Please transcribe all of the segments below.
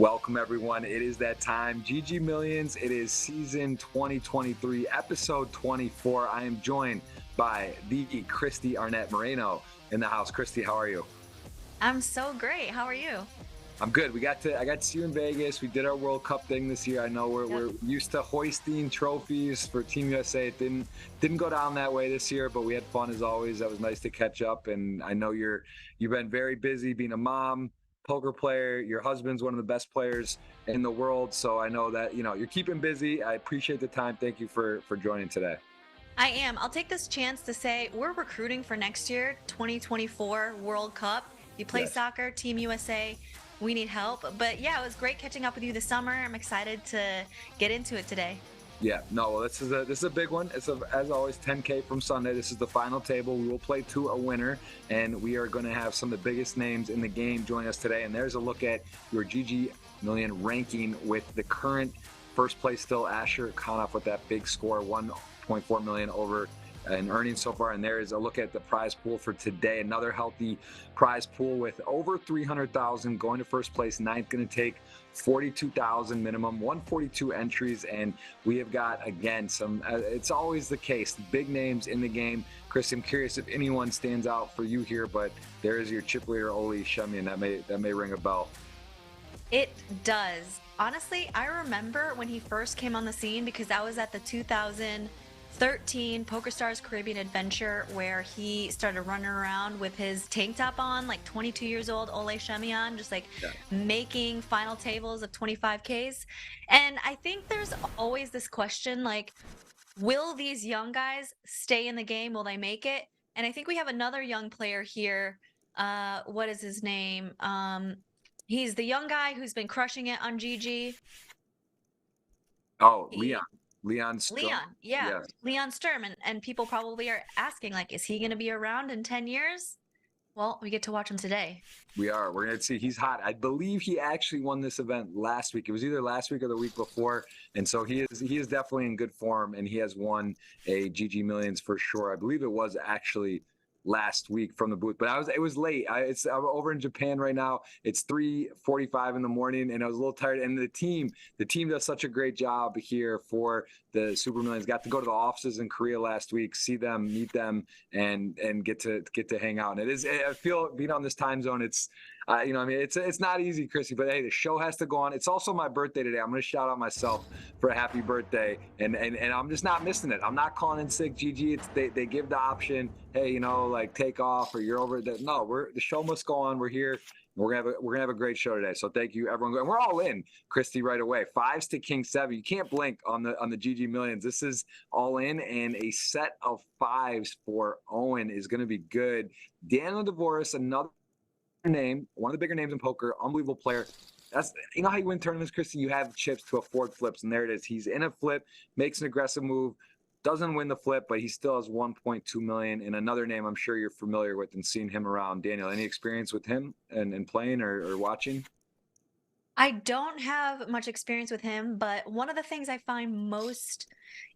Welcome, everyone. It is that time. GG Millions. It is season 2023, episode 24. I am joined by the Kristy Arnette Moreno in the house. Kristy, how are you? I'm so great. How are you? I'm good. I got to see you in Vegas. We did our World Cup thing this year. I know Yep. we're used to hoisting trophies for Team USA. It didn't go down that way this year, but we had fun as always. That was nice to catch up. And I know you've been very busy being a mom, poker player. Your husband's one of the best players in the world. So I know that you're keeping busy. I appreciate the time. Thank you for joining today. I am. I'll take this chance to say we're recruiting for next year, 2024 World Cup. You play Yes. soccer, Team USA. We need help. But yeah, it was great catching up with you this summer. I'm excited to get into it today. Yeah, no, well, this is a big one. As always, 10K from Sunday. This is the final table. We will play to a winner, and we are going to have some of the biggest names in the game join us today. And there's a look at your GG Million ranking with the current first place still Asher Konoff with that big score, 1.4 million over in earnings so far. And there is a look at the prize pool for today. Another healthy prize pool with over 300,000 going to first place. Ninth going to take 42,000 minimum, 142 entries, and we have got again some. It's always the case, big names in the game. Chris, I'm curious if anyone stands out for you here, but there is your chip leader Oli Shemian. That may ring a bell. It does. Honestly, I remember when he first came on the scene because I was at the 2013 PokerStars Caribbean Adventure where he started running around with his tank top on, like 22 years old, Ole Shemian, just like Yeah. making final tables of 25Ks. And I think there's always this question like, will these young guys stay in the game? Will they make it? And I think we have another young player here. What is his name? He's the young guy who's been crushing it on GG. Oh, He Leon Strom. Leon, yeah, Yes. Leon Sturm, and people probably are asking like, is he going to be around in 10 years? Well, we get to watch him today. We are. We're going to see. He's hot. I believe he actually won this event last week. It was either last week or the week before, and so he is definitely in good form, and he has won a GG Millions for sure. I believe it was actually last week from the booth, but it was late. I'm over in Japan right now. It's 3:45 in the morning, and I was a little tired. And the team does such a great job here for the Super Millions. Got to go to the offices in Korea last week, see them, meet them, and get to hang out. And I feel being on this time zone, it's not easy, Chrissy, but hey, the show has to go on. It's also my birthday today. I'm going to shout out myself for a happy birthday, and I'm just not missing it. I'm not calling in sick, GG. They give the option, hey, like take off or you're over. No, the show must go on. We're here. We're gonna have a great show today. So thank you, everyone. And we're all in, Christy, right away. Fives to King 7. You can't blink on the GG Millions. This is all in, and a set of fives for Owen is going to be good. Daniel DeVoris, another name, one of the bigger names in poker, unbelievable player. That's how you win tournaments, Christy. You have chips to afford flips, and there it is. He's in a flip, makes an aggressive move, doesn't win the flip, but he still has 1.2 million. And another name I'm sure you're familiar with and seeing him around. Daniel, any experience with him and playing or watching? I don't have much experience with him, but one of the things I find most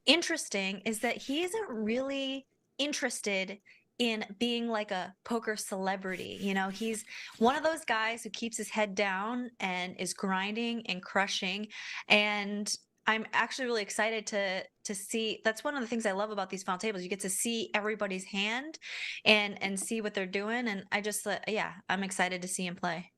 interesting is that he isn't really interested in being like a poker celebrity. He's one of those guys who keeps his head down and is grinding and crushing. And I'm actually really excited to see. That's one of the things I love about these final tables. You get to see everybody's hand and see what they're doing. And I just yeah, I'm excited to see him play.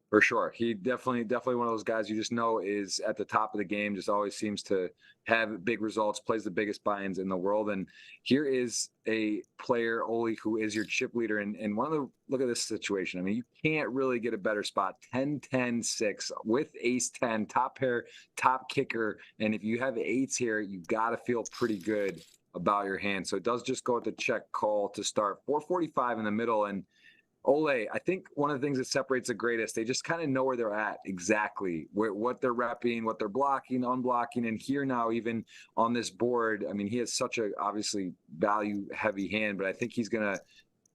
For sure. He definitely one of those guys you just know is at the top of the game, just always seems to have big results, plays the biggest buy-ins in the world. And here is a player, Oli, who is your chip leader. And one of the look at this situation. I mean, you can't really get a better spot. 10-10-6 with ace 10, top pair, top kicker. And if you have eights here, you gotta feel pretty good about your hand. So it does just go with the check call to start. 445 in the middle. And Ole, I think one of the things that separates the greatest, they just kind of know where they're at exactly, what they're repping, what they're blocking, unblocking. And here now, even on this board, I mean, he has such a obviously value heavy hand, but I think he's going to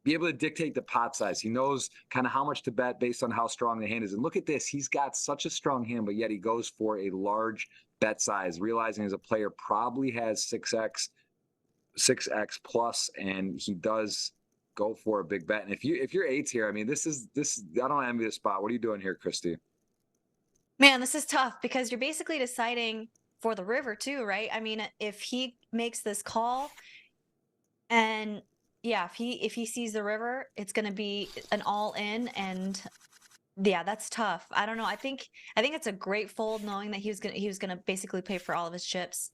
be able to dictate the pot size. He knows kind of how much to bet based on how strong the hand is. And look at this, he's got such a strong hand, but yet he goes for a large bet size, realizing as a player probably has 6x plus, and he does go for a big bet. And if you're eights here, I mean, this I don't envy the spot. What are you doing here, Kristy? Man, this is tough because you're basically deciding for the river too, right? I mean, if he makes this call and yeah, if he sees the river, it's going to be an all in and yeah, that's tough. I don't know. I think it's a great fold knowing that he was gonna basically pay for all of his chips.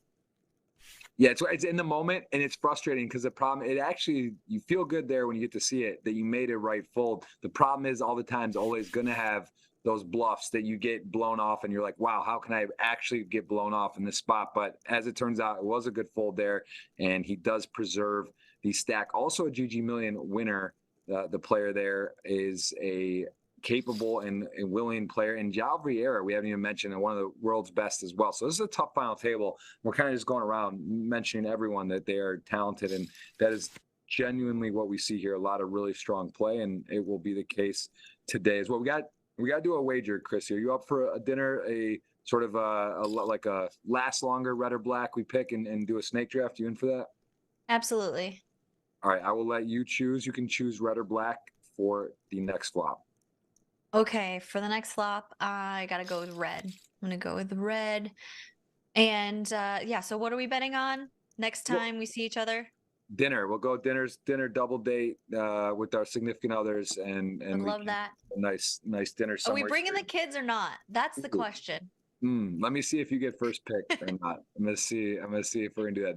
Yeah, it's in the moment and it's frustrating because the problem it actually you feel good there when you get to see it that you made a right fold. The problem is all the times always gonna have those bluffs that you get blown off and you're like, wow, how can I actually get blown off in this spot? But as it turns out, it was a good fold there, and he does preserve the stack. Also a GG Million winner. The player there is a capable and willing player. And Jao Vieira, we haven't even mentioned, and one of the world's best as well. So this is a tough final table. We're kind of just going around mentioning everyone that they are talented, and that is genuinely what we see here. A lot of really strong play, and it will be the case today as well. We got to do a wager, Kristy. Are you up for a dinner? A sort of like a last longer red or black we pick and do a snake draft? You in for that? Absolutely. All right, I will let you choose. You can choose red or black for the next flop. Okay, for the next flop, I gotta go with red. I'm gonna go with red. And yeah, so what are we betting on next Well, time we see each other? dinner. We'll go dinner double date with our significant others, Would we love can that. a nice dinner Are we somewhere. bringing the kids or not? That's the question. Let me see if you get first pick or not. I'm gonna see. I'm gonna see if we're gonna do that.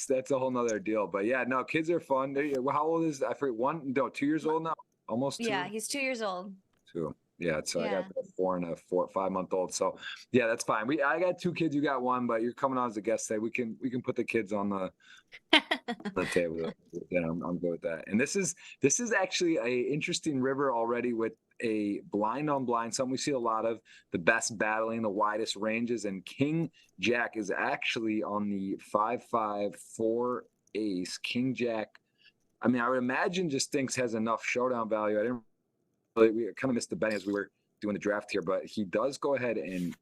That's a whole nother deal. But yeah, no, kids are fun. How old is I forget 2 years old now, almost Yeah, 2. he's 2 years old. 2. Yeah, so I got Yeah. a 5-month old. So yeah, that's fine. I got 2 kids. You got 1, but you're coming on as a guest today. We can put the kids on the table. Yeah, I'm good with that. And this is actually a interesting river already with a blind on blind, something we see a lot of, the best battling the widest ranges, and King Jack is actually on the 5-5-4 ace. King Jack, I mean, I would imagine just thinks has enough showdown value. I didn't really, we kind of missed the betting as we were doing the draft here, but he does go ahead and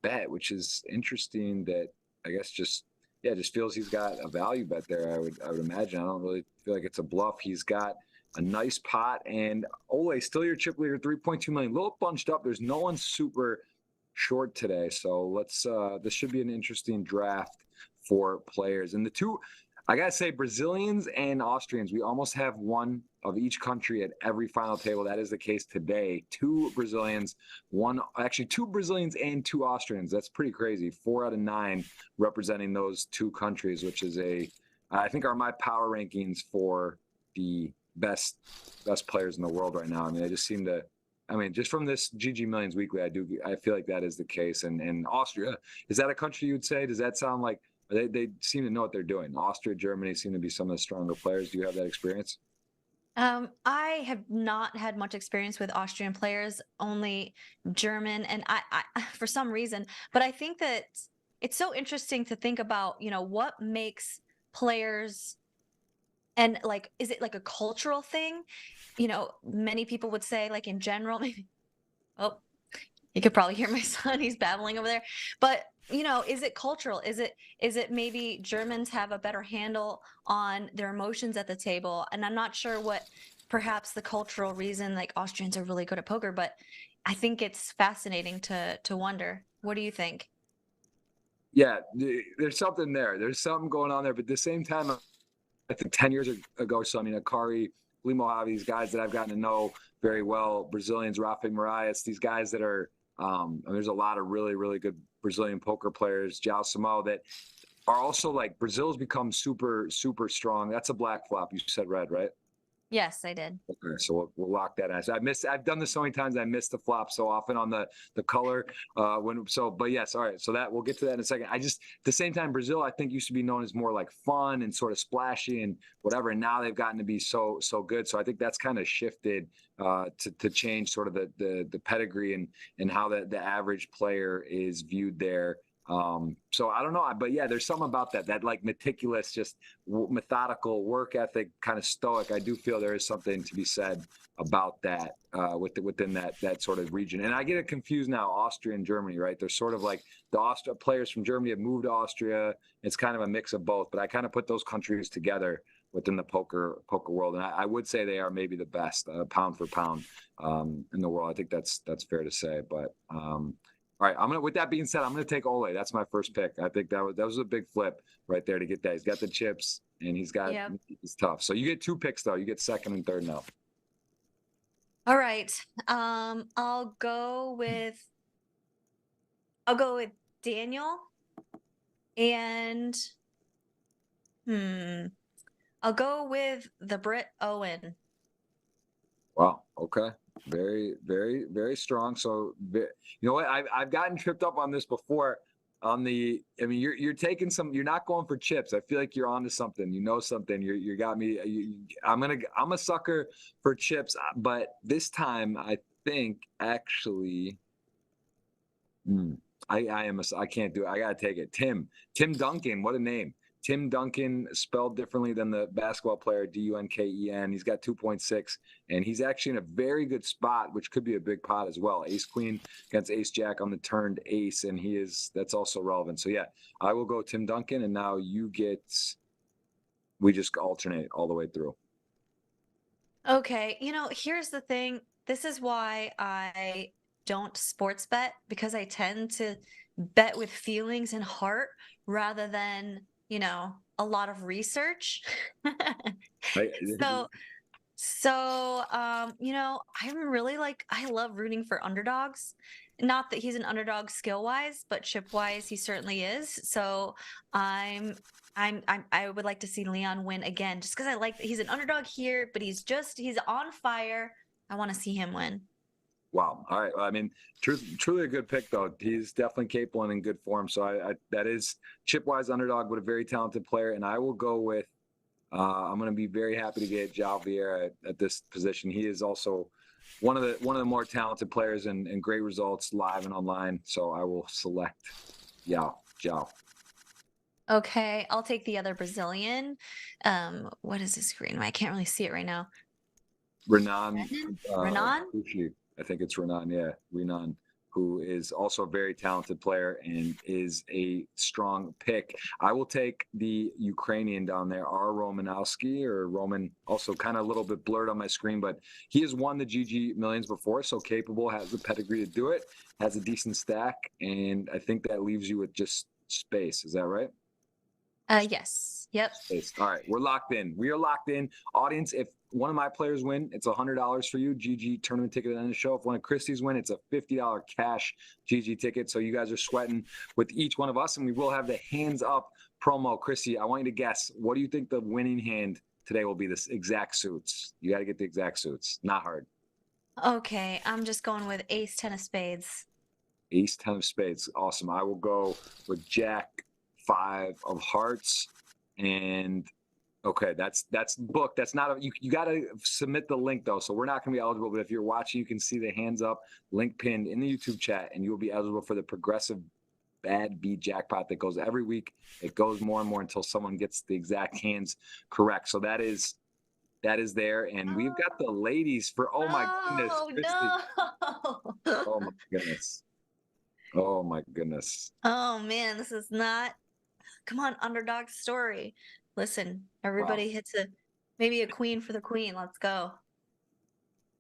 bet, which is interesting. That I guess just yeah, just feels he's got a value bet there. I would imagine. I don't really feel like it's a bluff. He's got a nice pot, and Ole still your chip leader, 3.2 million, a little bunched up. There's no one super short today, so let's. This should be an interesting draft for players, and the two. I gotta say, Brazilians and Austrians, we almost have one of each country at every final table. That is the case today. 2 Brazilians, actually 2 Brazilians and 2 Austrians. That's pretty crazy. 4 out of 9 representing those 2 countries, which is I think are my power rankings for the best players in the world right now. I mean, just from this GG Millions Weekly, I feel like that is the case. And Austria, is that a country you would say? Does that sound like they seem to know what they're doing? Austria, Germany seem to be some of the stronger players. Do you have that experience? I have not had much experience with Austrian players, only German, and I for some reason, but I think that it's so interesting to think about, what makes players and like, is it like a cultural thing? Many people would say like in general, maybe, oh, you could probably hear my son, he's babbling over there. But, is it cultural? Is it maybe Germans have a better handle on their emotions at the table? And I'm not sure what perhaps the cultural reason like Austrians are really good at poker, but I think it's fascinating to wonder. What do you think? Yeah, there's something there. There's something going on there. But at the same time, I think 10 years ago, so I mean, Akari, Lee Mojave, these guys that I've gotten to know very well, Brazilians, Rafa Marias, these guys that are, there's a lot of really, really good Brazilian poker players, Jao Samo, that are also like Brazil's become super, super strong. That's a black flop. You said red, right? Yes, I did. Okay, so we'll lock that in. So I've done this so many times. I miss the flop so often on the color. But yes, all right. So that we'll get to that in a second. At the same time, Brazil, I think used to be known as more like fun and sort of splashy and whatever. And now they've gotten to be so good. So I think that's kind of shifted to change sort of the pedigree and how the average player is viewed there. So I don't know, but yeah, there's something about that like meticulous, just methodical work ethic, kind of stoic. I do feel there is something to be said about that within that sort of region. And I get it confused now, Austria and Germany, right? They're sort of like the Austria players from Germany have moved to Austria. It's kind of a mix of both, but I kind of put those countries together within the poker world, and I would say they are maybe the best pound for pound in the world. I think that's fair to say, but All right, with that being said, I'm gonna take Ole. That's my first pick. I think that was a big flip right there to get that. He's got the chips and Yep. it's tough. So you get 2 picks though. You get second and third now. All right. I'll go with Daniel and I'll go with the Brit Owen. Wow. Okay. Very, very, very strong. So, you know what? I've gotten tripped up on this before. I mean, you're taking some. You're not going for chips. I feel like you're onto something. You know something. You got me. I'm a sucker for chips, but this time I think actually, I can't do it. I gotta take it. Tim Duncan. What a name. Tim Duncan, spelled differently than the basketball player, Dunken. He's got 2.6, and he's actually in a very good spot, which could be a big pot as well. Ace Queen against Ace Jack on the turned ace, and that's also relevant. So yeah, I will go Tim Duncan, and now we just alternate all the way through. Okay, here's the thing. This is why I don't sports bet, because I tend to bet with feelings and heart rather than, a lot of research. So, I'm really I love rooting for underdogs. Not that he's an underdog skill wise, but chip wise, he certainly is. So I would like to see Leon win again, just because I like that he's an underdog here, but he's on fire. I want to see him win. Wow. All right. I mean, truly a good pick, though. He's definitely capable and in good form. So that is chip-wise underdog, but a very talented player. And I will go with, I'm going to be very happy to get João Vieira at this position. He is also one of the more talented players and great results live and online. So I will select João. Okay, I'll take the other Brazilian. What is his screen? I can't really see it right now. Renan. Renan? I think it's Renan. Yeah, Renan, who is also a very talented player and is a strong pick. I will take the Ukrainian down there, Romanowski, or Roman, also kind of a little bit blurred on my screen, but he has won the GG Millions before, so capable, has the pedigree to do it, has a decent stack, and I think that leaves you with just space. Is that right? Yes. Yep. Space. All right, we're locked in. We are locked in. Audience, if one of my players win, it's $100 for you, GG tournament ticket at the end of the show. If one of Kristy's win, it's a $50 cash GG ticket. So you guys are sweating with each one of us, and we will have the hands up promo. Kristy, I want you to guess. What do you think the winning hand today will be? This exact suits. You got to get the exact suits. Not hard. Okay, I'm just going with Ace 10 of spades. Ace 10 of spades. Awesome. I will go with Jack 5 of hearts. And okay, that's booked. That's not you got to submit the link though, so we're not going to be eligible. But if you're watching, you can see the hands up link pinned in the YouTube chat, and you will be eligible for the progressive bad beat jackpot that goes every week. It goes more and more until someone gets the exact hands correct. So that is there, and we've got the ladies for my goodness, no. oh my goodness, oh my goodness. Oh man, this is not. Come on, underdog story. Listen, everybody hits maybe a queen for the queen. Let's go.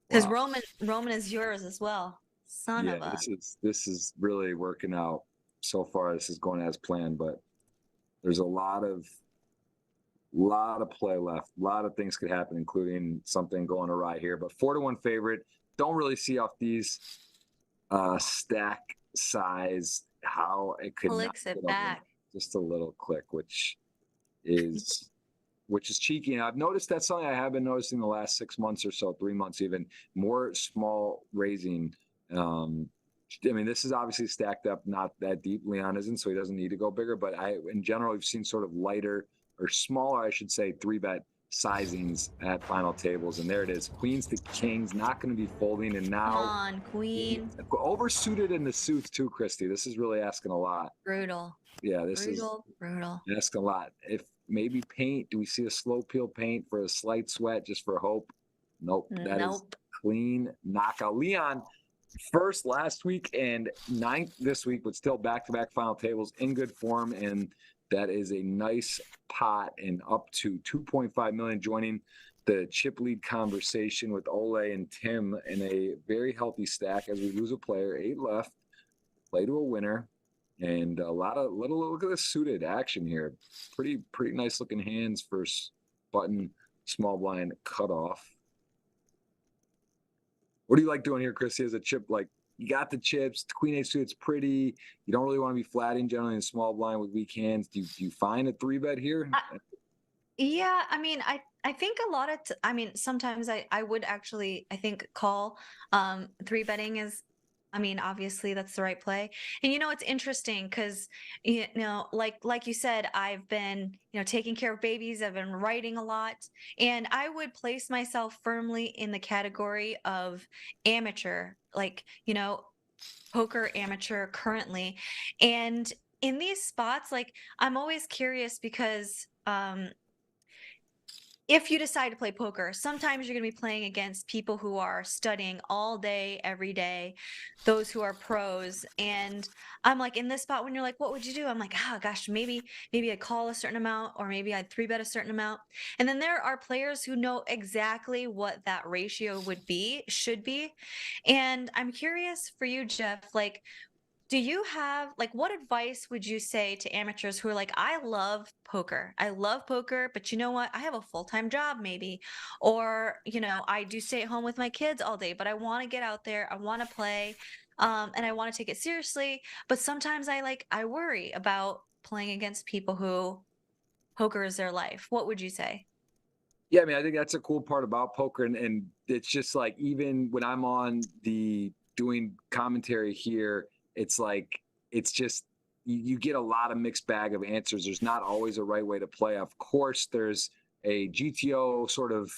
Because Roman is yours as well. Son of a. This is really working out so far. This is going as planned, but there's a lot of play left. A lot of things could happen, including something going awry here. But 4-1 favorite. Don't really see off these stack size how it could Clicks it back. Just a little click, which is cheeky. And I've noticed that's something I have been noticing the last 6 months or so, 3 months even, more small raising. I mean, this is obviously stacked up, not that deep. Leon isn't, so he doesn't need to go bigger. But in general, we've seen sort of lighter or smaller, I should say, 3-bet sizings at final tables. And there it is. Queens to kings, not going to be folding. And now, come on, queen. Oversuited in the suits too, Kristy. This is really asking a lot. Brutal. Yeah, this is brutal. Asking a lot. If maybe paint, do we see a slow peel paint for a slight sweat just for hope? Nope. That is clean knockout. Leon, first last week and 9th this week, but still back-to-back final tables in good form, and that is a nice pot and up to 2.5 million, joining the chip lead conversation with Ole and Tim in a very healthy stack as we lose a player. 8 left. play to a winner. And a lot of look at the suited action here. Pretty nice looking hands for button small blind cutoff. What do you like doing here, Kristy? As a chip, like you got the chips, the queen eight suit's pretty. You don't really want to be flatting generally in small blind with weak hands. Do you find a 3-bet here? Yeah, I mean, I think a lot of I mean, sometimes I would actually I think call 3 betting is, I mean, obviously that's the right play. And it's interesting because like you said, I've been, taking care of babies, I've been writing a lot, and I would place myself firmly in the category of amateur, like, poker amateur currently. And in these spots, like I'm always curious because if you decide to play poker, sometimes you're going to be playing against people who are studying all day, every day, those who are pros. And I'm like, in this spot, when you're like, what would you do? I'm like, oh gosh, maybe I'd call a certain amount, or maybe I'd 3-bet a certain amount. And then there are players who know exactly what that ratio should be. And I'm curious for you, Jeff, like, do you have, like, what advice would you say to amateurs who are like, I love poker, but you know what? I have a full-time job maybe, or, I do stay at home with my kids all day, but I want to get out there, I want to play, and I want to take it seriously. But sometimes I worry about playing against people who poker is their life. What would you say? Yeah, I mean, I think that's a cool part about poker, and it's just like even when I'm on the doing commentary here, it's like it's just you get a lot of mixed bag of answers. There's not always a right way to play. Of course, there's a GTO sort of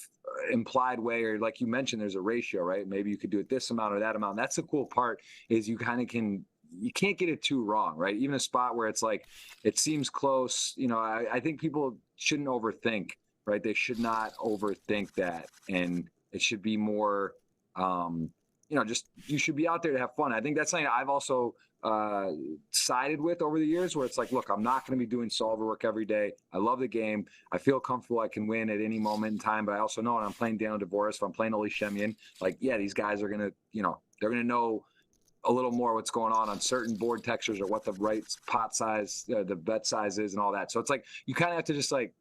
implied way, or like you mentioned, there's a ratio, right? Maybe you could do it this amount or that amount. That's the cool part is you kind of you can't get it too wrong, right? Even a spot where it's like it seems close, I think people shouldn't overthink, right? They should not overthink that. And it should be more, just you should be out there to have fun. I think that's something I've also sided with over the years where it's like, look, I'm not going to be doing solver work every day. I love the game. I feel comfortable I can win at any moment in time, but I also know when I'm playing Daniel Dvorak, if I'm playing Oli Shemian, like, yeah, these guys are going to, they're going to know a little more what's going on certain board textures or what the right pot size, the bet size is and all that. So it's like, you kind of have to just like,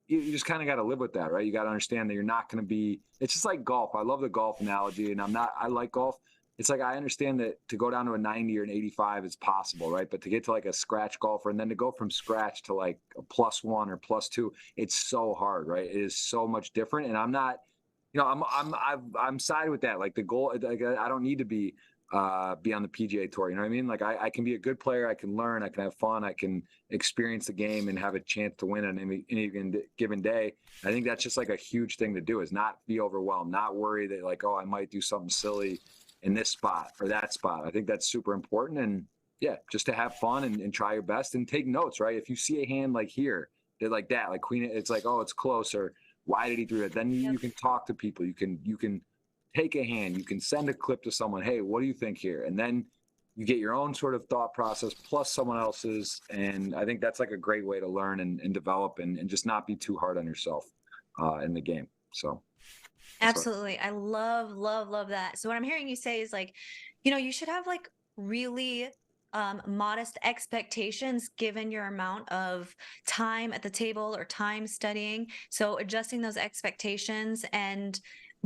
you just kind of got to live with that, right? You got to understand that you're not going to be, it's just like golf. I love the golf analogy and I like golf. It's like, I understand that to go down to a 90 or an 85 is possible, right? But to get to like a scratch golfer and then to go from scratch to like a +1 or +2, it's so hard, right? It is so much different. And I'm not, I'm sided with that. Like the goal, like I don't need to be on the PGA Tour. You know what I mean? Like I can be a good player. I can learn. I can have fun. I can experience the game and have a chance to win on any given day. I think that's just like a huge thing to do is not be overwhelmed, not worry that like, oh, I might do something silly in this spot or that spot. I think that's super important. And yeah, just to have fun and try your best and take notes, right? If you see a hand like here, they're like that, like queen, it's like, oh, it's close, or why did he do it? Then you can talk to people. You can take a hand. You can send a clip to someone. Hey, what do you think here? And then you get your own sort of thought process plus someone else's. And I think that's like a great way to learn and develop and just not be too hard on yourself in the game. So. Absolutely. I love that. So what I'm hearing you say is like, you should have like really modest expectations given your amount of time at the table or time studying. So adjusting those expectations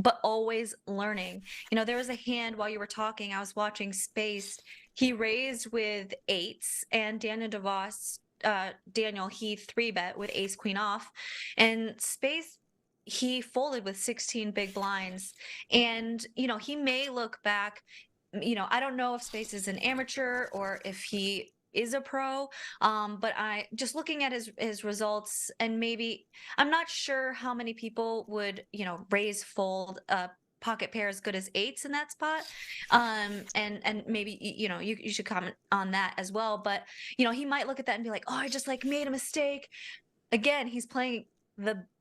but always learning. There was a hand while you were talking, I was watching Spaced. He raised with eights, and Daniel DeVos, he 3-bet with ace queen off, and Spaced, he folded with 16 big blinds. And he may look back, I don't know if Space is an amateur or if he is a pro, but I just looking at his results, and maybe I'm not sure how many people would raise fold pocket pair as good as eights in that spot, and maybe you should comment on that as well. But he might look at that and be like, oh, I just like made a mistake. Again, he's playing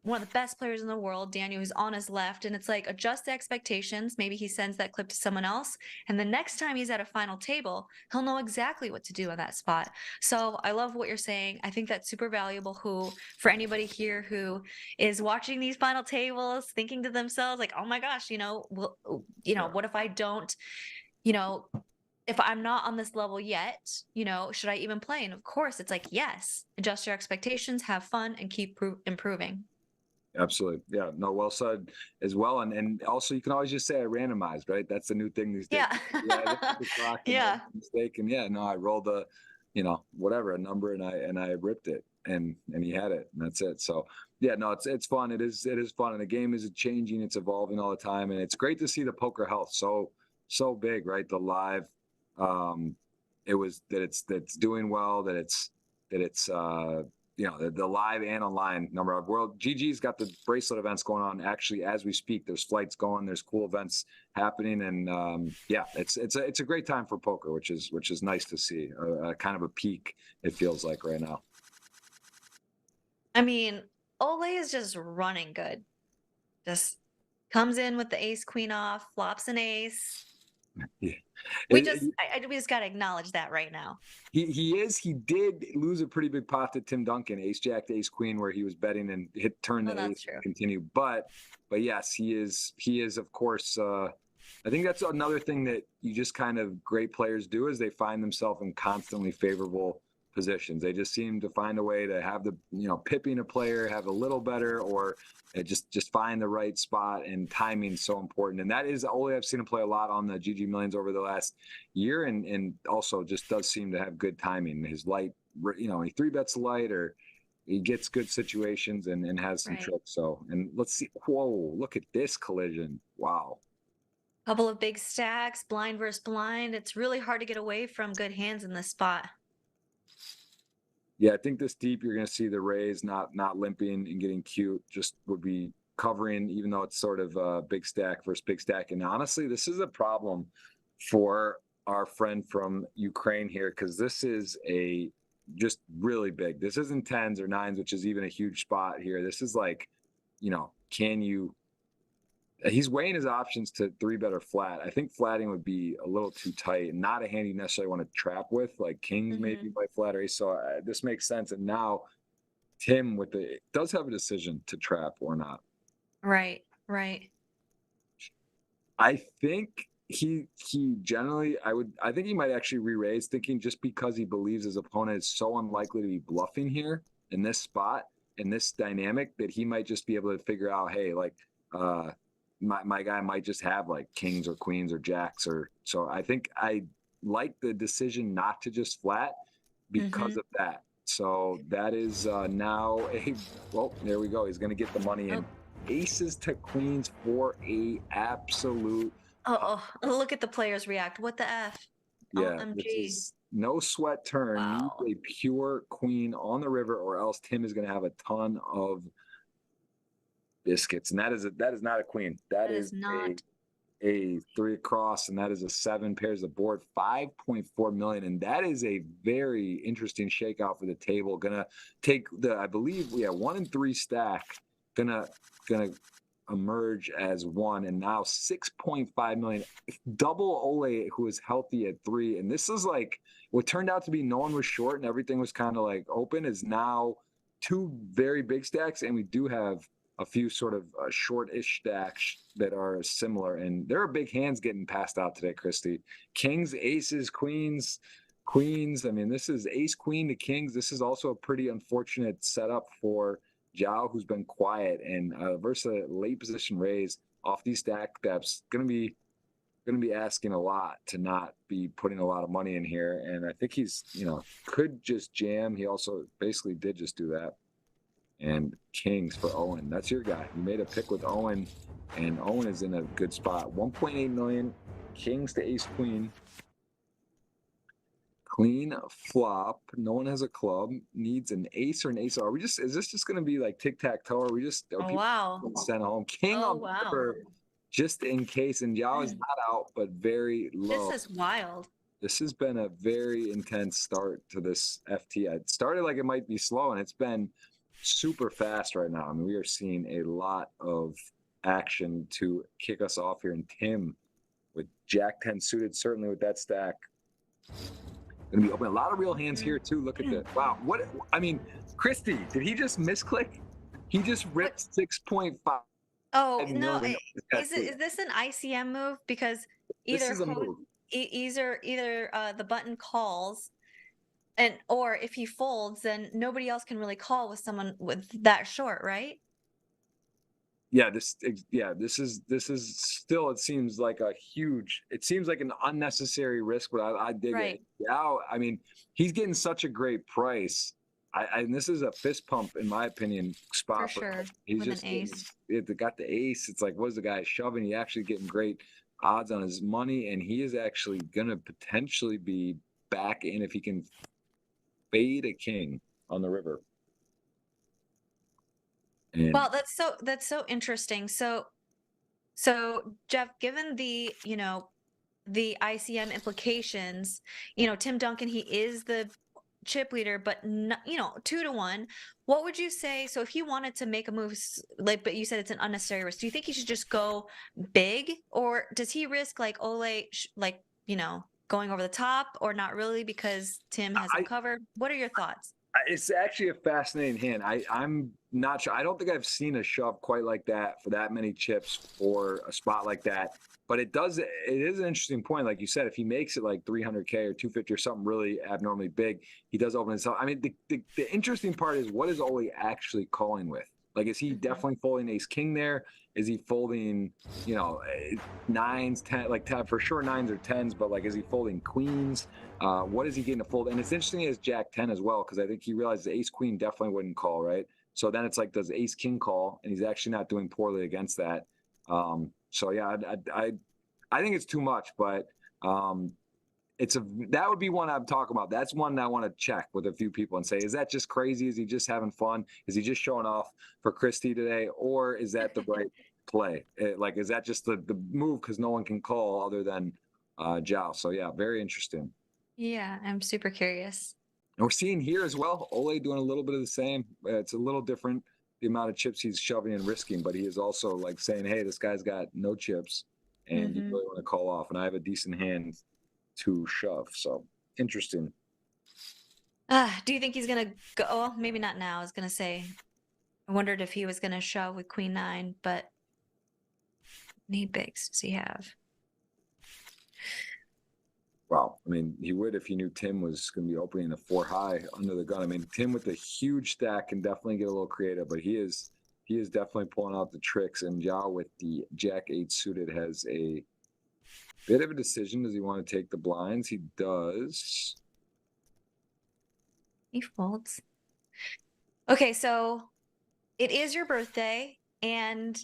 one of the best players in the world, Daniel, who's on his left, and it's like, adjust the expectations. Maybe he sends that clip to someone else, and the next time he's at a final table, he'll know exactly what to do in that spot. So I love what you're saying. I think that's super valuable. For anybody here who is watching these final tables, thinking to themselves like, oh my gosh, what if I don't, if I'm not on this level yet, you know, should I even play? And of course, it's like, yes, adjust your expectations, have fun, and keep improving. Absolutely. Yeah. No, well said as well. And also you can always just say I randomized, right? That's the new thing these days. Yeah. Yeah, I looked at the clock and I Yeah. made a mistake. And yeah, no, I rolled a, you know, whatever, a number and I ripped it and he had it and that's it. So yeah, no, it's fun. It is fun. And the game is changing, it's evolving all the time. And it's great to see the poker health so big, right? The live it was that's doing well, that it's you know, the live and online number of world. GG's got the bracelet events going on actually as we speak. There's flights going, there's cool events happening, and yeah, it's a great time for poker, which is nice to see. Kind of a peak, it feels like right now. I mean, Ole is just running good. Just comes in with the ace queen off, flops an ace. Yeah. We just got to acknowledge that right now. He did lose a pretty big pot to Tim Duncan, ace jack to ace queen, where he was betting and turned the ace and continue. But yes, he is of course. I think that's another thing that you just kind of great players do is they find themselves in constantly favorable positions. They just seem to find a way to have the, you know, pipping a player, have a little better, or just find the right spot, and timing is so important. And that is Ole, I've seen him play a lot on the GG Millions over the last year, and also just does seem to have good timing. His light, you know, he 3-bets light, or he gets good situations and has some tricks. So, and let's see. Whoa, look at this collision. Wow. Couple of big stacks, blind versus blind. It's really hard to get away from good hands in this spot. Yeah, I think this deep, you're going to see the raise not limping and getting cute. Just would be covering, even though it's sort of big stack versus big stack. And honestly, this is a problem for our friend from Ukraine here, because this is just really big. This isn't tens or nines, which is even a huge spot here. This is like, you know, can you? He's weighing his options to 3-bet or flat. I think flatting would be a little too tight and not a hand you necessarily want to trap with, like kings maybe by flat or ace. So this makes sense. And now Tim does have a decision to trap or not. Right. I think he generally, I think he might actually re-raise, thinking just because he believes his opponent is so unlikely to be bluffing here in this spot, in this dynamic, that he might just be able to figure out, hey, like, my guy might just have like kings or queens or jacks, or so. I think I like the decision not to just flat because of that. So that is now well, there we go. He's going to get the money in. Aces to queens for a absolute. Look at the players react. What the F? Yeah, this is no sweat turn. Wow. Needs a pure queen on the river, or else Tim is going to have a ton of biscuits, and that is not a queen. That is not a 3 across, and that is a 7 pairs of board, 5.4 million, and that is a very interesting shakeout for the table. Gonna take I believe 1 and 3 stack, gonna emerge as 1, and now 6.5 million, double Ole, who is healthy at 3. And this is like what turned out to be, no one was short and everything was kind of like open, is now 2 very big stacks, and we do have a few sort of short-ish stacks that are similar. And there are big hands getting passed out today, Kristy. Kings, aces, queens. I mean, this is ace, queen to kings. This is also a pretty unfortunate setup for Zhao, who's been quiet, and versus a late position raise off these stack depths, going to be asking a lot to not be putting a lot of money in here. And I think he's, you know, could just jam. He also basically did just do that. And kings for Owen. That's your guy. You made a pick with Owen, and Owen is in a good spot. 1.8 million. Kings to ace queen. Clean flop. No one has a club. Needs an ace or an ace. Is this just going to be like tic-tac-toe? Are we just sent home? King on paper, just in case. And Yao is not out, but very low. This is wild. This has been a very intense start to this FT. It started like it might be slow, and it's been super fast right now. I mean, we are seeing a lot of action to kick us off here. And Tim with Jack 10 suited, certainly with that stack, gonna be open. A lot of real hands here too. Look at this. Wow. What, I mean, Kristy, did he just misclick? He just ripped 6.5. Oh no! Is this an ICM move? Because either this is a move. either the button calls, and or if he folds, then nobody else can really call with someone with that short, right? Yeah, this is still, it seems like it seems like an unnecessary risk, but I dig it. Right. Now, I mean, he's getting such a great price. And this is a fist pump, in my opinion, For spot for him. sure. He's With an just getting, ace. got the ace. It's like, what's the guy shoving? He actually getting great odds on his money, and he is actually gonna potentially be back in if he can fade a king on the river. And Well, that's so interesting. So Jeff, given the, the ICM implications, Tim Duncan, he is the chip leader, but 2-1. What would you say? So if he wanted to make a move, like, but you said it's an unnecessary risk. Do you think he should just go big, or does he risk like Ole, like, going over the top, or not really because Tim has him I, covered? What are your thoughts? It's actually a fascinating hand. I'm not sure. I don't think I've seen a shove quite like that for that many chips for a spot like that. But it does. It is an interesting point, like you said. If he makes it like 300K or 250 or something really abnormally big, he does open himself. I mean, the interesting part is, what is Ole actually calling with? Like, is he Mhm. definitely folding ace king there? Is he folding, nines, ten, like 10, for sure nines or tens? But like, is he folding queens? What is he getting to fold? And it's interesting as Jack 10 as well, because I think he realized the ace queen definitely wouldn't call, right? So then it's like, does ace king call? And he's actually not doing poorly against that. So yeah, I think it's too much, but that would be one I'm talking about. That's one that I want to check with a few people and say, is that just crazy? Is he just having fun? Is he just showing off for Kristy today, or is that the right play? Like, is that just the move because no one can call other than Zhao? So yeah, very interesting. Yeah, I'm super curious. And we're seeing here as well, Ole doing a little bit of the same. It's a little different, the amount of chips he's shoving and risking, but he is also like saying, hey, this guy's got no chips and you Hmm. really want to call off. And I have a decent hand to shove. So interesting. Do you think he's gonna go? Well, maybe not now. I was gonna say, I wondered if he was gonna shove with Queen 9, but any bigs does he have? Wow. I mean, he would if he knew Tim was going to be opening a four high under the gun. I mean, Tim with a huge stack can definitely get a little creative, but he is definitely pulling out the tricks. And Zhao with the Jack 8 suited has a bit of a decision. Does he want to take the blinds? He does. He folds. Okay, so it is your birthday, and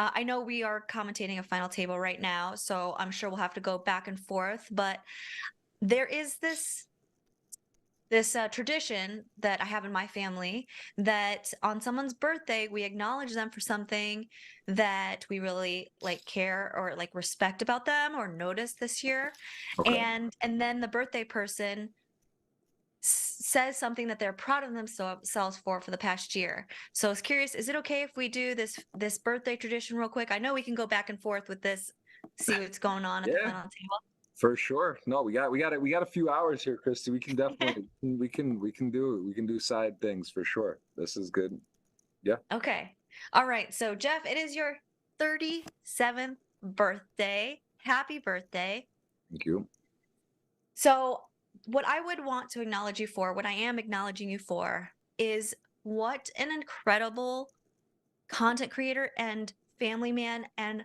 I know we are commentating a final table right now, so I'm sure we'll have to go back and forth, but there is this tradition that I have in my family, that on someone's birthday we acknowledge them for something that we really like care or like respect about them or notice this year, Okay. and then the birthday person says something that they're proud of themselves for the past year. So I was curious, is it okay if we do this birthday tradition real quick? I know we can go back and forth with this, see what's going on at the Yeah, final for sure. No, we got a few hours here, Kristy. We can table. definitely we can do side things for sure. This is good. Yeah. Okay. All right. So Jeff, it is your 37th birthday. Happy birthday. Thank you. So what I would want to acknowledge you for, what I am acknowledging you for, is what an incredible content creator and family man, and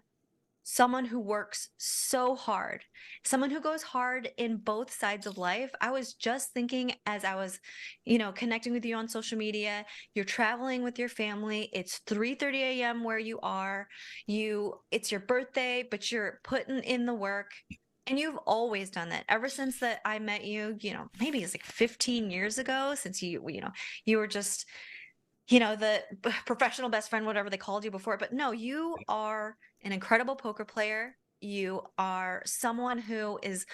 someone who works so hard, someone who goes hard in both sides of life. I was just thinking as I was, connecting with you on social media, you're traveling with your family. It's 3:30 a.m. where you are. It's your birthday, but you're putting in the work. And you've always done that ever since that I met you, maybe it's like 15 years ago, since you were just the professional best friend, whatever they called you before. But no, you are an incredible poker player. You are someone who is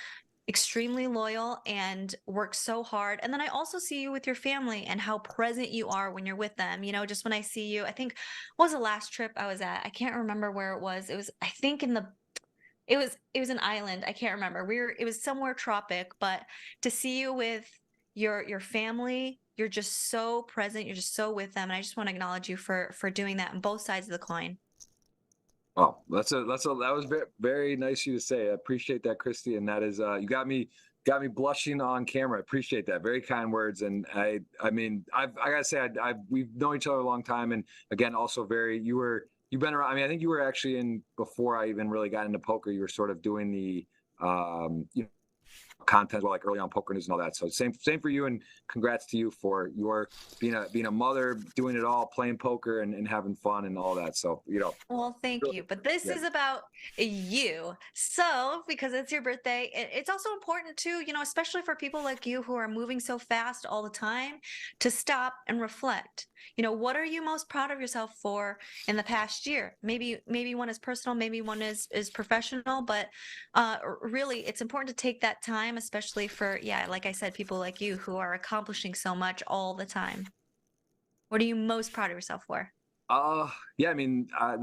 extremely loyal and works so hard. And then I also see you with your family and how present you are when you're with them. Just when I see you, I think, what was the last trip I was at? I can't remember where it was. It was, I think, it was an island. I can't remember. It was somewhere tropic, but to see you with your family, you're just so present, you're just so with them. And I just want to acknowledge you for doing that on both sides of the coin. Oh, that was very, very nice of you to say. I appreciate that, Kristy. And that is, you got me blushing on camera. I appreciate that. Very kind words. And I mean, I gotta say, we've known each other a long time. And again, also you've been around. I mean, I think you were actually in before I even really got into poker. You were sort of doing the, content, well, like early on poker news and all that. So same for you, and congrats to you for your being a mother, doing it all, playing poker and having fun and all that. So Well, thank really, you. But this yeah. is about you. So, because it's your birthday, it's also important too, especially for people like you who are moving so fast all the time, to stop and reflect. What are you most proud of yourself for in the past year? Maybe one is personal, maybe one is professional, but really it's important to take that time, especially for, yeah, like I said, people like you who are accomplishing so much all the time. What are you most proud of yourself for? Yeah, I mean, I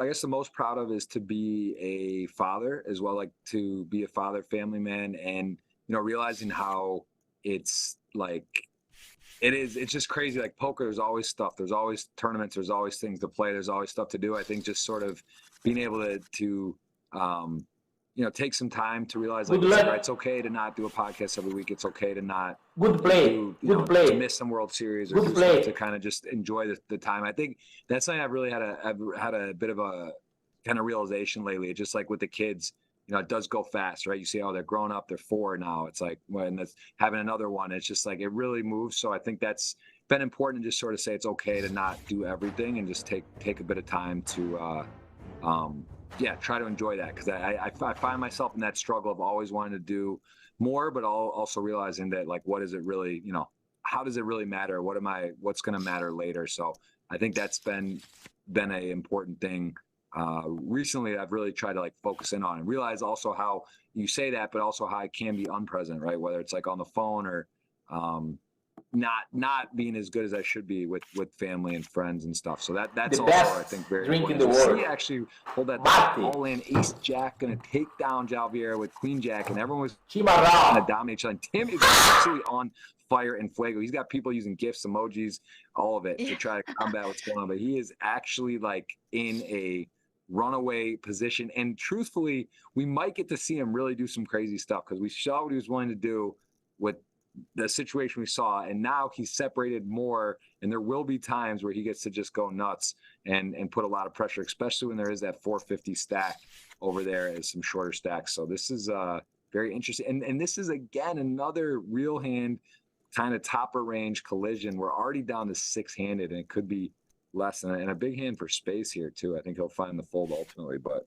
guess the most proud of is to be a father as well, like to be a father, family man, and realizing how it's like it's just crazy. Like poker, there's always stuff, there's always tournaments, there's always things to play, there's always stuff to do. I think just sort of being able to um, take some time to realize like Good luck. it's okay to not do a podcast every week. It's okay to not Good play. do, Good play. to miss some World Series or Good do play. stuff to kind of just enjoy the time. I think that's something I've had a bit of a kind of realization lately. It's just like with the kids, it does go fast, right? You see, oh, they're grown up, they're 4 now. It's like when that's having another one, it's just like it really moves. So I think that's been important to just sort of say it's okay to not do everything and just take a bit of time to try to enjoy that, because I find myself in that struggle of always wanting to do more, but also realizing that like what is it really, how does it really matter? What's going to matter later? So I think that's been a important thing recently. I've really tried to like focus in on and realize also how you say that, but also how I can be unpresent, right? Whether it's like on the phone or not being as good as I should be with family and friends and stuff. So that's The also, best I think, very drink in important. the So world. see actually hold that Mate. all in, ace jack gonna take down Jalviera with queen jack, and everyone was gonna Chimarrão. dominate each other. And Tim is absolutely on fire and fuego. He's got people using gifs, emojis, all of it to try to combat what's going on. But he is actually like in a runaway position. And truthfully, we might get to see him really do some crazy stuff, because we saw what he was willing to do with the situation we saw, and now he's separated more, and there will be times where he gets to just go nuts and put a lot of pressure, especially when there is that 450 stack over there as some shorter stacks. So this is very interesting, and this is again another real hand kind of topper range collision. We're already down to 6-handed, and it could be less, and a big hand for space here too. I think he'll find the fold ultimately, but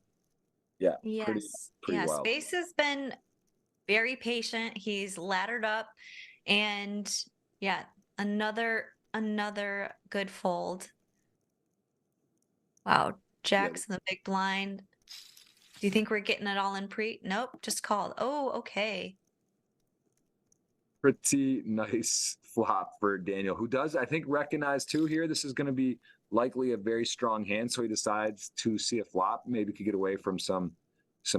yeah, Yes. pretty Yeah. wild. Space has been very patient. He's laddered up, and yeah, another good fold. Wow. Jack's in the big blind. Do you think we're getting it all in pre? Nope, just called. Oh, okay. Pretty nice flop for Daniel, who does, I think, recognize too here this is going to be likely a very strong hand, so he decides to see a flop. Maybe could get away from some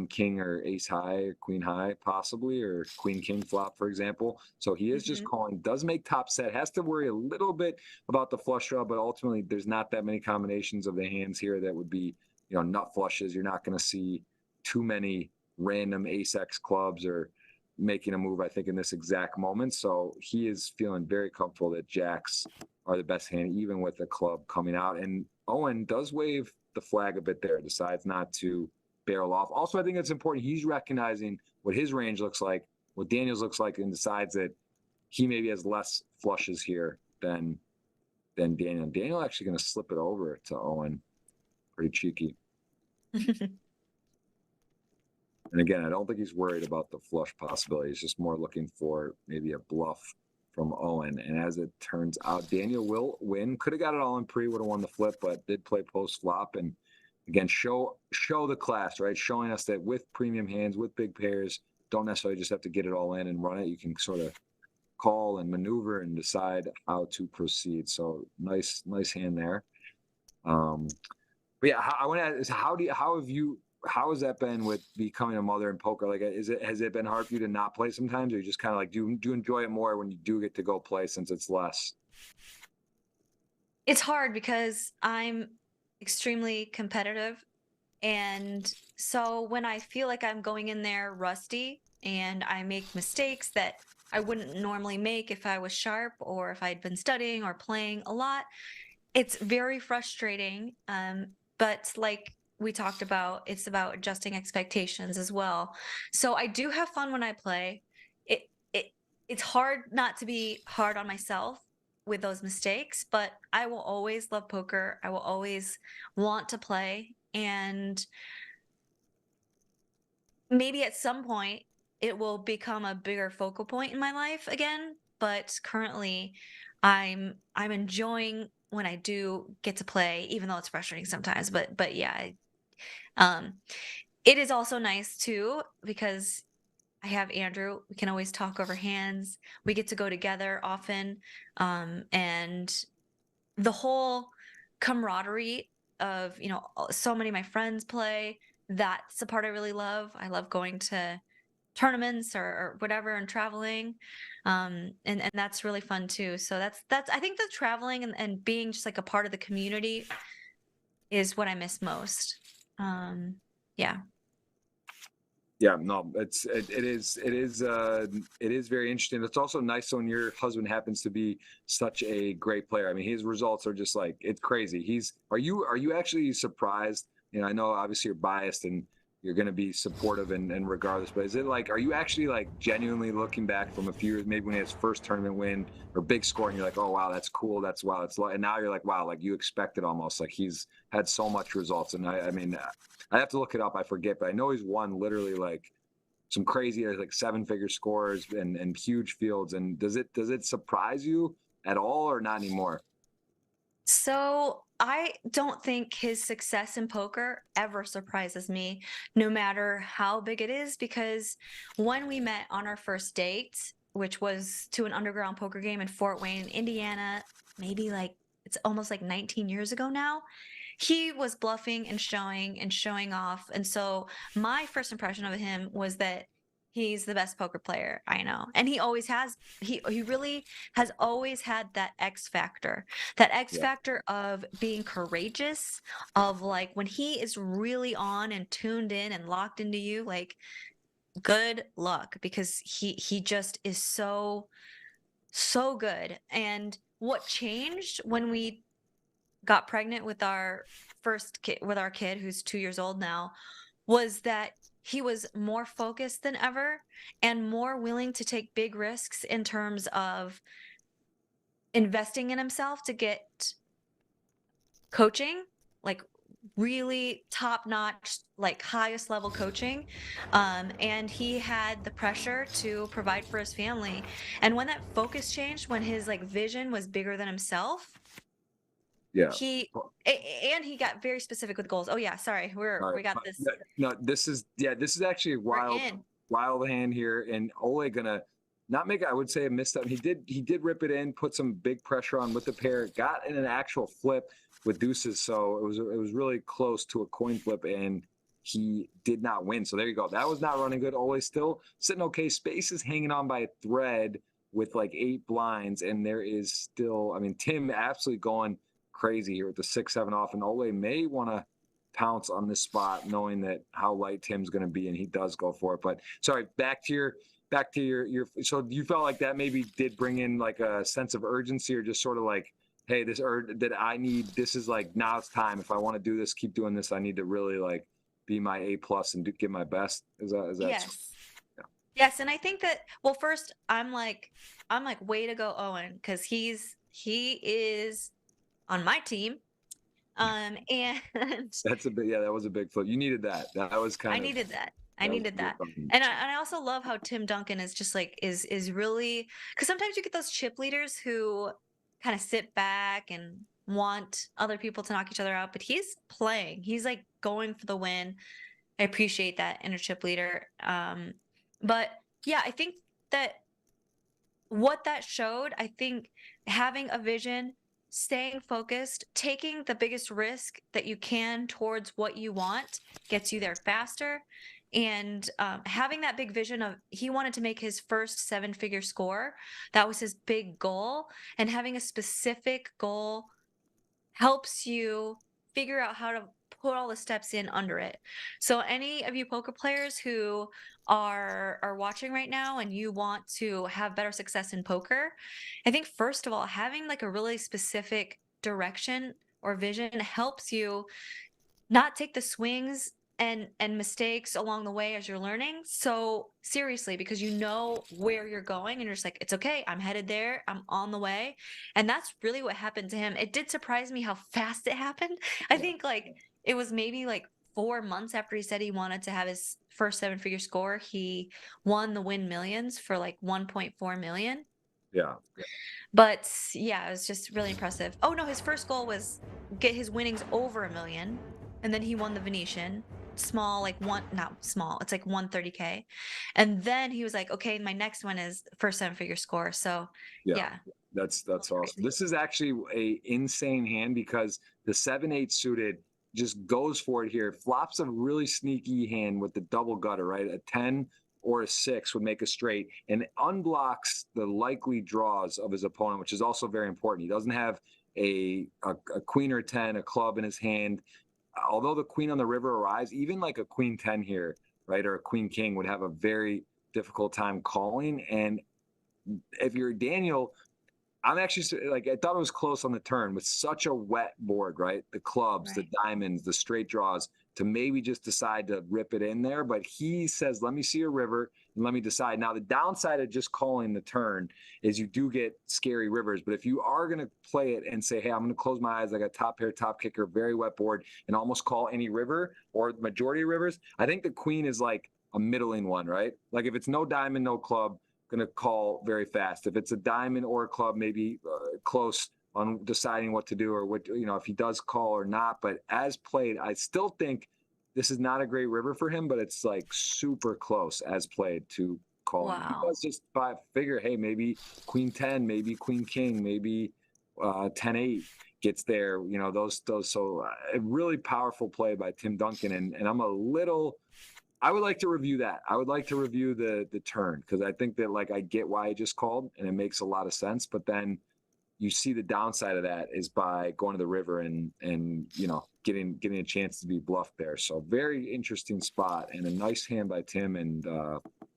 king or ace high or queen high possibly, or queen king flop, for example. So he is just calling, does make top set, has to worry a little bit about the flush draw, but ultimately there's not that many combinations of the hands here that would be nut flushes. You're not going to see too many random ace x clubs or making a move, I think, in this exact moment. So he is feeling very comfortable that jacks are the best hand, even with the club coming out. And Owen does wave the flag a bit there, decides not to barrel off. Also, I think it's important, he's recognizing what his range looks like, what Daniel's looks like, and decides that he maybe has less flushes here than Daniel. Daniel actually going to slip it over to Owen. Pretty cheeky. And again, I don't think he's worried about the flush possibility. He's just more looking for maybe a bluff from Owen. And as it turns out, Daniel will win. Could have got it all in pre, would have won the flip, but did play post flop. And again, show the class, right? Showing us that with premium hands, with big pairs, don't necessarily just have to get it all in and run it. You can sort of call and maneuver and decide how to proceed. So nice hand there. But yeah, I want to ask, how has that been with becoming a mother in poker? Like, has it been hard for you to not play sometimes, or you just kind of like, do you enjoy it more when you do get to go play, since it's less? It's hard because I'm extremely competitive, And so when I feel like I'm going in there rusty and I make mistakes that I wouldn't normally make if I was sharp or if I'd been studying or playing a lot, it's very frustrating. But like we talked about, it's about adjusting expectations as well. So I do have fun when I play. It it it's hard not to be hard on myself with those mistakes, but I will always love poker. I will always want to play, and maybe at some point it will become a bigger focal point in my life again, but currently I'm enjoying when I do get to play, even though it's frustrating sometimes. But yeah, um it is also nice too because I have Andrew. We can always talk over hands. We get to go together often. And the whole camaraderie of, so many of my friends play. That's the part I really love. I love going to tournaments or whatever and traveling. And that's really fun too. So that's I think the traveling and being just like a part of the community is what I miss most. Yeah. Yeah, no, it is very interesting. It's also nice when your husband happens to be such a great player. I mean, his results are just like it's crazy. Are you actually surprised? I know obviously you're biased and you're going to be supportive and regardless, but is it like are you actually like genuinely looking back from a few years, maybe when he had his first tournament win or big score, and you're like, oh wow, that's cool, that's wow, and now you're like, wow, like you expected almost like he's had so much results, and I mean. I have to look it up. I forget, but I know he's won literally like some crazy, like seven-figure scores and huge fields. And does it surprise you at all or not anymore? So I don't think his success in poker ever surprises me, no matter how big it is, because when we met on our first date, which was to an underground poker game in Fort Wayne, Indiana, maybe like it's almost like 19 years ago now, he was bluffing and showing off. And so my first impression of him was that he's the best poker player I know. And he always has. He really has always had that X factor. That X Yeah. factor of being courageous, of like when he is really on and tuned in and locked into you, like good luck because he just is so good. And what changed when we got pregnant with our first kid, with our kid who's 2 years old now, was that he was more focused than ever and more willing to take big risks in terms of investing in himself to get coaching, like really top notch, like highest level coaching. And he had the pressure to provide for his family. And when that focus changed, when his like vision was bigger than himself, Yeah. he and he got very specific with goals. Oh yeah, sorry. All right. We got this. No, this is actually a We're wild, in. wild hand here, and Ole gonna not make, I would say, a misstep. He did rip it in, put some big pressure on with the pair, got in an actual flip with deuces, so it was really close to a coin flip, and he did not win. So there you go. That was not running good. Ole still sitting okay. Space is hanging on by a thread with like 8 blinds, and there is still, I mean, Tim absolutely going crazy here with the 6-7 off, and Ole may want to pounce on this spot, knowing that how light Tim's going to be, and he does go for it. But sorry, back to your. So you felt like that maybe did bring in like a sense of urgency, or just sort of like, hey, that I need. This is like now it's time. If I want to do this, keep doing this. I need to really like be my A+ and give my best. Is that? Yes. Yes, and I think that, well, first I'm like way to go Owen because he is on my team. And That's a big, yeah, that was a big flip. You needed that. That was I kind of needed that. I that was needed a good that. fucking. And I also love how Tim Duncan is just like is really, because sometimes you get those chip leaders who kind of sit back and want other people to knock each other out, but he's playing. He's like going for the win. I appreciate that inner chip leader. But yeah, I think that what that showed, I think having a vision, staying focused, taking the biggest risk that you can towards what you want gets you there faster. And having that big vision of he wanted to make his first 7-figure score, that was his big goal. And having a specific goal helps you figure out how to put all the steps in under it. So any of you poker players who are watching right now and you want to have better success in poker, I think first of all, having like a really specific direction or vision helps you not take the swings and mistakes along the way as you're learning so seriously, because you know where you're going and you're just like, it's okay, I'm headed there, I'm on the way. And that's really what happened to him. It did surprise me how fast it happened. I think like it was maybe like 4 months after he said he wanted to have his first seven-figure score, he won the Win Millions for like 1.4 million. Yeah. But yeah, it was just really impressive. Oh no, his first goal was get his winnings over 1 million, and then he won the Venetian. Small, like one, not small, it's like 130K. And then he was like, okay, my next one is first seven-figure score. So yeah. That's awesome. This is actually a insane hand because the 7-8 suited just goes for it here. Flops a really sneaky hand with the double gutter, right? A 10 or a 6 would make a straight and unblocks the likely draws of his opponent, which is also very important. He doesn't have a queen or 10, a club in his hand. Although the queen on the river arrives, even like a queen 10 here, right, or a queen king would have a very difficult time calling. And if you're Daniel, I'm actually like, I thought it was close on the turn with such a wet board, right? The clubs, the diamonds, the straight draws, to maybe just decide to rip it in there. But he says, let me see a river and let me decide. Now, the downside of just calling the turn is you do get scary rivers. But if you are going to play it and say, hey, I'm going to close my eyes, I got top pair, top kicker, very wet board, and almost call any river or majority of rivers, I think the queen is like a middling one, right? Like if it's no diamond, no club, going to call very fast. If it's a diamond or a club, maybe close on deciding what to do or what, you know, if he does call or not. But as played, I still think this is not a great river for him, but it's like super close as played to calling. Wow. He does just figure, hey, maybe queen 10, maybe queen king, maybe 10-8 gets there, you know, those. So a really powerful play by Tim Duncan. And I'm a little, I would like to review that. I would like to review the turn because I think that like I get why he just called and it makes a lot of sense. But then you see the downside of that is by going to the river and you know getting a chance to be bluffed there. So very interesting spot and a nice hand by Tim. And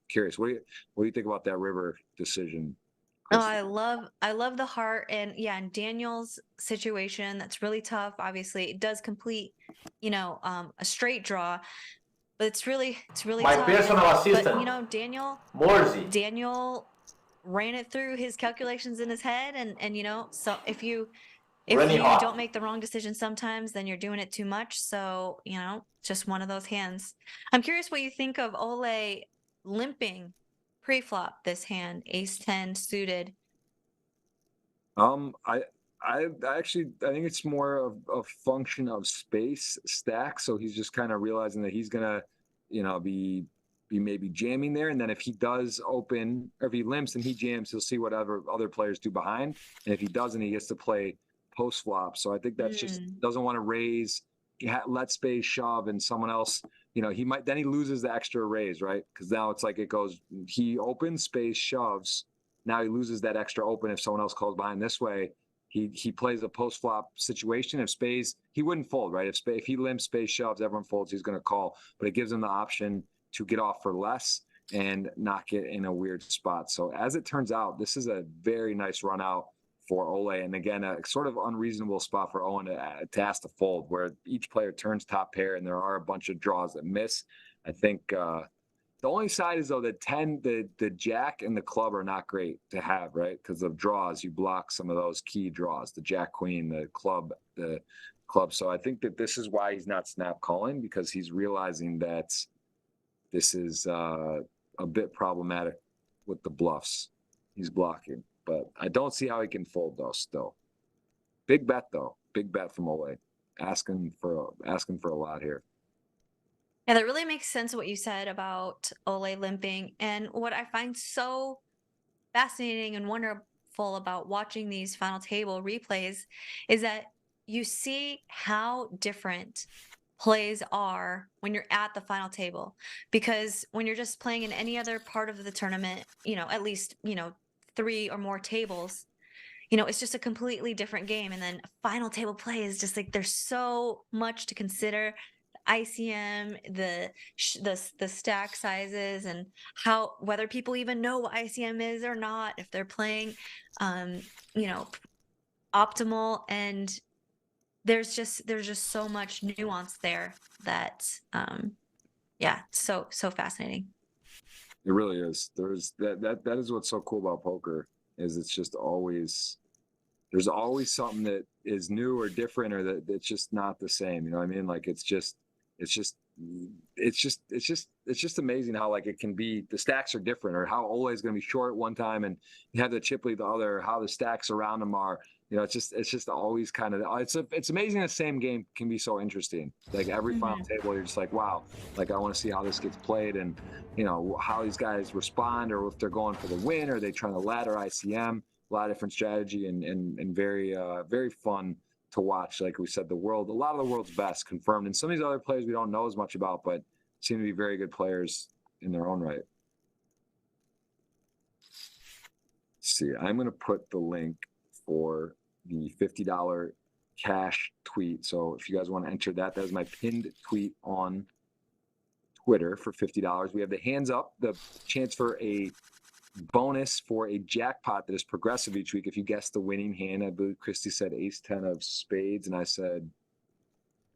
curious, what do you think about that river decision? Oh, I love the heart. And yeah, in Daniel's situation, that's really tough. Obviously, it does complete, you know, a straight draw. But it's really My tough. personal assistant. But you know, Daniel ran it through his calculations in his head, and you know, so if you don't make the wrong decision sometimes, then you're doing it too much. So you know, just one of those hands. I'm curious what you think of Ole limping pre-flop this hand, ace 10 suited. I actually I think it's more of a function of space stack. So he's just kind of realizing that he's gonna, you know, be maybe jamming there. And then if he does open or if he limps and he jams, he'll see whatever other players do behind. And if he doesn't, he gets to play post flop. So I think that's just doesn't want to raise, let space shove and someone else, you know, he might, then he loses the extra raise, right? Because now it's like it goes, he opens, space shoves. Now he loses that extra open if someone else calls behind this way. He plays a post flop situation. If spades, he wouldn't fold, right? If he limps, spades shoves, everyone folds, he's going to call. But it gives him the option to get off for less and not get in a weird spot. So as it turns out, this is a very nice run out for Ole. And again, a sort of unreasonable spot for Owen to ask to fold, where each player turns top pair and there are a bunch of draws that miss. I think the only side is though the 10, the jack and the club are not great to have, right? Because of draws, you block some of those key draws, the jack queen, the club. So I think that this is why he's not snap calling, because he's realizing that this is a bit problematic with the bluffs he's blocking. But I don't see how he can fold though still. Big bet though. Big bet from Ole. Asking for a lot here. Yeah, that really makes sense what you said about Ole limping. And what I find so fascinating and wonderful about watching these final table replays is that you see how different plays are when you're at the final table. Because when you're just playing in any other part of the tournament, you know, at least, you know, 3 or more tables, it's just a completely different game. And then final table play is just like there's so much to consider. ICM, the stack sizes, and whether people even know what ICM is or not, if they're playing, you know, optimal, and there's just so much nuance there that, yeah, so fascinating. It really is. That is what's so cool about poker, is it's just always, there's always something that is new or different, or that's just not the same. You know what I mean? Like it's just amazing how like it can be, the stacks are different, or how Ole is going to be short one time and you have the chip lead the other, or how the stacks around them are. It's just always kind of, it's amazing. The same game can be so interesting. Like every final table, you're just like, wow, like I want to see how this gets played, and how these guys respond, or if they're going for the win, or they trying to ladder ICM. A lot of different strategy, and very very fun to watch. Like we said, a lot of the world's best confirmed, and some of these other players we don't know as much about, but seem to be very good players in their own right. Let's see, I'm going to put the link for the $50 cash tweet. So if you guys want to enter that is my pinned tweet on Twitter for $50. We have the hands up, the chance for a bonus for a jackpot that is progressive each week if you guess the winning hand. I believe Kristy said ace 10 of spades, and I said,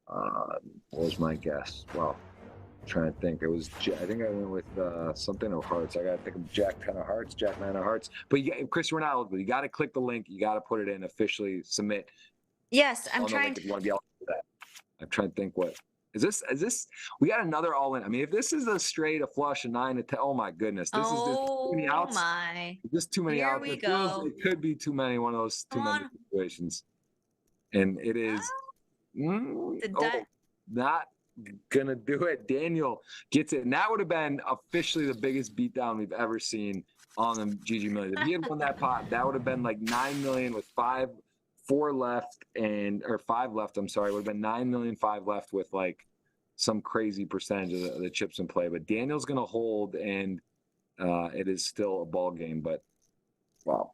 what was my guess? Well, I'm trying to think. It was, I think I went with something of hearts. I got to think of jack 10 of hearts, jack 9 of hearts. But Kristy, we're not eligible. You got to click the link. You got to put it in, officially submit. Yes, I'm trying to. If you want to be eligible for that. I'm trying to think what. Is this? We got another all in. I mean, if this is a straight, a flush, a 9, a 10, oh my goodness, this is just too many outs. My. Just too many outs. Here we go. It could be too many, one of those too many situations. And it is not gonna do it. Daniel gets it, and that would have been officially the biggest beatdown we've ever seen on the GG Million. If he had won that pot, that would have been like 9 million with 5 left, or 5 left. I'm sorry, it would have been 9 million, 5 left with like some crazy percentage of the chips in play. But Daniel's gonna hold, and it is still a ball game. But wow,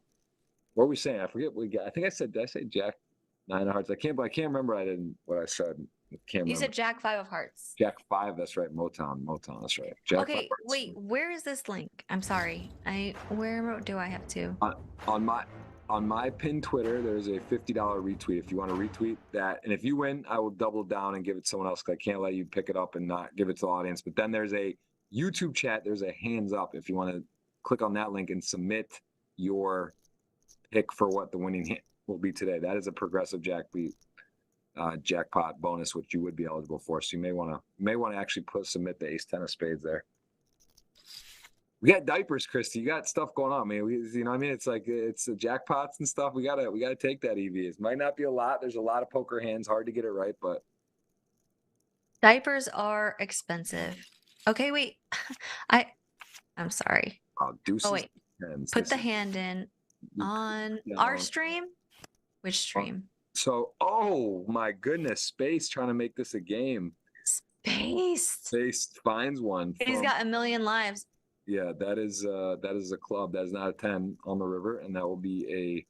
what were we saying? I forget what we got. I think I said, did I say jack 9 of hearts? I can't what I said. You said jack 5 of hearts. Jack 5, that's right. Motown, that's right. Jack okay, wait, where is this link? I'm sorry. Where do I have to? On my pinned Twitter, there's a $50 retweet. If you want to retweet that, and if you win, I will double down and give it to someone else, because I can't let you pick it up and not give it to the audience. But then there's a YouTube chat. There's a hands up if you want to click on that link and submit your pick for what the winning hit will be today. That is a progressive jackpot bonus, which you would be eligible for. So you may want to actually submit the ace 10 of spades there. We got diapers, Kristy. You got stuff going on, man. You know what I mean? It's like, it's jackpots and stuff. We gotta take that EV. It might not be a lot. There's a lot of poker hands. Hard to get it right, but diapers are expensive. Okay, wait. I'm sorry. Deuces, wait. Put the hand in on our stream. Which stream? So, oh my goodness, Space trying to make this a game. Space finds one. He's got 1 million lives. Yeah, that is a club. That is not a 10 on the river, and that will be a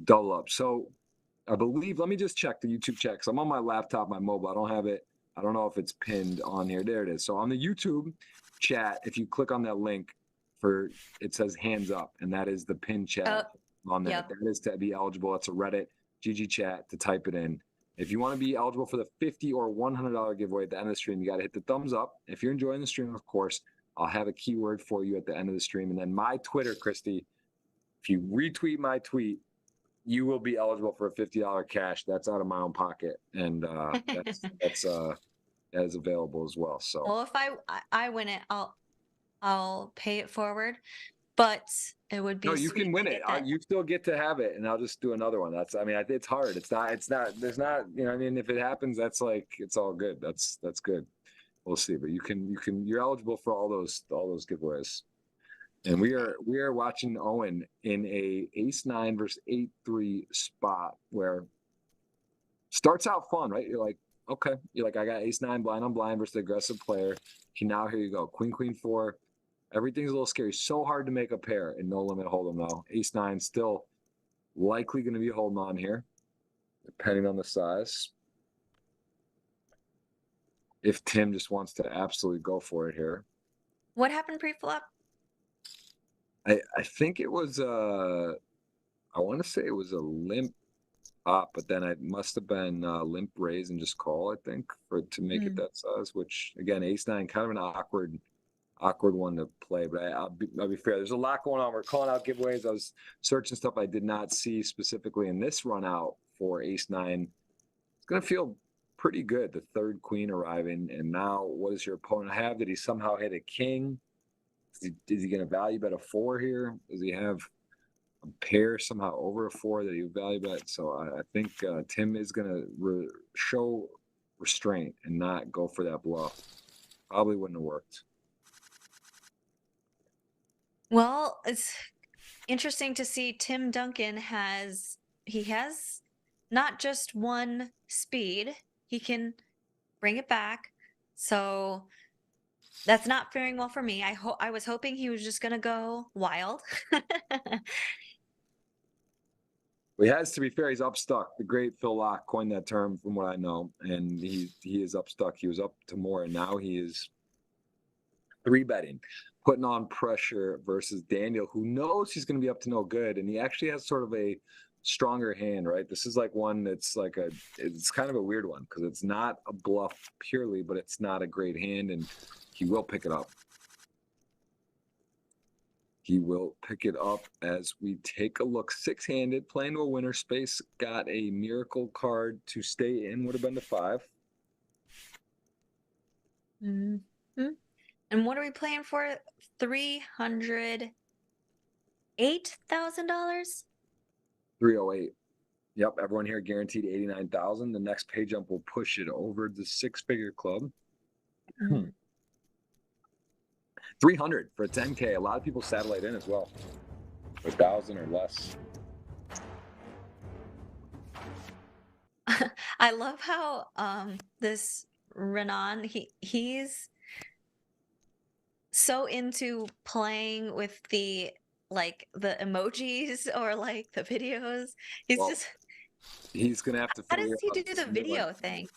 double up. So I believe, let me just check the YouTube chat, because I'm on my laptop, my mobile. I don't have it. I don't know if it's pinned on here. There it is. So on the YouTube chat, if you click on that link, it says hands up, and that is the pinned chat on there. Yep. That is to be eligible. It's a Reddit GG chat to type it in. If you want to be eligible for the $50 or $100 giveaway at the end of the stream, you got to hit the thumbs up. If you're enjoying the stream, of course, I'll have a keyword for you at the end of the stream. And then my Twitter, Kristy, if you retweet my tweet, you will be eligible for a $50 cash. That's out of my own pocket. And that is available as well. So, well, if I win it, I'll pay it forward. But it would be. No, you can win it. You still get to have it, and I'll just do another one. It's hard. It's not. There's not. You know, I mean, if it happens, that's like, it's all good. That's good. We'll see, but you're eligible for all those giveaways. And we are watching Owen in a ace 9 versus 8-3 spot, where starts out fun, right? You're like, okay, I got ace 9 blind on blind versus the aggressive player. Okay, now here you go, queen 4. Everything's a little scary. So hard to make a pair in no limit hold'em though. Ace 9 still likely going to be holding on here, depending on the size. If Tim just wants to absolutely go for it here. What happened pre-flop? I think it was I want to say it was a limp up, but then it must have been limp raise and just call, I think, to make it that size, which again, ace nine, kind of an awkward one to play, but I'll be fair. There's a lot going on. We're calling out giveaways. I was searching stuff I did not see specifically in this run out for ace nine. It's going to feel pretty good. The third queen arriving. And now what does your opponent have? Did he somehow hit a king? Is he going to value bet a 4 here? Does he have a pair somehow over a 4 that he would value bet? So I think Tim is going to show restraint and not go for that bluff. Probably wouldn't have worked. Well, it's interesting to see Tim Duncan has not just one speed, he can bring it back. So that's not faring well for me. I was hoping he was just gonna go wild. He has, to be fair, he's upstuck. The great Phil Locke coined that term from what I know, and he is upstuck. He was up to more, and now he is 3-betting, putting on pressure versus Daniel, who knows he's going to be up to no good, and he actually has sort of a stronger hand, right? This is like one that's like it's kind of a weird one because it's not a bluff purely, but it's not a great hand, and he will pick it up. He will pick it up as we take a look. 6-handed, playing to a winner space. Got a miracle card to stay in. Would have been the 5. And what are we playing for? $308,000? 308. Yep, everyone here guaranteed 89,000. The next pay jump will push it over the 6-figure club. 300 for a 10K. A lot of people satellite in as well. 1,000 or less. I love how this Renan, he's so into playing with the emojis or like the videos. He's gonna have to figure out. How does he do the video thing?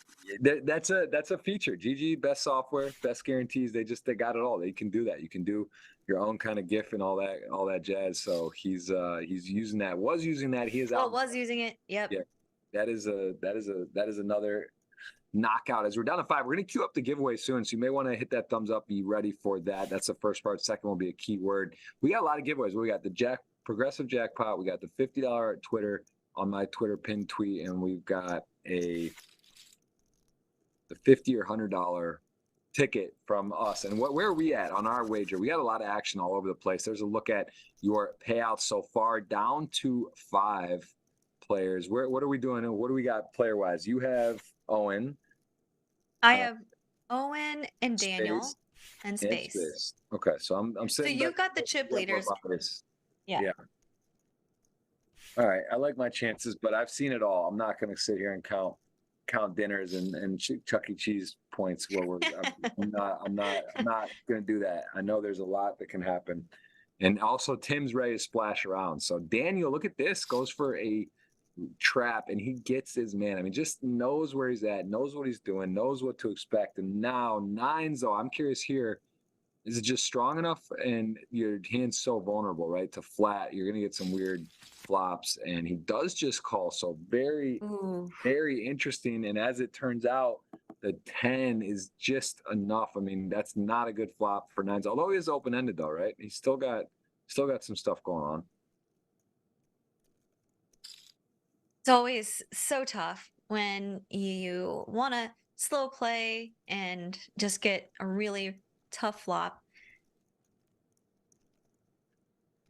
That's a feature. GG, best software, best guarantees. They got it all. They can do that. You can do your own kind of GIF and all that jazz. So he's using that. Was using that. He is out. Was using it. Yep. Yeah. That is another knockout. As we're down to 5, we're gonna queue up the giveaway soon. So you may want to hit that thumbs up. Be ready for that. That's the first part. Second will be a keyword. We got a lot of giveaways. We got the progressive jackpot. We got the $50 Twitter on my Twitter pinned tweet, and we've got the $50 or $100 ticket from us. And where are we at on our wager? We got a lot of action all over the place. There's a look at your payouts so far, down to 5 players. What are we doing? What do we got player wise? You have Owen. I have Owen and Daniel and Space. Okay, so I'm saying. So you've got the chip leaders. Yeah. All right, I like my chances, but I've seen it all. I'm not going to sit here and count dinners and Chuck E. Cheese points. I'm not going to do that. I know there's a lot that can happen, and also Tim's ready to splash around. So Daniel, look at this, goes for a trap, and he gets his man. I mean, just knows where he's at, knows what he's doing, knows what to expect. And now 9s, though. I'm curious here. Is it just strong enough and your hand's so vulnerable, right? To flat, you're going to get some weird flops, and he does just call. So very, very interesting. And as it turns out, the 10 is just enough. I mean, that's not a good flop for 9s, although he is open-ended though, right? He's still got some stuff going on. It's always so tough when you want to slow play and just get a really tough flop.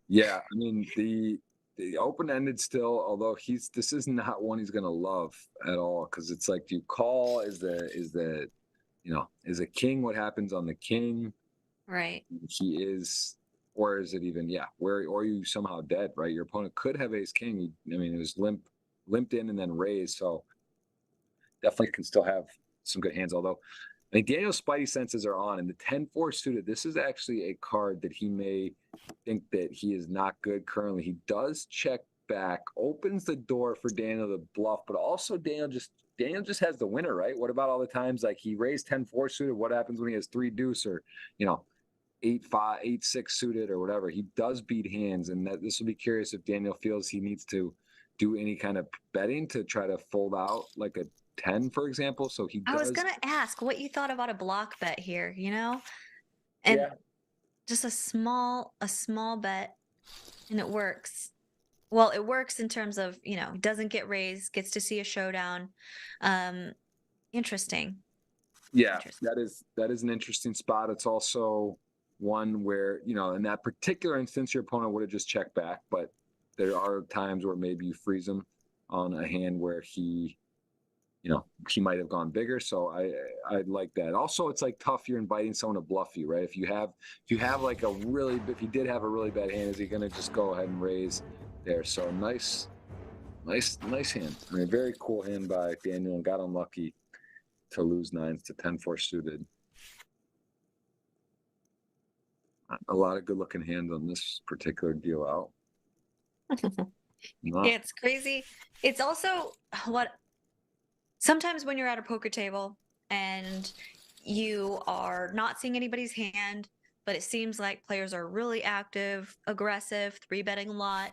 Yeah, I mean the open-ended still, although this is not one he's gonna love at all, because it's like, do you call? Is a king what happens on the king? Right. He is, or is it even or you somehow dead, right? Your opponent could have ace king. I mean, it was limped in and then raised, so definitely can still have some good hands, although I think Daniel's spidey senses are on, and the 10-4 suited, this is actually a card that he may think that he is not good currently. He does check back opens the door for Daniel to bluff, but also Daniel just has the winner, right? What about all the times like he raised 10-4 suited? What happens when he has 3 deuce or 8-5, 8-6 suited or whatever? He does beat hands, and this will be curious if Daniel feels he needs to do any kind of betting to try to fold out like a 10, for example. So he I was does. gonna ask what you thought about a block bet here, and Yeah. just a small bet, and it works. Well, it works in terms of, doesn't get raised, gets to see a showdown. Um, interesting. Yeah, Interesting. that is an interesting spot. It's also one where, in that particular instance, your opponent would have just checked back, but there are times where maybe you freeze him on a hand where he might have gone bigger. So I like that. Also, it's like tough. You're inviting someone to bluff you, right? If you have like if you did have a really bad hand, is he going to just go ahead and raise there? So nice hand. I mean, very cool hand by Daniel, and got unlucky to lose 9s to 10-4 suited. A lot of good looking hands on this particular deal out. Yeah, it's crazy. It's also what sometimes when you're at a poker table and you are not seeing anybody's hand, but it seems like players are really active, aggressive, 3-betting a lot.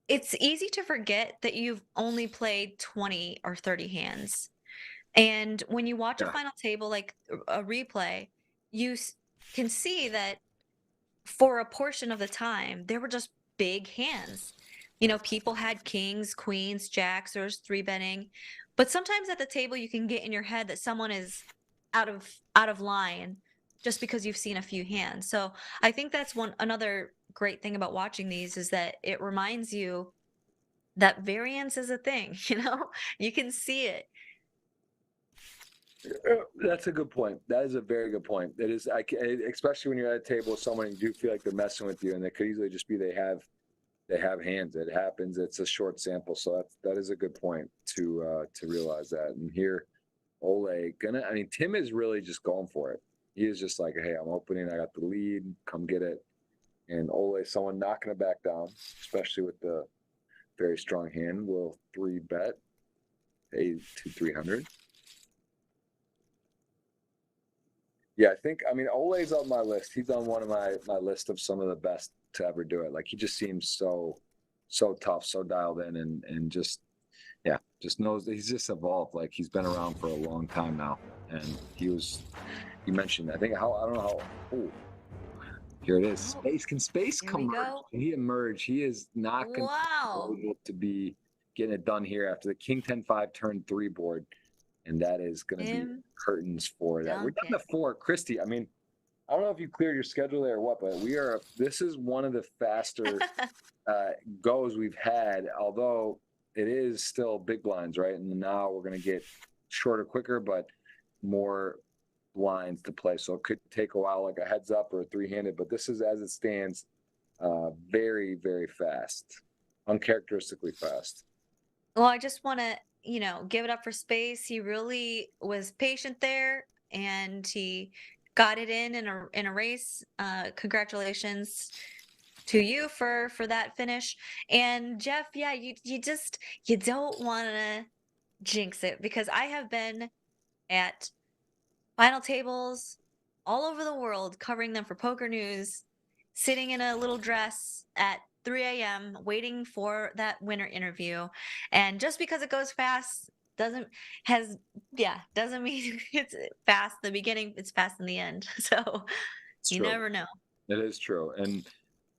It's easy to forget that you've only played 20 or 30 hands. And when you watch a final table, like a replay, you can see that for a portion of the time, there were just big hands. People had kings, queens, jacks, or 3-betting. But sometimes at the table, you can get in your head that someone is out of line just because you've seen a few hands. So I think that's another great thing about watching these is that it reminds you that variance is a thing. You can see it. That's a good point. That is a very good point. It is, especially when you're at a table with someone and you do feel like they're messing with you, and it could easily just be they have hands. It happens. It's a short sample, so that is a good point to realize that. And here, Ole Tim is really just going for it. He is just like, hey, I'm opening. I got the lead. Come get it. And Ole, someone not going to back down, especially with the very strong hand. Will 3-bet to 300. Yeah, Ole's on my list. He's on one of my list of some of the best to ever do it. Like, he just seems so tough, so dialed in, and just knows that he's just evolved. Like, he's been around for a long time now. And you mentioned, I don't know how, here it is. Space. Can Space come emerge? Can he emerge? He is not going to be able to be getting it done here after the King 10-5 turn 3 board. And that is going to be curtains for that. We're done to 4. Kristy, I don't know if you cleared your schedule there or what, but this is one of the faster goes we've had, although it is still big blinds, right? And now we're going to get shorter, quicker, but more blinds to play. So it could take a while, like a heads up or a 3-handed, but this is, as it stands, very, very fast, uncharacteristically fast. Well, I just want to give it up for Space. He really was patient there, and he got it in a race. Congratulations to you for that finish. And Jeff, yeah, you don't want to jinx it, because I have been at final tables all over the world covering them for Poker News, sitting in a little dress at 3 a.m. waiting for that winner interview. And just because it goes fast doesn't mean it's fast in the beginning, it's fast in the end. So you never know. It is true. And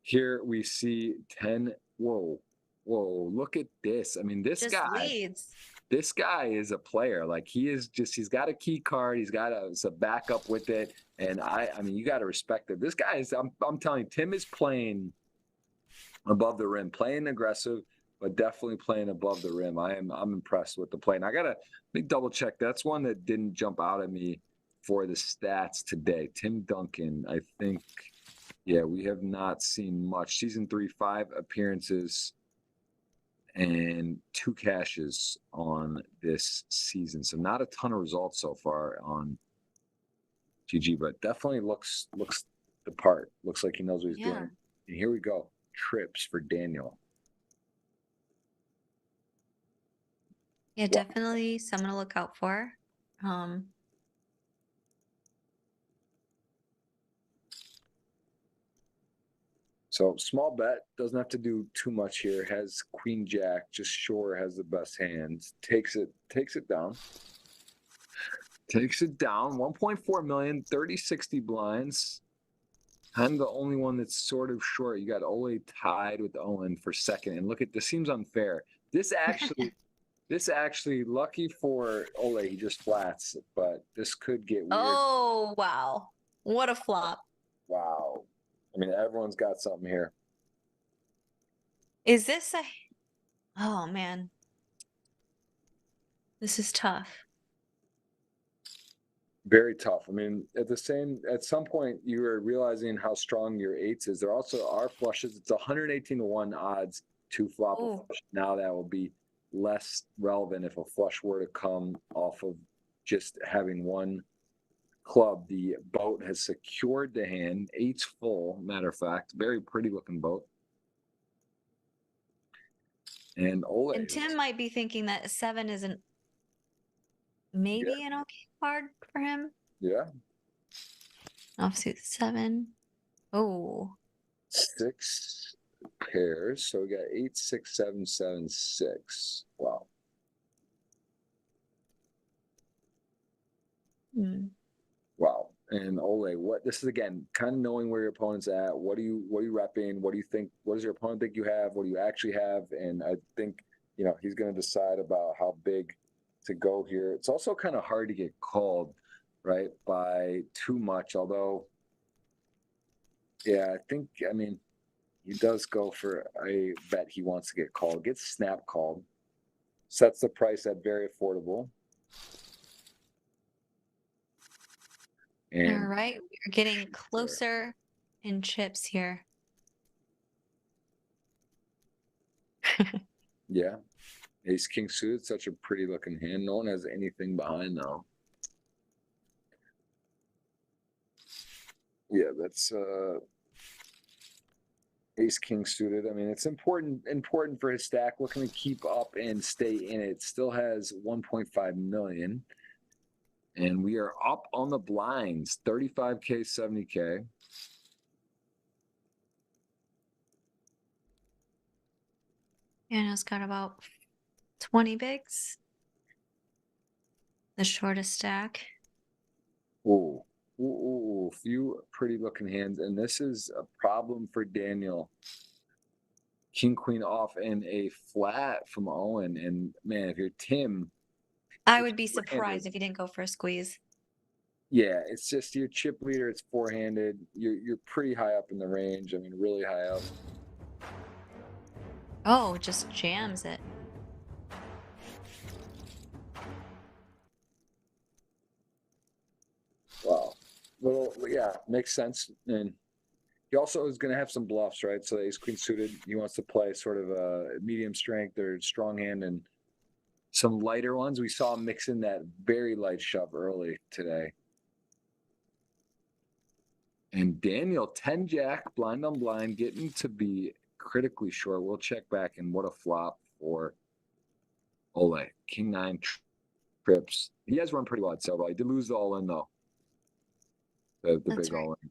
here we see 10. Whoa, look at this. This just guy leads. This guy is a player. Like, he's got a key card. He's got a backup with it. And you got to respect it. This guy is, I'm telling you, Tim is playing above the rim, playing aggressive, but definitely playing above the rim. I'm impressed with the play. And let me double check. That's one that didn't jump out at me for the stats today. Tim Duncan, I think, yeah, we have not seen much. Season 3, 5 appearances and 2 cashes on this season. So not a ton of results so far on GG, but definitely looks the part. Looks like he knows what he's doing. And here we go. Trips for Daniel. Yeah, definitely someone to look out for. So small bet, doesn't have to do too much here. Has queen jack, just sure has the best hands. Takes it down. Takes it down. 1.4 million, 30-60 blinds. I'm the only one that's sort of short. You got Ole tied with Owen for second. And look at this, seems unfair. This actually lucky for Ole, he just flats, but this could get weird. Oh, wow. What a flop. Wow. I mean, everyone's got something here. Is this a... Oh, man. This is tough. Very tough. I mean, at some point, you are realizing how strong your eights is. There also are flushes. It's 118-1 odds to flop a flush. Now that will be less relevant if a flush were to come off of just having one club. The boat has secured the hand. Eight's full, matter of fact. Very pretty looking boat. And Ole. And Tim might be thinking that 7 isn't maybe an okay card for him. Yeah. Offsuit 7. Oh. 6 pairs. So we got 8, 6, 7, 7, 6. Wow. Wow. And Ole, what this is again, kind of knowing where your opponent's at. What are you repping? What do you think? What does your opponent think you have? What do you actually have? And I think, he's going to decide about how big to go here. It's also kind of hard to get called, right, by too much. Although, yeah, I mean, he does go for a bet he wants to get called. Gets snap called. Sets the price at very affordable. And all right, we're getting closer in chips here. Yeah. Ace King suited, such a pretty looking hand. No one has anything behind though. Yeah, that's Ace King suited. I mean, it's important for his stack. Looking to keep up and stay in it. Still has 1.5 million. And we are up on the blinds, 35K, 70K. And it's got about 20 bigs. The shortest stack. Ooh. Ooh, few pretty looking hands. And this is a problem for Daniel. King, queen off and a flat from Owen. And man, if you're Tim, I would be surprised if you didn't go for a squeeze. Yeah, it's just your chip leader. It's four-handed. You're pretty high up in the range. I mean, really high up. Oh, just jams it. Wow. Well, yeah, makes sense. And he also is going to have some bluffs, right? So ace queen suited. He wants to play sort of a medium strength or strong hand and some lighter ones. We saw him mix in that very light shove early today. And Daniel, 10 jack, blind on blind, getting to be critically short. We'll check back, and what a flop for Ole. King 9 trips. He has run pretty well at several. He did lose the all in though. The big all in.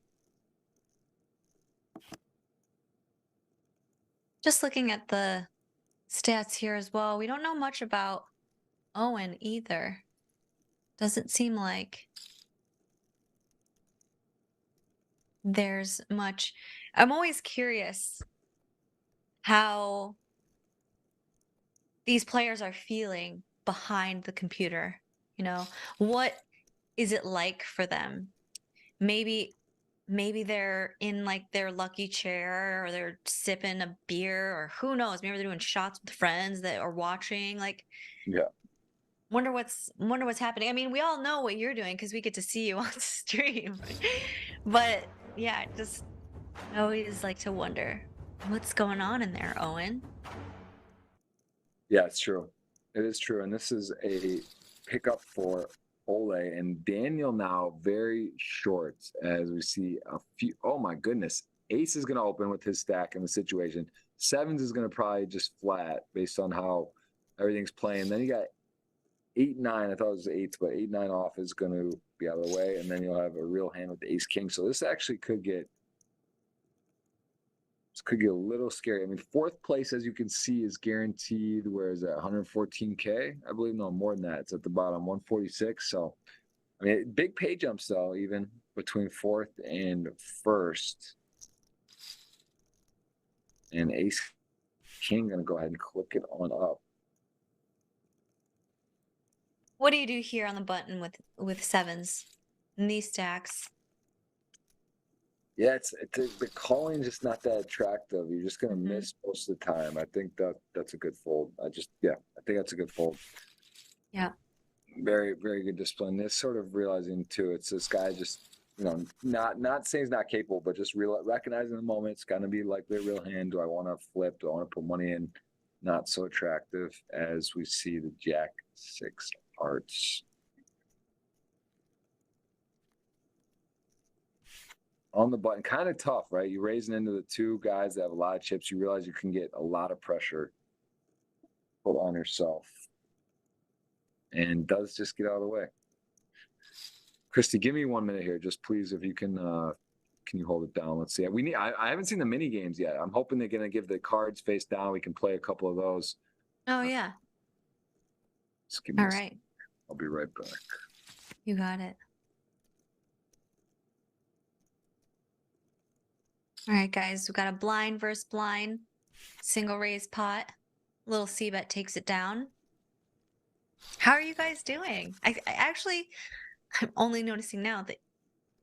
Just looking at the stats here as well, we don't know much about Owen either. Doesn't seem like there's much. I'm always curious how these players are feeling behind the computer. What is it like for them? Maybe they're in like their lucky chair, or they're sipping a beer, or who knows, maybe they're doing shots with friends that are watching. Like, yeah. Wonder what's happening. I mean, we all know what you're doing because we get to see you on stream. But yeah, just I always like to wonder what's going on in there, Owen. Yeah, it's true. It is true. And this is a pickup for Ole, and Daniel now very short as we see a few. Oh my goodness. Ace is going to open with his stack in the situation. Sevens is going to probably just flat based on how everything's playing. Then you got 8-9. I thought it was eights, but 8-9 off is going to be out of the way, and then you'll have a real hand with the ace king. So this actually could get a little scary. I mean, fourth place, as you can see, is guaranteed. Where is that? 114K, I believe. No, more than that. It's at the bottom, 146. So, I mean, big pay jumps though, even between fourth and first. And ace king going to go ahead and click it on up. What do you do here on the button with sevens in these stacks? Yeah, the calling just not that attractive. You're just gonna miss most of the time. I think that's a good fold. I think that's a good fold. Yeah. Very, very good discipline. This sort of realizing too, it's this guy just, not saying he's not capable, but just recognizing the moment. It's gonna be likely a real hand. Do I want to flip? Do I want to put money in? Not so attractive as we see the Jack 6 hearts. On the button, kind of tough, right? You're raising into the two guys that have a lot of chips. You realize you can get a lot of pressure put on yourself, and does just get out of the way. Kristy, give me 1 minute here, just please, if you can you hold it down? Let's see. I haven't seen the mini games yet. I'm hoping they're gonna give the cards face down. We can play a couple of those. Oh yeah. Just give me All right. I'll be right back. You got it. All right, guys, we got a blind versus blind, single raise pot. Little C-bet takes it down. How are you guys doing? I actually, I'm only noticing now that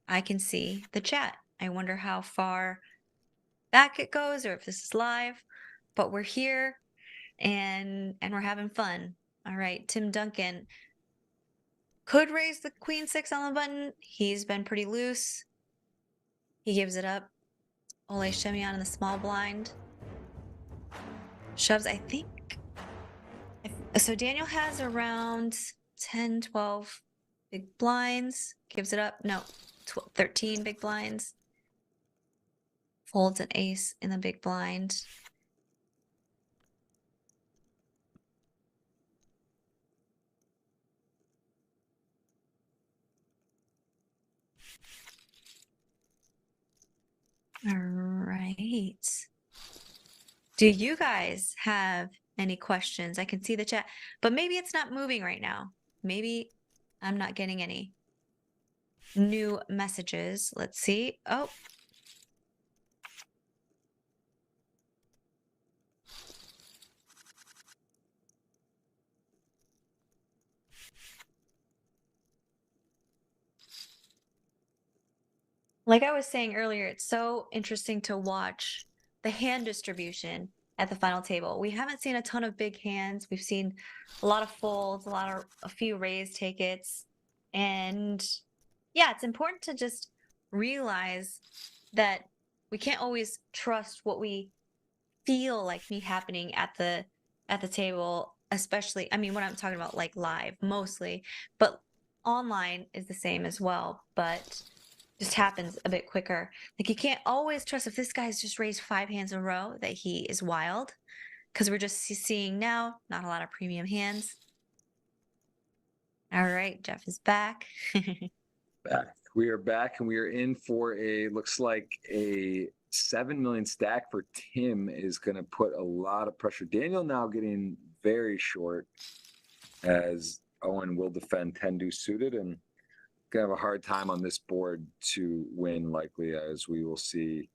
I can see the chat. I wonder how far back it goes or if this is live, but we're here and we're having fun. All right, Tim Duncan could raise the queen 6 on the button. He's been pretty loose. He gives it up. Ole Shemian in the small blind. Shoves, I think. So Daniel has around 10, 12 big blinds. Gives it up. No, 12, 13 big blinds. Folds an ace in the big blind. All right. Do you guys have any questions? I can see the chat, but maybe it's not moving right now. Maybe I'm not getting any new messages. Let's see. Oh. Like I was saying earlier, it's so interesting to watch the hand distribution at the final table. We haven't seen a ton of big hands. We've seen a lot of folds, a few raise take-its. And yeah, it's important to just realize that we can't always trust what we feel like me happening at the table, especially, I mean, what I'm talking about like live mostly, but online is the same as well, but just happens a bit quicker. Like you can't always trust if this guy's just raised 5 hands in a row that he is wild, because we're just seeing now not a lot of premium hands. All right, Jeff is back. Back. We are back, and we are in for looks like a 7 million stack for Tim is going to put a lot of pressure. Daniel now getting very short, as Owen will defend 10 deuce suited, and gonna have a hard time on this board to win, likely, as we will see,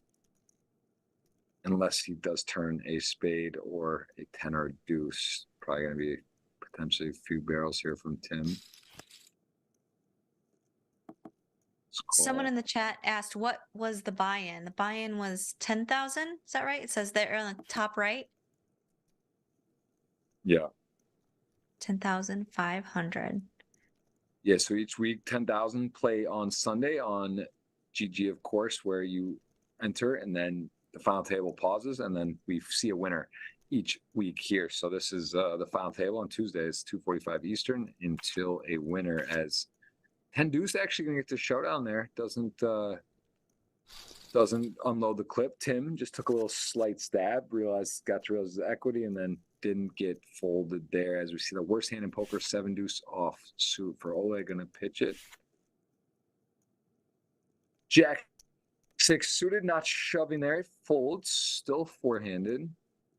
unless he does turn a spade or a 10 or a deuce. Probably gonna be potentially a few barrels here from Tim. Someone in the chat asked, what was the buy-in? The buy-in was 10,000. Is that right? It says there on the top right. Yeah. 10,500. Yeah, so each week, 10,000 play on Sunday on GG, of course, where you enter and then the final table pauses, and then we see a winner each week here. So this is the final table on Tuesdays, 2:45 Eastern, until a winner, as 10 deuce actually gonna get the showdown there. Doesn't unload the clip. Tim just took a little slight stab, got to realize his equity, and then didn't get folded there. As we see the worst hand in poker, 7 deuce off suit for Ole. Gonna pitch it. Jack 6 suited, not shoving there. It folds, still four-handed.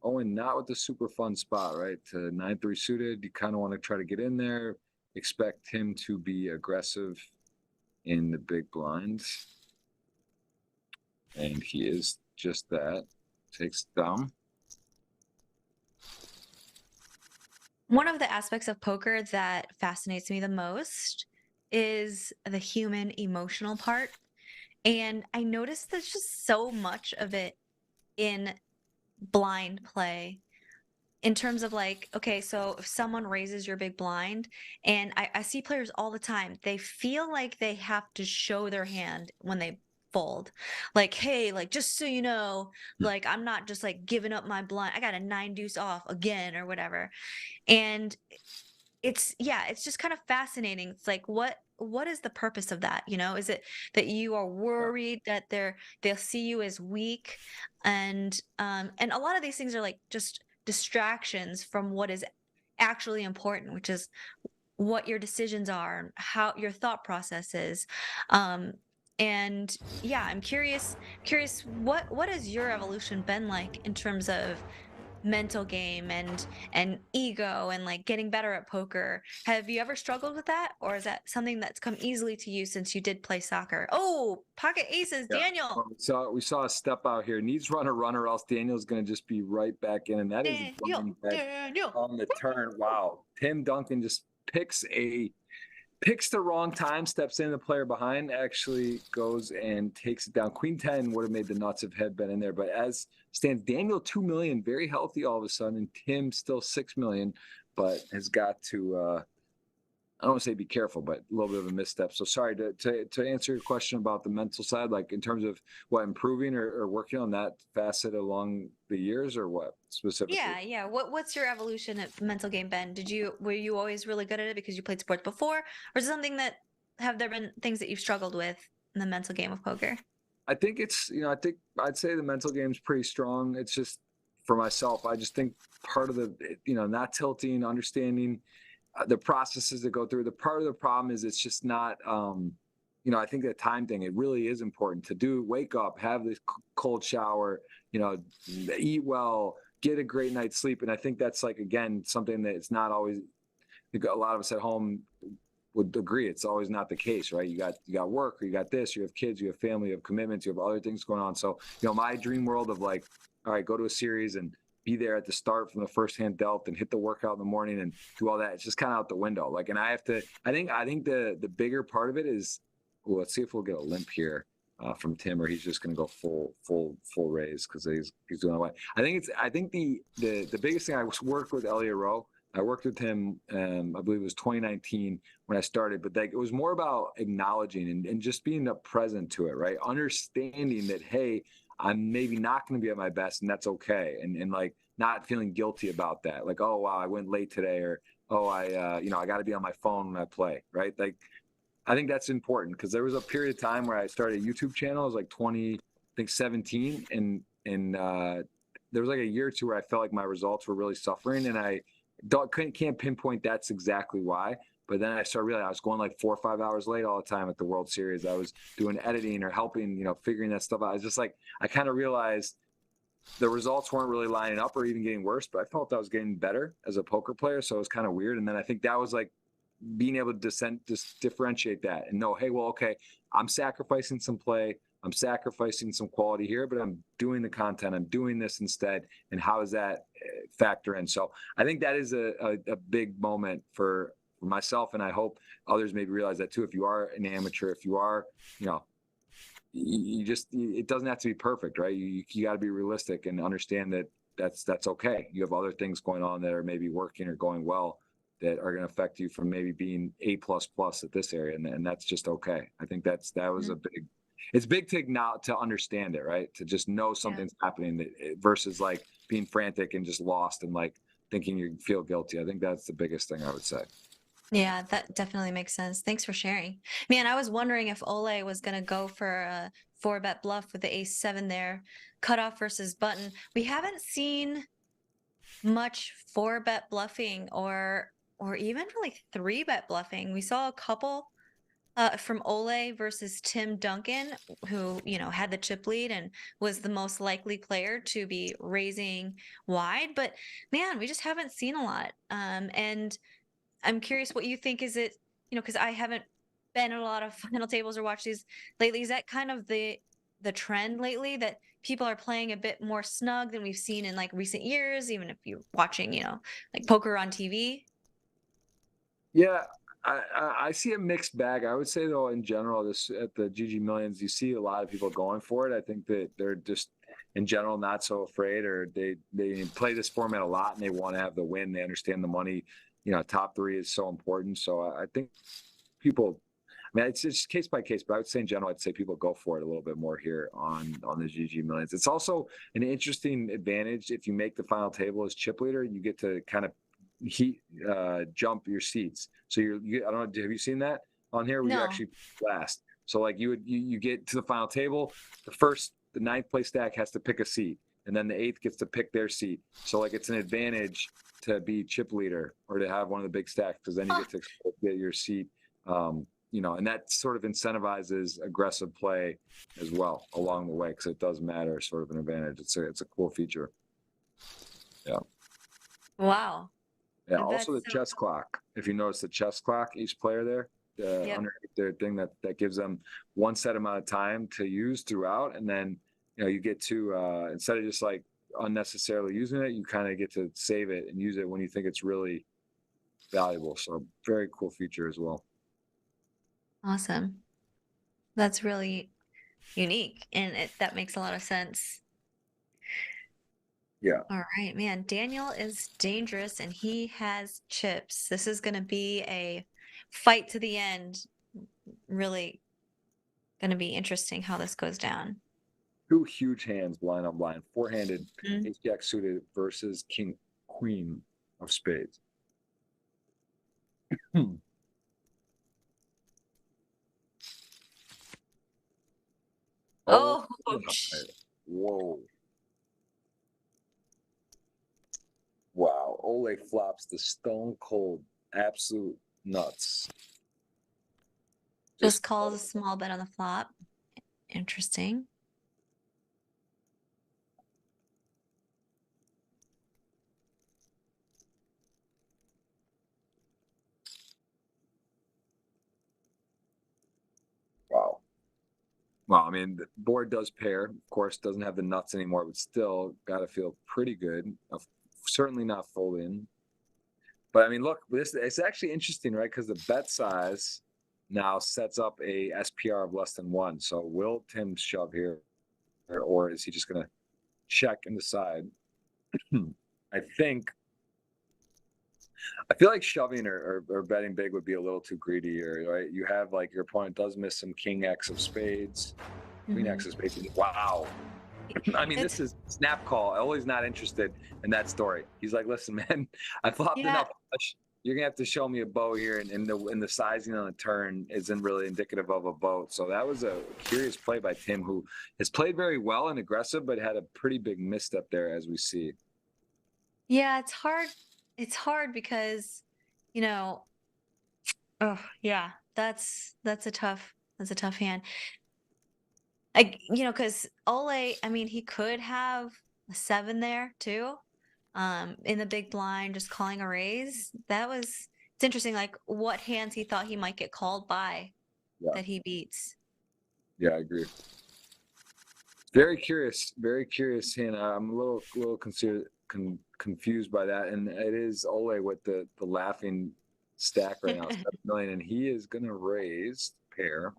Oh, and not with the super fun spot, right? To 9-3 suited, you kind of want to try to get in there. Expect him to be aggressive in the big blinds. And he is just that. Takes down. One of the aspects of poker that fascinates me the most is the human emotional part. And I noticed there's just so much of it in blind play in terms of like, okay, so if someone raises your big blind, and I see players all the time, they feel like they have to show their hand when they fold. Like, hey, like, just so you know, like, I'm not just like giving up my blind. I got a 9 deuce off again or whatever. And it's just kind of fascinating. It's like, what is the purpose of that? Is it that you are worried that they'll see you as weak? And a lot of these things are like just distractions from what is actually important, which is what your decisions are and how your thought process is. And yeah, I'm curious what has your evolution been like in terms of mental game and ego and like getting better at poker? Have you ever struggled with that, or is that something that's come easily to you since you did play soccer? Oh, pocket aces, Yeah. Daniel. We saw a step out here. Needs runner, else Daniel's going to just be right back in. And that is Daniel. on the turn. Wow. Tim Duncan just picks the wrong time, steps in, the player behind actually goes and takes it down. Queen 10 would have made the nuts if had been in there. But as stands, Daniel 2 million, very healthy all of a sudden, and Tim still 6 million, but has got to I don't want to say be careful, but a little bit of a misstep. So sorry to answer your question about the mental side, like in terms of what improving or working on that facet along the years, or what specifically? Yeah. What's your evolution at mental game, Ben? Were you always really good at it because you played sports before, or is it something that have there been things that you've struggled with in the mental game of poker? I think I think I'd say the mental game's pretty strong. It's just for myself, I just think part of the, not tilting, understanding the processes that go through. The part of the problem is it's just not, I think the time thing, it really is important to do. Wake up, have this cold shower, eat well, get a great night's sleep. And I think that's like, again, something that it's not always, a lot of us at home would agree it's always not the case, right? You got work, or you got this, you have kids, you have family, you have commitments, you have other things going on. So, my dream world of like, all right, go to a series and be there at the start from the first hand dealt and hit the workout in the morning and do all that. It's just kind of out the window. Like, and I think the bigger part of it is, well, let's see if we'll get a limp here from Tim, or he's just going to go full raise because he's doing it. I think the biggest thing, I worked with Elliot Rowe. I worked with him, I believe it was 2019 when I started, but it was more about acknowledging and just being present to it, right? Understanding that, hey, I'm maybe not going to be at my best, and that's okay. And like not feeling guilty about that. Like, oh, wow, I went late today, or, oh, I got to be on my phone when I play, right? Like, I think that's important, because there was a period of time where I started a YouTube channel. It was like 2017. And there was like a year or two where I felt like my results were really suffering, and I can't pinpoint that's exactly why. But then I started realizing I was going like 4 or 5 hours late all the time at the World Series. I was doing editing or helping, figuring that stuff out. I was just like, I kind of realized the results weren't really lining up or even getting worse, but I felt I was getting better as a poker player. So it was kind of weird. And then I think that was like being able to differentiate that and know, hey, well, okay, I'm sacrificing some play. I'm sacrificing some quality here, but I'm doing the content. I'm doing this instead. And how does that factor in? So I think that is a big moment for myself, and I hope others maybe realize that too. If you are an amateur, if you are, it doesn't have to be perfect, right? You got to be realistic and understand that that's okay. You have other things going on that are maybe working or going well that are going to affect you from maybe being A++ at this area, and that's just okay. I think that was it's big to understand it, right? To just know something's happening versus like being frantic and just lost and like thinking you feel guilty. I think that's the biggest thing I would say. Yeah, that definitely makes sense. Thanks for sharing. Man, I was wondering if Ole was going to go for a 4-bet bluff with the ace 7 there, cutoff versus button. We haven't seen much 4-bet bluffing or even really 3-bet bluffing. We saw a couple from Ole versus Tim Duncan, who, had the chip lead and was the most likely player to be raising wide. But man, we just haven't seen a lot. And I'm curious what you think. Is it, because I haven't been at a lot of final tables or watched these lately. Is that kind of the trend lately, that people are playing a bit more snug than we've seen in like recent years, even if you're watching, like poker on TV? Yeah, I see a mixed bag. I would say though, in general, this at the GG Millions, you see a lot of people going for it. I think that they're just in general not so afraid, or they play this format a lot and they want to have the win. They understand the money. Top three is so important. So I think people. I mean, it's just case by case, but I would say in general, I'd say people go for it a little bit more here on the GG Millions. It's also an interesting advantage if you make the final table as chip leader. You get to kind of jump your seats. So I don't know, have you seen that on here where you No. actually last? So like you get to the final table, the ninth place stack has to pick a seat, and then the eighth gets to pick their seat. So like it's an advantage to be chip leader or to have one of the big stacks, because then you get to get your seat. And that sort of incentivizes aggressive play as well along the way, because it does matter, sort of an advantage. It's a cool feature. Yeah. Wow. Yeah. That's Also the so chess clock. If you notice the chess clock, each player there, Yep. underneath their thing that gives them one set amount of time to use throughout, and then you get to instead of just like unnecessarily using it, you kind of get to save it and use it when you think it's really valuable. So very cool feature as well. Awesome. That's really unique, and that makes a lot of sense. Yeah. All right, man. Daniel is dangerous and he has chips. This is going to be a fight to the end. Really going to be interesting how this goes down. Two huge hands blind on blind, four-handed Mm. ace jack suited versus king queen of spades. Oh, Oh, whoa. Wow. Ole flops the stone cold absolute nuts. just calls a small bet on the flop. Interesting. Wow. Well, I mean, the board does pair. Of course, doesn't have the nuts anymore, but still got to feel pretty good. Certainly not full in. But I mean, look, it's actually interesting, right? Because the bet size now sets up a SPR of less than 1. So will Tim shove here, or is he just going to check and decide? I feel like shoving or betting big would be a little too greedy here, right? You have like your opponent does miss some king X of spades, queen X of spades. Wow. I mean, this is snap call. Always not interested in that story. He's like, listen, man, I flopped enough. You're gonna have to show me a bow here, and the sizing on the turn isn't really indicative of a bow. So that was a curious play by Tim, who has played very well and aggressive, but had a pretty big misstep there, as we see. Yeah, it's hard. It's hard because, oh yeah, that's a tough hand. Because Ole, I mean, he could have a 7 there too, in the big blind, just calling a raise. It's interesting, like what hands he thought he might get called by Yeah, that he beats. yeah, I agree. Very curious hand. I'm a little confused by that, and it is Ole with the laughing stack right now, 7 million, and he is gonna raise pair.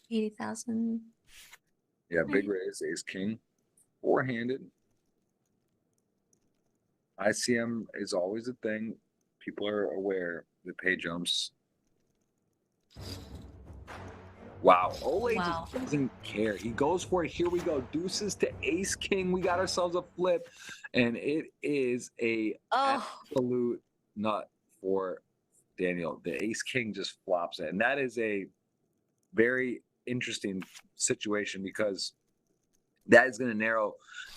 80,000. Yeah, big raise, ace king, four-handed. ICM is always a thing. People are aware the pay jumps. Wow, Ole Wow. just doesn't care. He goes for it. Here we go. Deuces to ace king. We got ourselves a flip, and it is a Oh, absolute nut for Daniel, the ace king just flops it. And that is a very interesting situation because that is going to narrow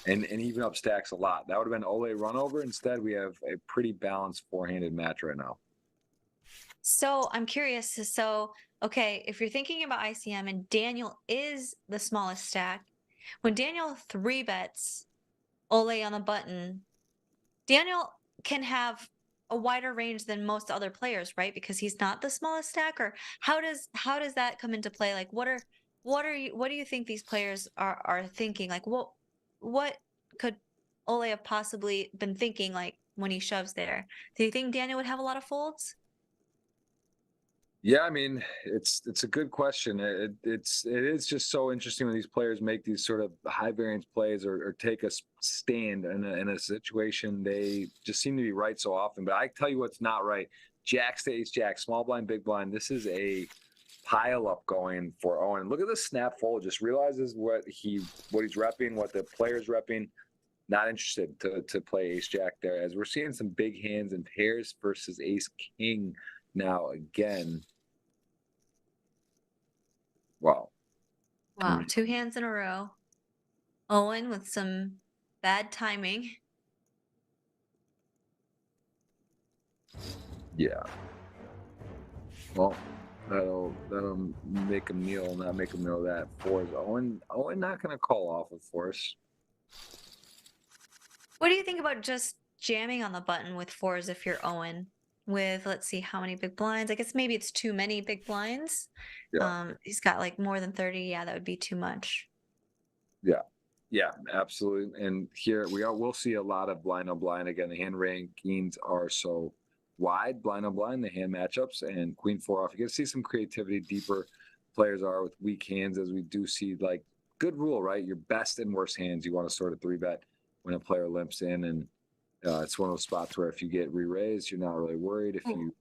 and even up stacks a lot. That would have been Ole run over. Instead, we have a pretty balanced four-handed match right now. So I'm curious. So, okay, if you're thinking about ICM and Daniel is the smallest stack, when Daniel three bets Ole on the button, Daniel can have a wider range than most other players, right? Because he's not the smallest stack, or how does that come into play? Like what do you think these players are thinking? Like what could Ole have possibly been thinking like when he shoves there? Do you think Daniel would have a lot of folds? Yeah, I mean, it's a good question. It is just so interesting when these players make these sort of high variance plays or take a stand in a situation. They just seem to be right so often. But I tell you what's not right. Jack stays Jack, small blind, big blind. This is a pile up going for Owen. Look at the snap fold. Just realizes what he's repping, what the player's repping. Not interested to play ace jack there, as we're seeing some big hands and pairs versus ace king now again. Wow. Wow, two hands in a row. Owen with some bad timing. Yeah. Well, that'll make him kneel, not make him know that. Fours. Owen not gonna call off of force. What do you think about just jamming on the button with fours if you're Owen? With let's see how many big blinds. I guess maybe it's too many big blinds. Yeah. He's got like more than 30. Yeah, that would be too much. Yeah. Yeah, absolutely. And here we'll see a lot of blind on blind again. The hand rankings are so wide, blind on blind, the hand matchups, and queen four off. You can see some creativity deeper players are with weak hands, as we do see like good rule, right? Your best and worst hands you want to sort of three bet when a player limps in, and it's one of those spots where if you get re-raised, you're not really worried. If you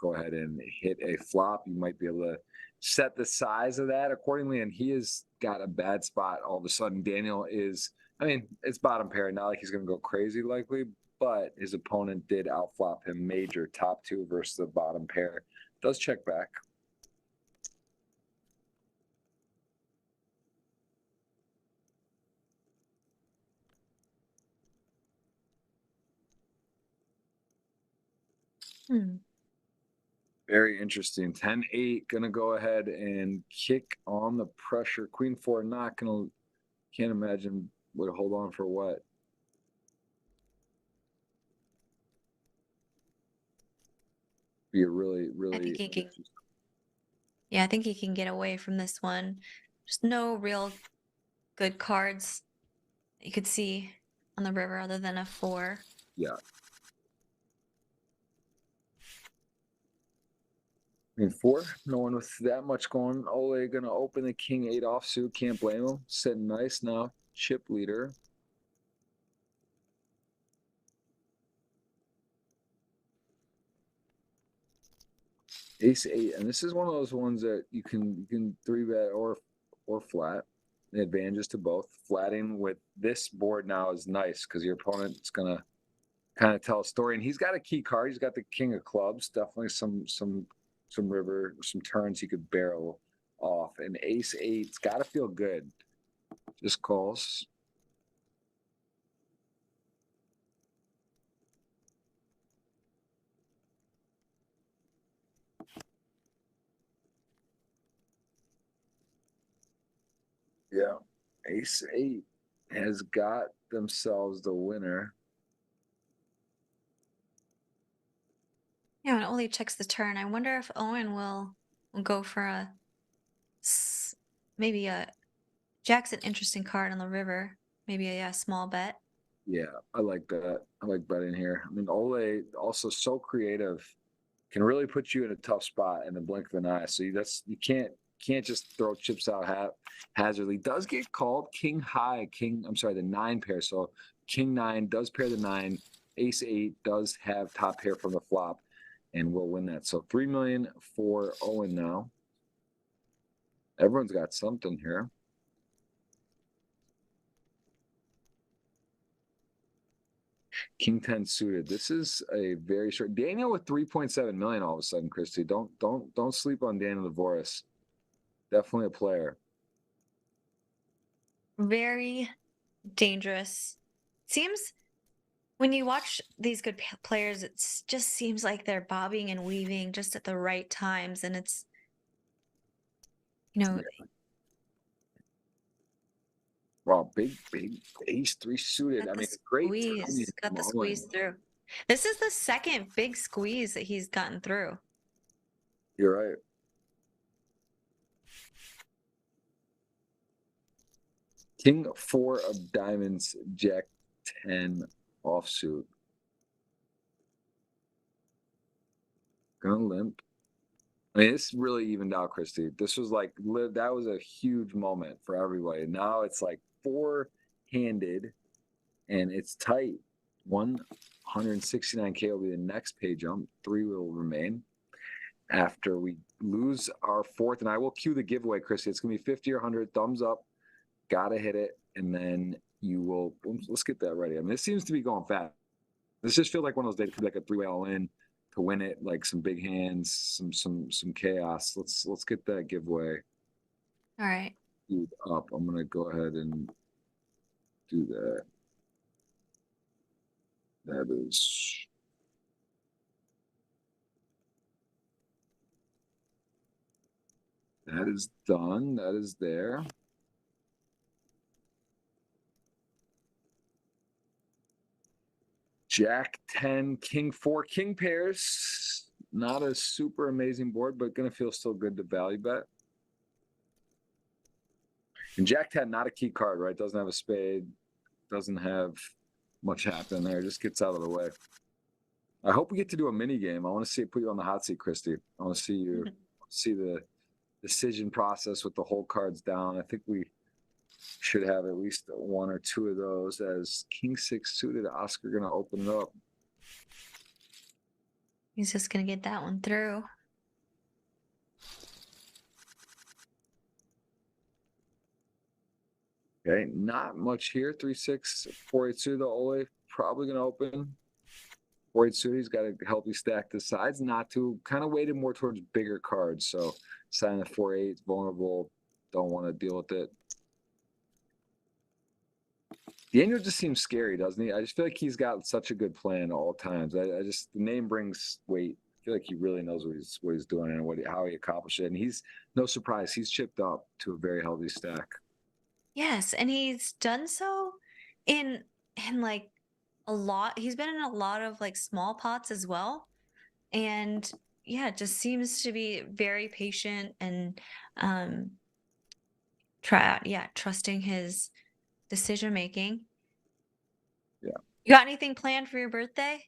go ahead and hit a flop, you might be able to set the size of that accordingly. And he has got a bad spot all of a sudden. Daniel is, I mean, it's bottom pair. Not like he's going to go crazy likely, but his opponent did outflop him major top two versus the bottom pair. Does check back. Hmm. Very interesting. 10-8, gonna go ahead and kick on the pressure. Queen four, not gonna, can't imagine would hold on for what. Be a really, I think really. he can. Yeah, I think he can get away from this one. Just no real good cards you could see on the river other than a four. Yeah. I mean, four, no one with that much going. Ole gonna open the king eight offsuit. Can't blame him. Sitting nice now. Chip leader. Ace eight, and this is one of those ones that you can three bet or flat. The advantages to both. Flatting with this board now is nice because your opponent's gonna kind of tell a story, and he's got a key card. He's got the king of clubs. Definitely some river, some turns he could barrel off. And ace eight's got to feel good. Just calls. Yeah, ace eight has got themselves the winner. Yeah, when Ole checks the turn, I wonder if Owen will go for a maybe a Jack's an interesting card on the river. Maybe a small bet. Yeah, I like that. I like betting here. I mean, Ole also so creative, can really put you in a tough spot in the blink of an eye. So you can't just throw chips out hazardly. Does get called king high, king. I'm sorry, the nine pair. So king nine does pair the nine. Ace eight does have top pair from the flop, and will win that. So 3 million for Owen now. Everyone's got something here. King 10 suited. This is a very short. Daniel with 3.7 million all of a sudden, Kristy. Don't sleep on Daniel Dvoris. Definitely a player. Very dangerous. Seems when you watch these good players, it just seems like they're bobbing and weaving just at the right times, and it's, you know, Wow, big ace 3 suited. got I the mean, great timing. squeeze, got the squeeze through. This is the second big squeeze that he's gotten through. You're right. King 4 of diamonds, Jack 10 offsuit. Gonna limp. I mean, it's really evened out, Kristy. This was like, that was a huge moment for everybody. Now it's like 4-handed and it's tight. 169K will be the next pay jump. 3 will remain after we lose our fourth. And I will cue the giveaway, Kristy. It's going to be 50 or 100. Thumbs up. Got to hit it. And then you will, let's get that ready. I mean, it seems to be going fast. This just feels like one of those days, could be like a 3-way all in to win it, like some big hands, some chaos. Let's get that giveaway. All right. Up. I'm gonna go ahead and do that. That is done. That is there. Jack 10, King 4, King pairs. Not a super amazing board, but gonna feel still good to value bet. And Jack 10, not a key card, right? Doesn't have a spade, doesn't have much happen there. Just gets out of the way. I hope we get to do a mini game. I want to see it put you on the hot seat, Kristy. I want to see you see the decision process with the whole cards down. I think we should have at least 1 or 2 of those. As King 6 suited, Oscar gonna open it up. He's just gonna get that one through. Okay, not much here. 3-6, 4-8 suited. The Ole probably gonna open. 4-8 suited. He's got a healthy stack to sides. Not too, kind of weighted more towards bigger cards. So sign the 4-8, vulnerable. Don't want to deal with it. Daniel just seems scary, doesn't he? I just feel like he's got such a good plan all times. I just, the name brings weight. I feel like he really knows what he's doing and how he accomplished it. And he's no surprise. He's chipped up to a very healthy stack. Yes, and he's done so in like a lot. He's been in a lot of like small pots as well. And yeah, it just seems to be very patient and trusting his decision making. Yeah. You got anything planned for your birthday?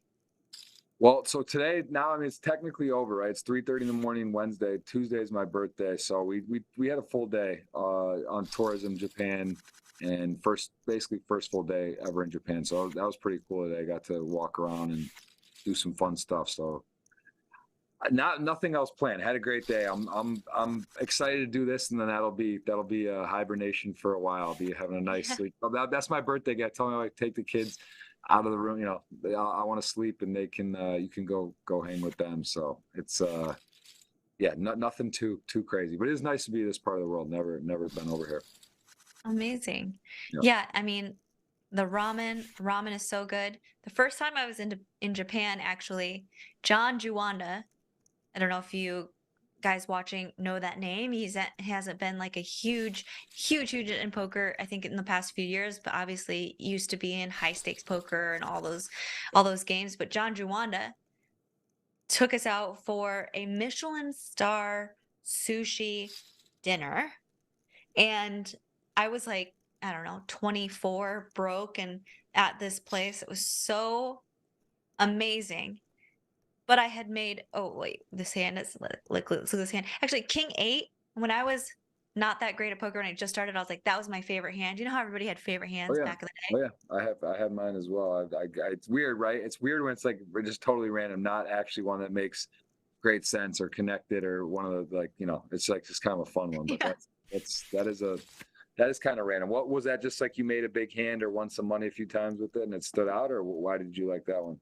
Well, so today now, I mean, it's technically over, right? It's 3:30 in the morning, Wednesday. Tuesday is my birthday, so we had a full day on tourism Japan, and basically first full day ever in Japan. So that was pretty cool today. I got to walk around and do some fun stuff. So nothing else planned. Had a great day. I'm excited to do this, and then that'll be a hibernation for a while. I'll be having a nice sleep. That's my birthday gift. Tell me, like, take the kids out of the room. You know, I want to sleep, and they can you can go hang with them. So it's yeah, nothing too crazy, but it is nice to be this part of the world. Never been over here. Amazing. Yeah. Yeah, I mean, the ramen is so good. The first time I was in Japan, actually, John Juanda, I don't know if you guys watching know that name. He hasn't been like a huge in poker, I think, in the past few years, but obviously used to be in high stakes poker and all those games. But John Juanda took us out for a Michelin star sushi dinner. And I was like, I don't know, 24, broke, and at this place. It was so amazing. But I had made, oh wait, this hand is like, let's look at this hand. Actually, King 8, when I was not that great at poker and I just started, I was like, that was my favorite hand. You know how everybody had favorite hands back in the day? Oh yeah, I have mine as well. It's weird, right? It's weird when it's like we're just totally random, not actually one that makes great sense or connected or one of the, like, you know, it's like just kind of a fun one. But Yeah. That is kind of random. What was that? Just like you made a big hand or won some money a few times with it and it stood out, or why did you like that one?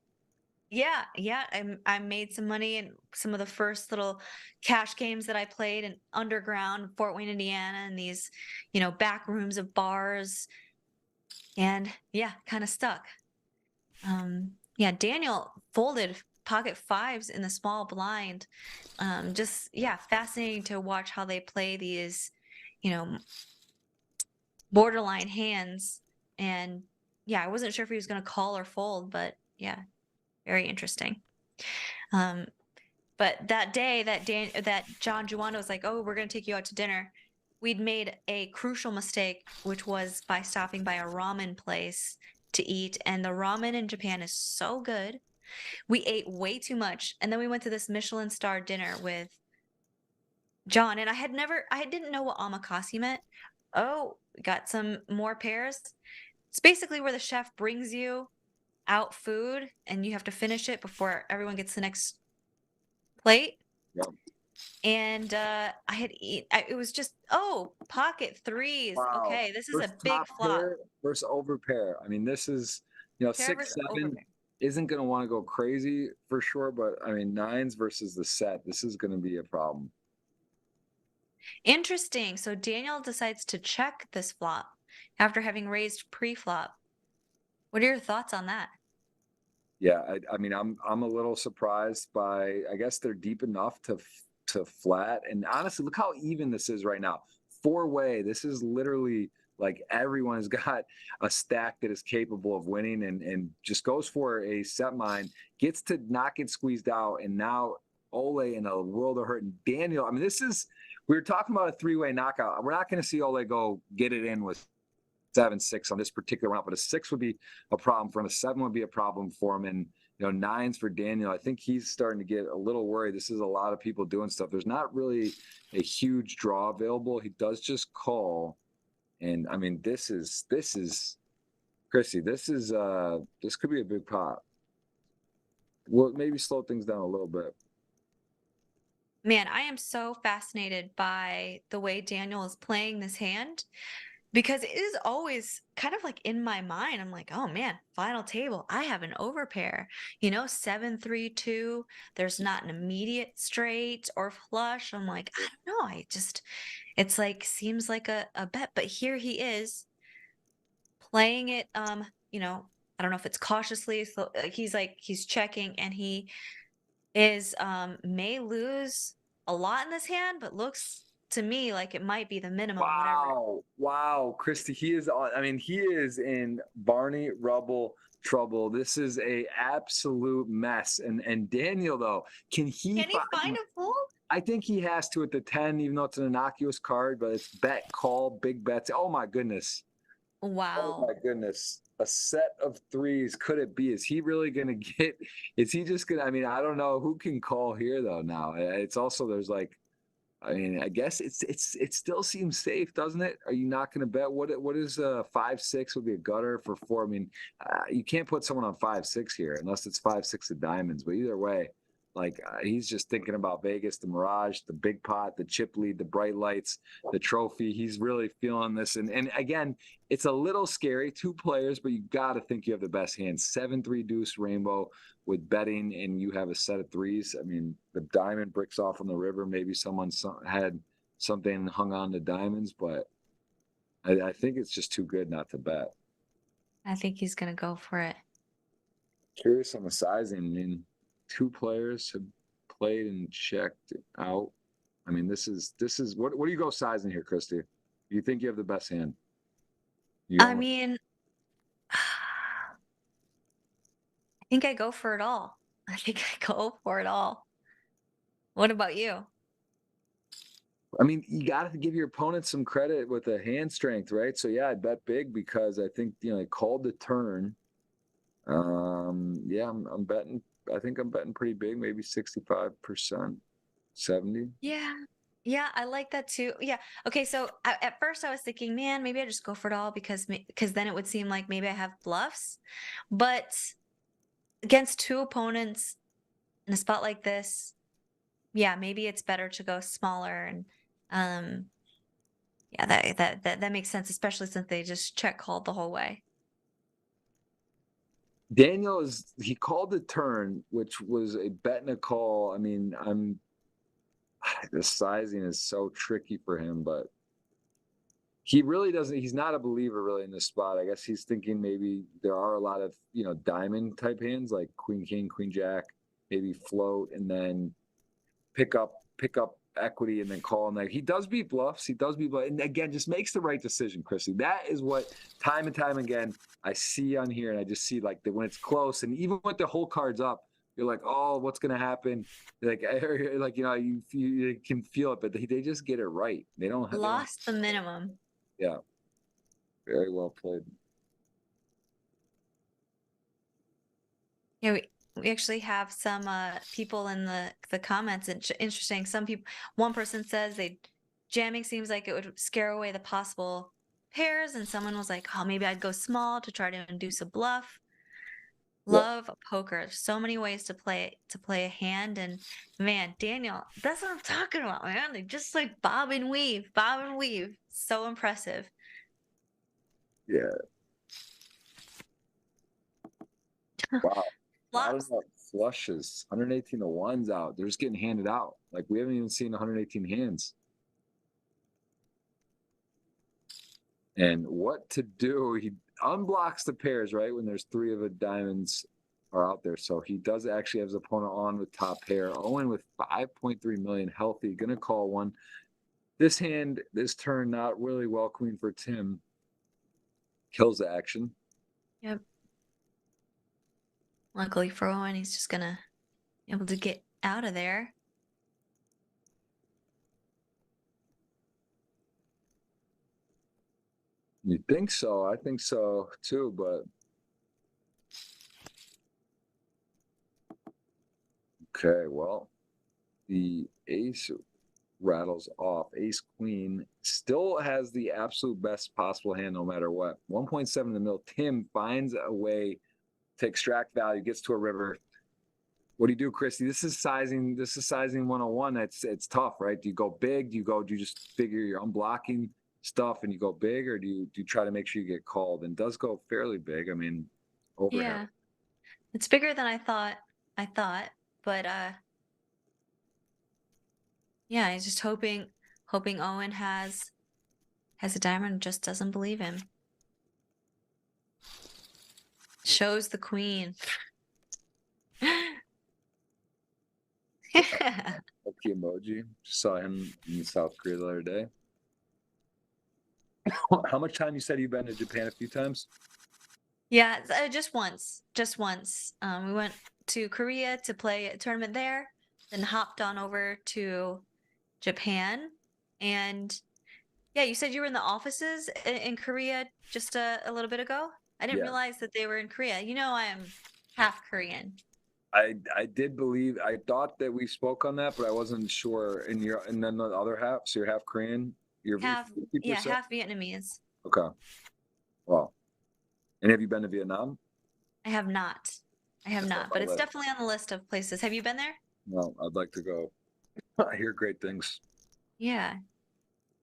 Yeah, yeah. I made some money in some of the first little cash games that I played in underground Fort Wayne, Indiana, and these, back rooms of bars, and yeah, kind of stuck. Yeah, Daniel folded pocket fives in the small blind. Just yeah, fascinating to watch how they play these, you know, borderline hands. And yeah, I wasn't sure if he was going to call or fold, but yeah, very interesting. Um, but that day that John Juan was like, "Oh, we're going to take you out to dinner." We'd made a crucial mistake, which was by stopping by a ramen place to eat, and the ramen in Japan is so good. We ate way too much, and then we went to this Michelin star dinner with John, and I didn't know what omakase meant. Oh, we got some more pairs. It's basically where the chef brings you out food and you have to finish it before everyone gets the next plate. Yeah. And it was just, oh, pocket threes. Wow. Okay, this is First a big top flop. pair versus over pair. I mean, this is, Pair six, versus over seven pair. isn't going to want to go crazy for sure, but I mean, nines versus the set, this is going to be a problem. Interesting. So Daniel decides to check this flop after having raised pre-flop. What are your thoughts on that? Yeah, I mean, I'm a little surprised by. I guess they're deep enough to flat. And honestly, look how even this is right now. Four-way. This is literally like everyone has got a stack that is capable of winning, and just goes for a set mine, gets to not get squeezed out, and now Ole in a world of hurt. And Daniel, I mean, this is. We were talking about a three-way knockout. We're not going to see Ole go get it in with 7-6 on this particular round, but a six would be a problem for him. A seven would be a problem for him. And, nines for Daniel. I think he's starting to get a little worried. This is a lot of people doing stuff. There's not really a huge draw available. He does just call. And I mean, this is Kristy, this could be a big pot. Well, maybe slow things down a little bit. Man, I am so fascinated by the way Daniel is playing this hand because it is always kind of like in my mind. I'm like, oh man, final table. I have an overpair, 7-3-2. There's not an immediate straight or flush. I'm like, I don't know. It's like, seems like a bet, but here he is playing it. I don't know if it's cautiously. So he's checking and he is may lose a lot in this hand, but looks to me like it might be the minimum, whatever. Wow. Wow. Kristy, he is on. I mean, he is in Barney Rubble trouble. This is a absolute mess. And Daniel, though, can he Can he find find? a fold? I think he has to at the 10, even though it's an innocuous card, but it's bet call, big bets. Oh my goodness. Oh Wow. my goodness. A set of threes. Could it be? Is he really going to get? Is he just going to? I mean, I don't know who can call here though. Now it's also there's like, I mean, I guess it still seems safe, doesn't it? Are you not going to bet? What is 5-6 would be a gutter for four? I mean, you can't put someone on 5-6 here unless it's 5-6 of diamonds. But either way, like he's just thinking about Vegas, the Mirage, the big pot, the chip lead, the bright lights, the trophy. He's really feeling this, and again, it's a little scary. Two players, but you got to think you have the best hand. 7-3 deuce rainbow with betting, and you have a set of threes. I mean, the diamond bricks off on the river. Maybe someone had something hung on the diamonds, but I think it's just too good not to bet. I think he's gonna go for it. Curious on the sizing. I mean, two players have played and checked out. I mean, this is what do you go sizing here, Kristy? You think you have the best hand? You I going with, mean, I think I go for it all. I think I go for it all. What about you? I mean, you got to give your opponent some credit with a hand strength, right? So yeah, I bet big because I think they called the turn. Yeah, I'm betting. I think I'm betting pretty big, maybe 65%, 70. Yeah. Yeah, I like that too. Yeah. Okay, so at first I was thinking, man, maybe I just go for it all because then it would seem like maybe I have bluffs. But against two opponents in a spot like this, yeah, maybe it's better to go smaller and um Yeah, that makes sense, especially since they just check called the whole way. Daniel he called the turn, which was a bet and a call. I mean, the sizing is so tricky for him, but he really doesn't. He's not a believer really in this spot. I guess he's thinking maybe there are a lot of diamond type hands like Queen King, Queen Jack, maybe float and then pick up equity and then call. And like he does beat bluffs. He does beat bluffs. And again, just makes the right decision, Kristy. That is what time and time again I see on here. And I just see like that when it's close and even with the whole cards up, you're like, oh, what's going to happen? Like, you can feel it, but they just get it right. They don't. Lost the minimum. Yeah. Very well played. Yeah, we actually have some people in the comments. Interesting. Some people, one person says jamming seems like it would scare away the possible pairs, and someone was like, "Oh, maybe I'd go small to try to induce a bluff." Yep. Love poker. So many ways to play a hand, and man, Daniel, that's what I'm talking about, man. They just like bob and weave, bob and weave. So impressive. Yeah. Wow. Not Flops. enough flushes. 118 to ones out. They're just getting handed out. Like we haven't even seen 118 hands. And what to do? He unblocks the pairs, right? When there's three of the diamonds are out there. So he does actually have his opponent on with top pair. Owen with 5.3 million healthy. Gonna call one. This hand, this turn, not really welcoming for Tim. Kills the action. Yep. Luckily for Owen, he's just gonna be able to get out of there. You think so? I think so too, but okay, well, the ace rattles off. Ace queen still has the absolute best possible hand no matter what. 1.7 the mil. Tim finds a way to extract value, gets to a river. What do you do, Kristy? This is sizing 101. It's tough, right? Do you go big? Do you just figure you're unblocking stuff and you go big, or do you try to make sure you get called? And does go fairly big. I mean, overhead. Yeah. It's bigger than I thought, but yeah, he's just hoping Owen has a diamond and just doesn't believe him. Shows the queen. Okay, emoji. Just saw him in South Korea the other day. How much time you said you've been to Japan? A few times? Yeah, just once. We went to Korea to play a tournament there, then hopped on over to Japan. And yeah, you said you were in the offices in Korea just a little bit ago. I didn't Yeah. realize that they were in Korea. You know, I am half Korean. I did believe I thought that we spoke on that, but I wasn't sure. And then the other half, so you're half Korean. You're Half, 50%? half Vietnamese. Okay. Well, and have you been to Vietnam? I have not. That's on But my it's list. definitely on the list of places. Have you been there? No, I'd like to go. I hear great things. Yeah.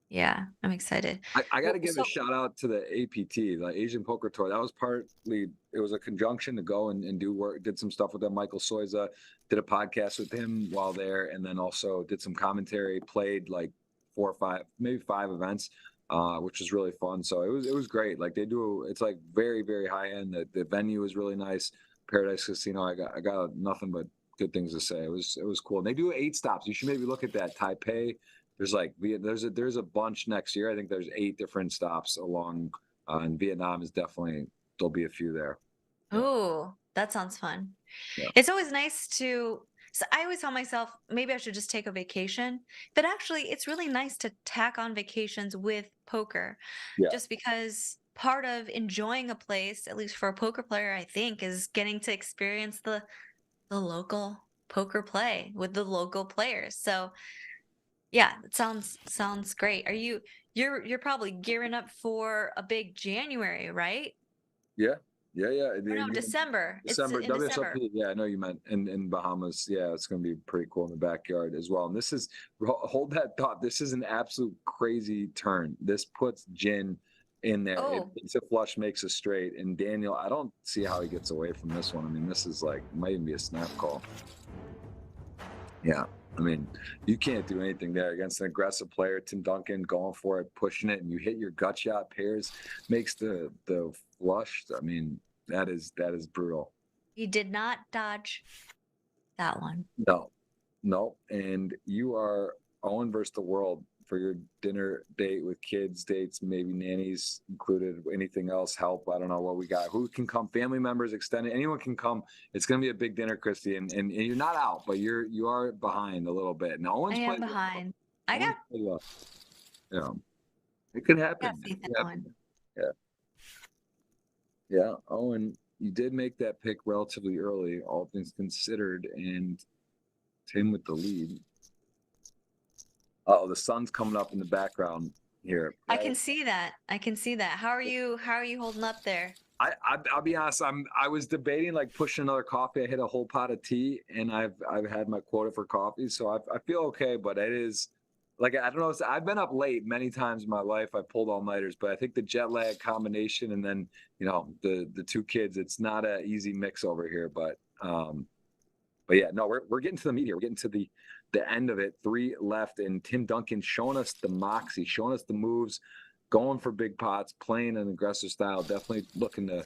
Yeah, I'm excited. I got to give So a shout out to the APT, the Asian Poker Tour. That was partly, it was a conjunction to go and do work, did some stuff with them. Michael Soiza did a podcast with him while there, and then also did some commentary, played like 4 or 5, maybe 5 events, which was really fun. So it was great. Like it's like very, very high end. The venue is really nice. Paradise Casino. I got nothing but good things to say. It was cool. And they do 8 stops. You should maybe look at that. Taipei. There's a bunch next year. I think there's 8 different stops along, and Vietnam is definitely there'll be a few there. oh, that sounds fun. Yeah. It's always nice so I always tell myself maybe I should just take a vacation, but actually it's really nice to tack on vacations with poker, Yeah. just because part of enjoying a place, at least for a poker player, I think, is getting to experience the local poker play with the local players. So yeah, it sounds great. You're probably gearing up for a big January, right? Yeah. Yeah, yeah. Or no, December. It's December in December. WSOP. Yeah, I know you meant in Bahamas. Yeah, it's going to be pretty cool in the backyard as well. And this is hold that thought. This is an absolute crazy turn. This puts Jin in there. It Oh, makes a flush, makes a straight. And Daniel, I don't see how he gets away from this one. I mean, this is like might even be a snap call. Yeah. I mean, you can't do anything there against an aggressive player. Tim Duncan going for it, pushing it, and you hit your gut shot pairs, makes the flush. I mean, that is brutal. he did not dodge that one. No, no, and you are Owen versus the world for your dinner date with kids, dates, maybe nannies included, anything else, help. I don't know what we got. Who can come? Family members, extended, anyone can come. It's gonna be a big dinner, Kristy, and you're not out, but you are behind a little bit. Now I Owen's am played behind. well. I got, Owen's played well. Yeah, it could got happen. It faith in could Owen. happen. Yeah, yeah. Owen, you did make that pick relatively early, all things considered, and Tim with the lead. Oh, the sun's coming up in the background here. I can see that. I can see that. How are you holding up there? I'll be honest. I was debating like pushing another coffee. I hit a whole pot of tea, and I've had my quota for coffee, so I feel okay. But it is like I don't know. I've been up late many times in my life. I pulled all nighters, but I think the jet lag combination, and then the two kids. It's not an easy mix over here. But yeah, no, we're getting to the meat here. We're getting to the end of it. 3 left, and Tim Duncan showing us the moxie, showing us the moves, going for big pots, playing an aggressive style. Definitely looking to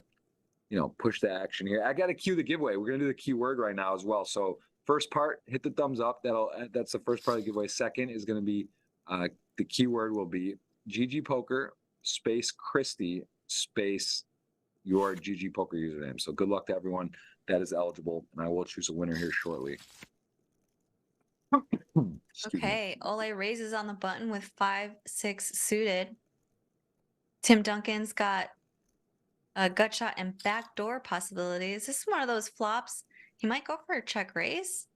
push the action here. I got to cue the giveaway. We're gonna do the keyword right now as well. So first part, hit the thumbs up. That's the first part of the giveaway. Second is gonna be the keyword will be GGPoker space Kristy space your GGPoker username. So good luck to everyone that is eligible, and I will choose a winner here shortly. Okay, Ole raises on the button with 5-6 suited. Tim Duncan's got a gut shot and backdoor possibilities. This is one of those flops. He might go for a check raise.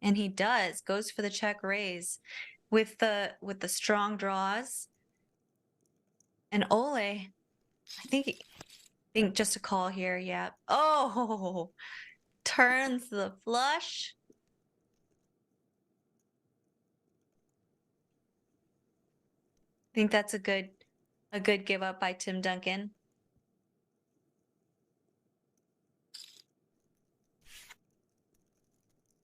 And he does, goes for the check raise with the strong draws. And Ole, I think just a call here, yeah. Oh, turns the flush. I think that's a good give up by Tim Duncan.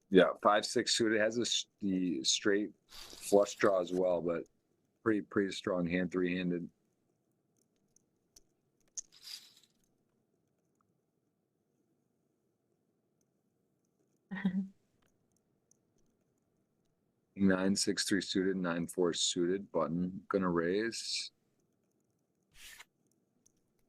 Yeah, 5-6 suited has the straight flush draw as well, but pretty strong hand, 3-handed. Nine, 6-3 suited, 9-4 suited. Button gonna raise.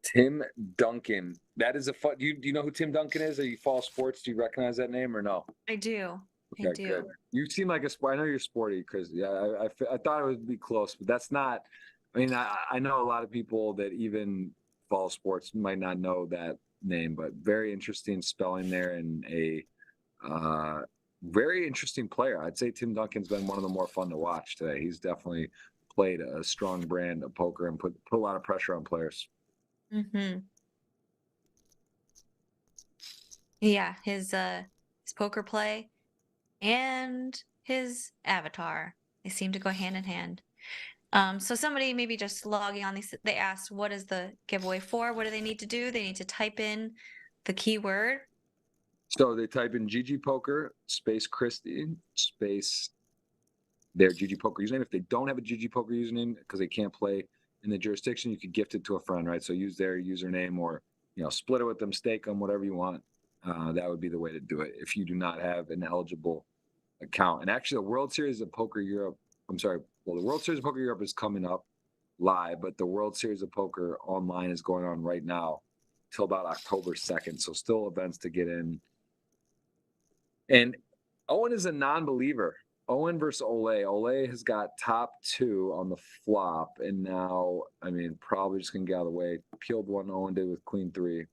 Tim Duncan. That is a fun. Do you know who Tim Duncan is? Are you follow sports? Do you recognize that name or no? I do. Okay, I do. good. You seem like I know you're sporty, because yeah, I thought it would be close, but that's not. I mean, I know a lot of people that even follow sports might not know that name, but very interesting spelling there, and a very interesting player. I'd say Tim Duncan's been one of the more fun to watch today. He's definitely played a strong brand of poker and put a lot of pressure on players. Mm-hmm. Yeah, his poker play and his avatar, they seem to go hand in hand. So somebody maybe just logging on, they asked, what is the giveaway for? What do they need to do? They need to type in the keyword. So they type in GGPoker space Kristy space their GGPoker username. If they don't have a GGPoker username because they can't play in the jurisdiction, you could gift it to a friend, right? So use their username, or split it with them, stake them, whatever you want. That would be the way to do it if you do not have an eligible account. And actually, the World Series of Poker Europe, the World Series of Poker Europe is coming up live, but the World Series of Poker online is going on right now till about October 2nd. So still events to get in. And Owen is a non-believer. Owen versus Ole. Ole has got top 2 on the flop, and now, I mean, probably just gonna get out of the way. Peeled one Owen did with Queen 3,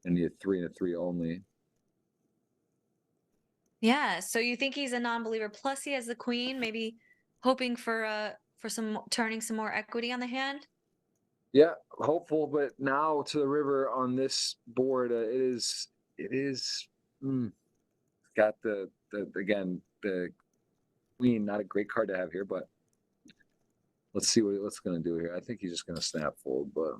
and he had 3 and a 3 only. Yeah, so you think he's a non-believer, plus he has the queen, maybe hoping for some turning some more equity on the hand. Yeah, hopeful, but now to the river on this board, it is got the again the queen, not a great card to have here, but let's see what's gonna do here. I think he's just gonna snap fold, but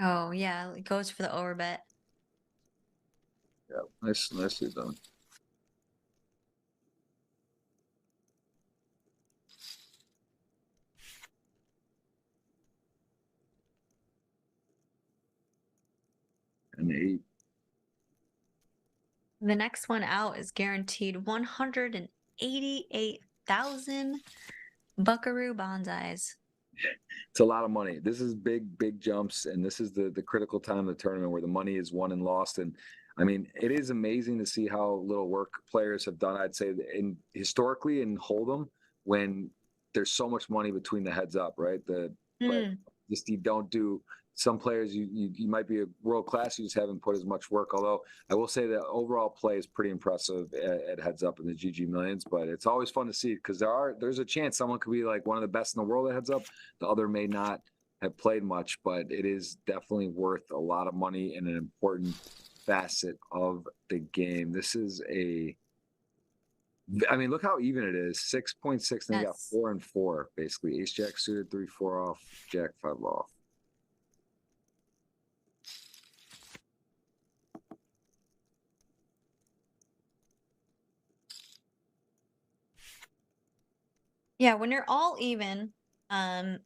Oh yeah, it goes for the overbet. yeah, nicely done. An 8. The next one out is guaranteed 188,000 Buckaroo Bonsais. It's a lot of money. This is big jumps, and this is the critical time of the tournament where the money is won and lost. And I mean, it is amazing to see how little work players have done. I'd say historically in Hold'em, when there's so much money between the heads up, right? But just you don't do. Some players you might be a world class, you just haven't put as much work. Although I will say that overall play is pretty impressive at heads up in the GG Millions. But it's always fun to see because there's a chance someone could be like one of the best in the world at heads up. The other may not have played much, but it is definitely worth a lot of money and an important facet of the game. This is I mean, look how even it is. 6.6, then you got 4 and 4, basically. Ace Jack suited, 3-4 off, Jack 5 off. Yeah, when you're all even, and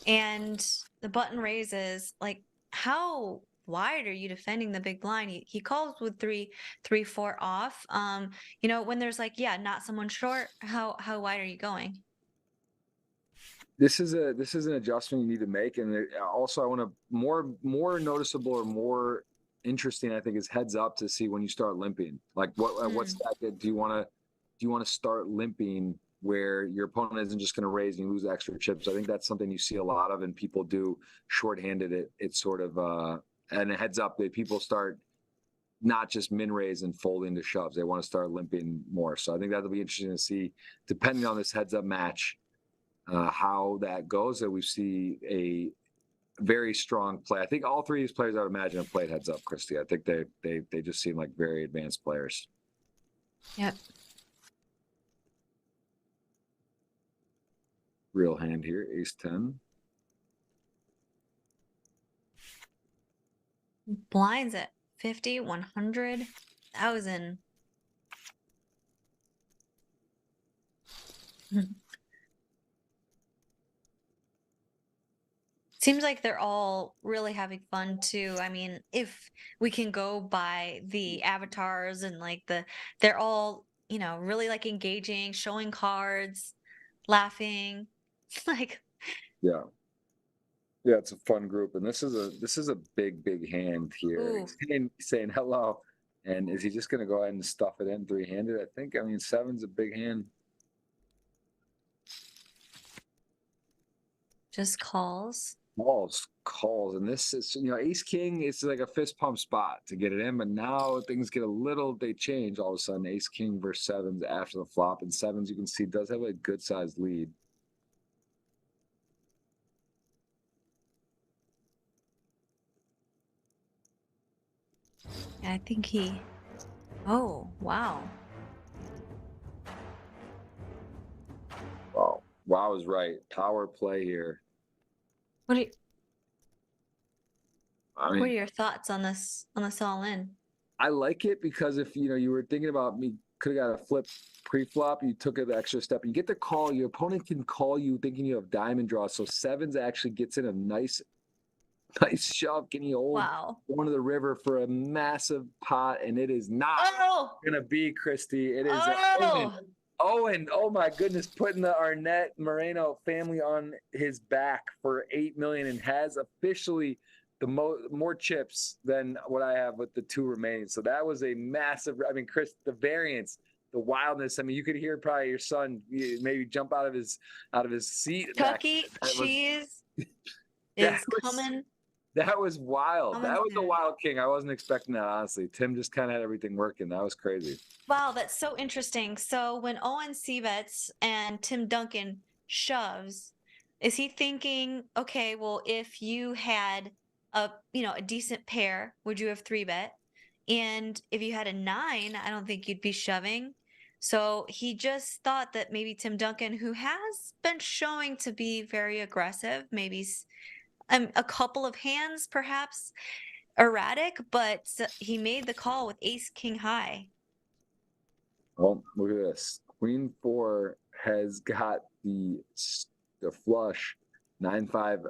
the button raises, like how wide are you defending the big blind? He calls with 3-4 off. When there's like, yeah, not someone short, how wide are you going? This is an adjustment you need to make, and also I want to more noticeable or more interesting. I think is heads up to see when you start limping. Like what's that? Do you want to start limping where your opponent isn't just going to raise and you lose extra chips? I think that's something you see a lot of, and people do shorthanded. It's sort of and a heads up that people start not just min raise and folding to shoves. They want to start limping more. So I think that'll be interesting to see, depending on this heads up match. How that goes, that we see a very strong play. I think all three of these players I would imagine have played heads up, Kristy. I think they just seem like very advanced players. Yep. Real hand here, ace 10. Blinds at 50, 100,000. Seems like they're all really having fun too. I mean, if we can go by the avatars and like they're all, really like engaging, showing cards, laughing. Like, Yeah. Yeah, it's a fun group. And this is a big hand here. He's saying hello. And is he just gonna go ahead and stuff it in three-handed? I mean, 7's a big hand. just calls. Calls, and this is ace king. It's like a fist pump spot to get it in, but now things get they change all of a sudden. Ace king versus 7s after the flop, and 7s you can see does have a good sized lead. I think he. Oh wow. Wow is right. Power play here. What are your thoughts on this all in? I like it because if you were thinking about me could have got a flip pre-flop, you took an extra step. You get the call, your opponent can call you thinking you have diamond draw. So 7s actually gets in a nice shove. Can you hold one to the river for a massive pot? And it is not gonna be, Kristy. It is Owen. Oh my goodness, putting the Arnette Moreno family on his back for 8 million and has officially the more chips than what I have with the 2 remaining. So that was a massive. I mean, Chris, the variance, the wildness. I mean, you could hear probably your son maybe jump out of his seat. Chuck E. Cheese is coming That was wild. That Almost was a there. wild king. I wasn't expecting that, honestly. Tim just kind of had everything working. That was crazy. Wow, that's so interesting. So when Owen c-bets and Tim Duncan shoves, is he thinking, okay, well, if you had a decent pair, would you have three bet? And if you had a nine, I don't think you'd be shoving. So he just thought that maybe Tim Duncan, who has been showing to be very aggressive, maybe a couple of hands perhaps erratic, but he made the call with ace king high. Oh, look at this. Queen 4 has got the flush. 9-5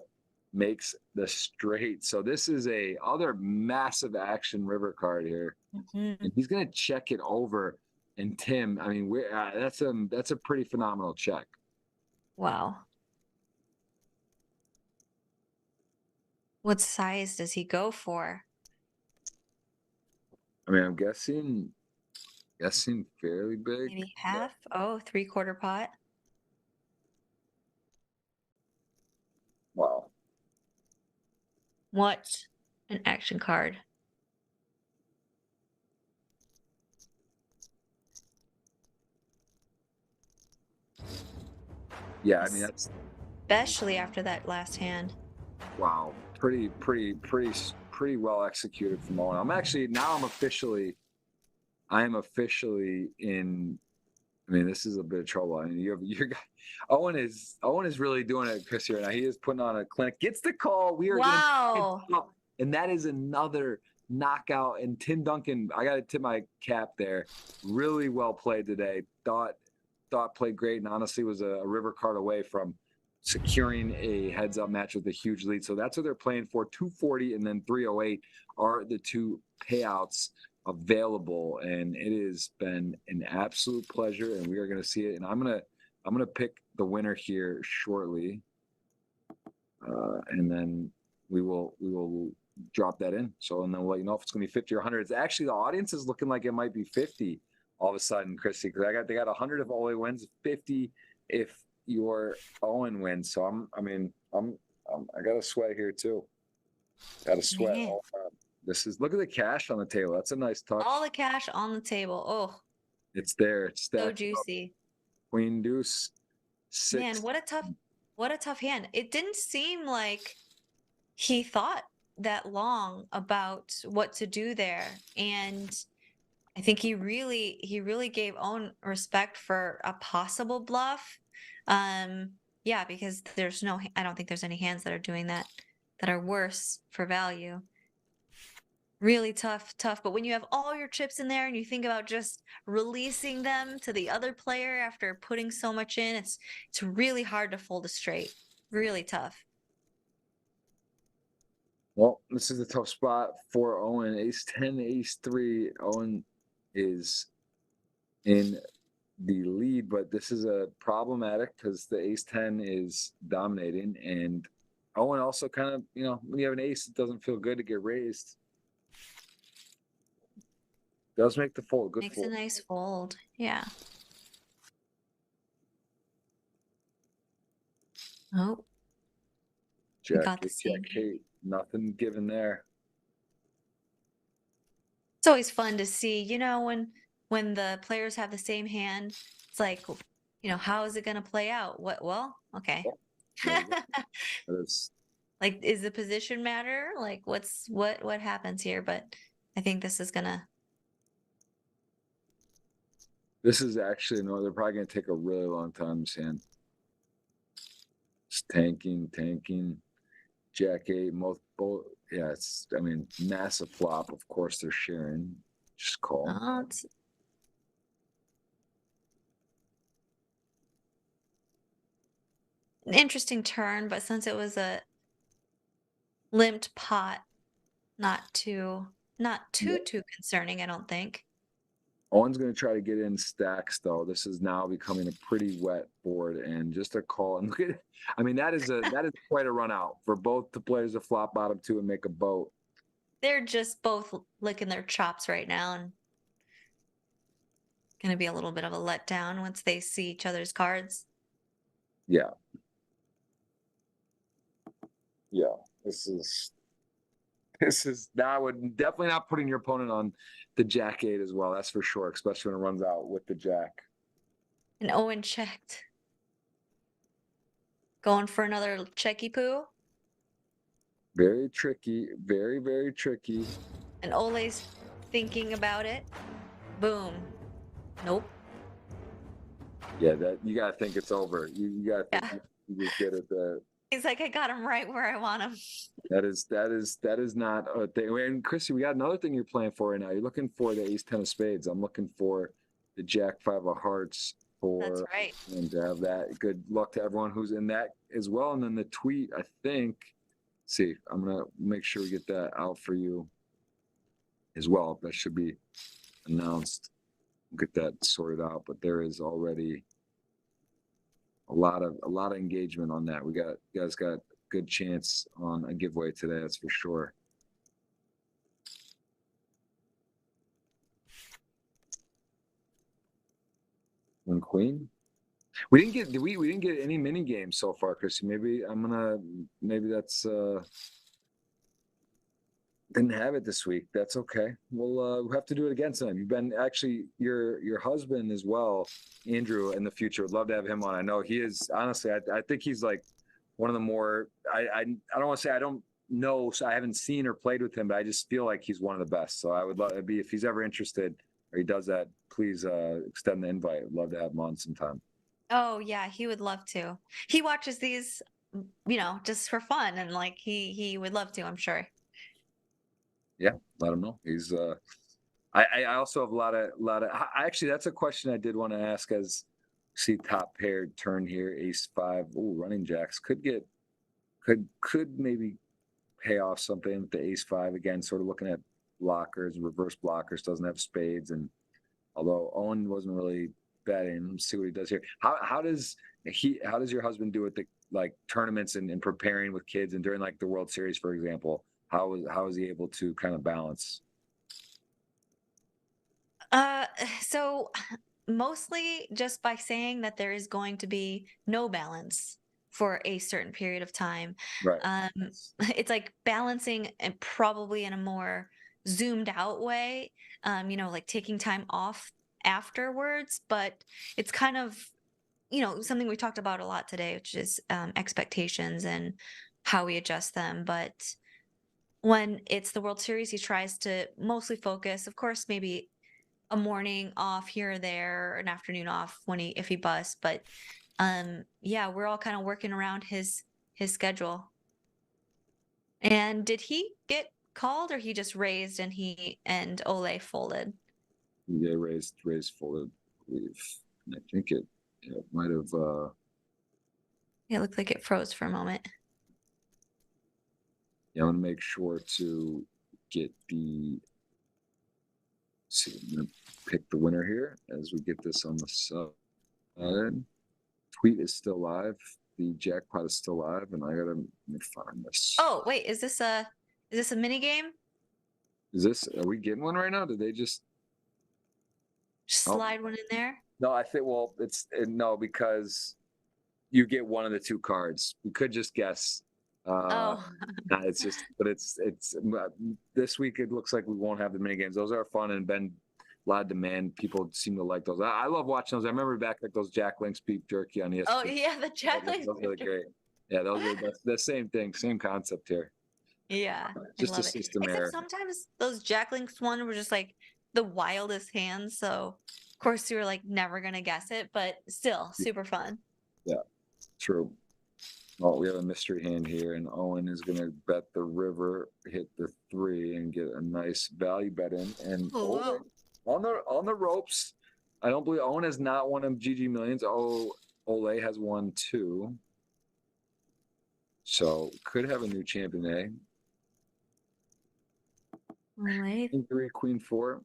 makes the straight. So this is a other massive action river card here. Mhm. And he's going to check it over. And Tim, I mean, that's a pretty phenomenal check. Wow. What size does he go for? I mean, I'm guessing fairly big. Maybe half? Oh, three-quarter pot. Wow. What an action card. Yeah, I mean that's Especially after that last hand. wow. Pretty well executed from Owen. I am officially in. I mean, this is a bit of trouble. I mean, your guy, Owen is really doing it, Chris, here now. He is putting on a clinic. Gets the call. We are Wow. going to, and that is another knockout. And Tim Duncan, I got to tip my cap there. Really well played today. Thought played great, and honestly was a river card away from securing a heads-up match with a huge lead. So that's what they're playing for. 240 and then 308 are the two payouts available, and it has been an absolute pleasure, and we are going to see it. And I'm gonna pick the winner here shortly, and then we will drop that in. So, and then we'll let you know if it's going to be 50 or 100. It's actually, the audience is looking like it might be 50 all of a sudden, Kristy, because they got 100 if Ole wins, 50 if your Owen wins. So I got a sweat here too. Got a sweat. Man. Look at the cash on the table. That's a nice touch. All the cash on the table. Oh, It's there. It's so stacked up. juicy. Queen deuce, 6. Man, what a tough hand. It didn't seem like he thought that long about what to do there. And I think he really gave Owen respect for a possible bluff. Yeah, because I don't think there's any hands that are doing that are worse for value. Really tough. But when you have all your chips in there and you think about just releasing them to the other player after putting so much in, it's really hard to fold a straight. Really tough. Well, this is a tough spot for Owen. Ace 10, ace 3. Owen is in the lead, but this is a problematic because the ace 10 is dominating, and Owen also kind of, when you have an ace, it doesn't feel good to get raised. Does make the fold. Good Makes fold. a nice fold. Yeah. Oh. Jack 8. Nothing given there. It's always fun to see, when the players have the same hand, it's like, how is it going to play out? Well, okay. Like, is the position matter? Like, what happens here? But I think this is gonna. This is actually, no, they're probably going to take a really long time, this hand. It's tanking. Jack 8, both. Yeah, massive flop. Of course, they're sharing. Just call. Oh, it's an interesting turn, but since it was a limped pot, not too concerning, I don't think. Owen's going to try to get in stacks, though. This is now becoming a pretty wet board, and just a call. And look at it. I mean, that is quite a run out for both the players to flop bottom 2 and make a boat. They're just both licking their chops right now, and going to be a little bit of a letdown once they see each other's cards. Yeah. This is This is now would definitely not putting your opponent on the jack eight as well. That's for sure, especially when it runs out with the jack. And Owen checked. Going for another checky poo. Very tricky, very, very tricky. And Ole's thinking about it. Boom. Nope. Yeah, that you gotta think it's over. You gotta think Yeah. you just get it. He's like, I got him right where I want him. That is not a thing. And Kristy, we got another thing you're playing for right now. You're looking for the ace ten of spades. I'm looking for the jack five of hearts That's for right. and to have that. Good luck to everyone who's in that as well. And then the tweet, I think. See, I'm gonna make sure we get that out for you as well. That should be announced. We'll get that sorted out. But there is already a lot of engagement on that. You guys got a good chance on a giveaway today, that's for sure. And Queen. We didn't get any mini games so far, Kristy. Maybe that's didn't have it this week. That's okay. We'll have to do it again sometime. You've been actually your husband as well, Andrew, in the future. Would love to have him on. I know he is honestly, I think he's like one of the more I don't want to say I don't know, so I haven't seen or played with him, but I just feel like he's one of the best. So I would love to be if he's ever interested or he does that, please extend the invite. I'd love to have him on sometime. Oh yeah, he would love to. He watches these, just for fun, and like he would love to, I'm sure. Yeah, let him know. He's I also have a lot of actually that's a question I did want to ask as see top paired turn here, ace five. Oh, running jacks could maybe pay off something with the ace five again, sort of looking at blockers, reverse blockers, doesn't have spades. And although Owen wasn't really betting, let's see what he does here. How does your husband do with the like tournaments and preparing with kids and during like the World Series, for example? How is he able to kind of balance? Uh, so mostly just by saying that there is going to be no balance for a certain period of time. Right. Um, it's like balancing and probably in a more zoomed out way, like taking time off afterwards, but it's kind of, something we talked about a lot today, which is expectations and how we adjust them. But when it's the World Series, he tries to mostly focus, of course, maybe a morning off here or there, an afternoon off if he busts. But yeah, we're all kind of working around his schedule. And did he get called or he just raised and Ole folded? Yeah, raised folded, I believe. And I think it might have It looked like it froze for a moment. yeah, I want to make sure to get the see, I'm gonna pick the winner here as we get this on the side. Tweet is still live. The jackpot is still live, and I gotta let me find this. Oh, wait, is this a mini game? Are we getting one right now? Did they just Slide one in there? no, I think well no, because you get one of the two cards. We could just guess. Oh, It's just, but it's this week. It looks like we won't have the mini games. Those are fun and been a lot of demand. People seem to like those. I love watching those. I remember back like those Jack Link's beef jerky on ESPN. oh yeah, the Jack Those are really great. Yeah, those are the same thing, same concept here. Yeah, I Just a love it. system Except error. sometimes those Jack Links one were just like the wildest hands. So of course you were like never gonna guess it, but still super fun. Yeah, true. Oh, we have a mystery hand here, and Owen is going to bet the river, hit the 3, and get a nice value bet in. And Oh, on the ropes. I don't believe Owen has not won him GG Millions. Oh, Ole has won 2. So could have a new champion, eh? wait. King 3, Queen 4.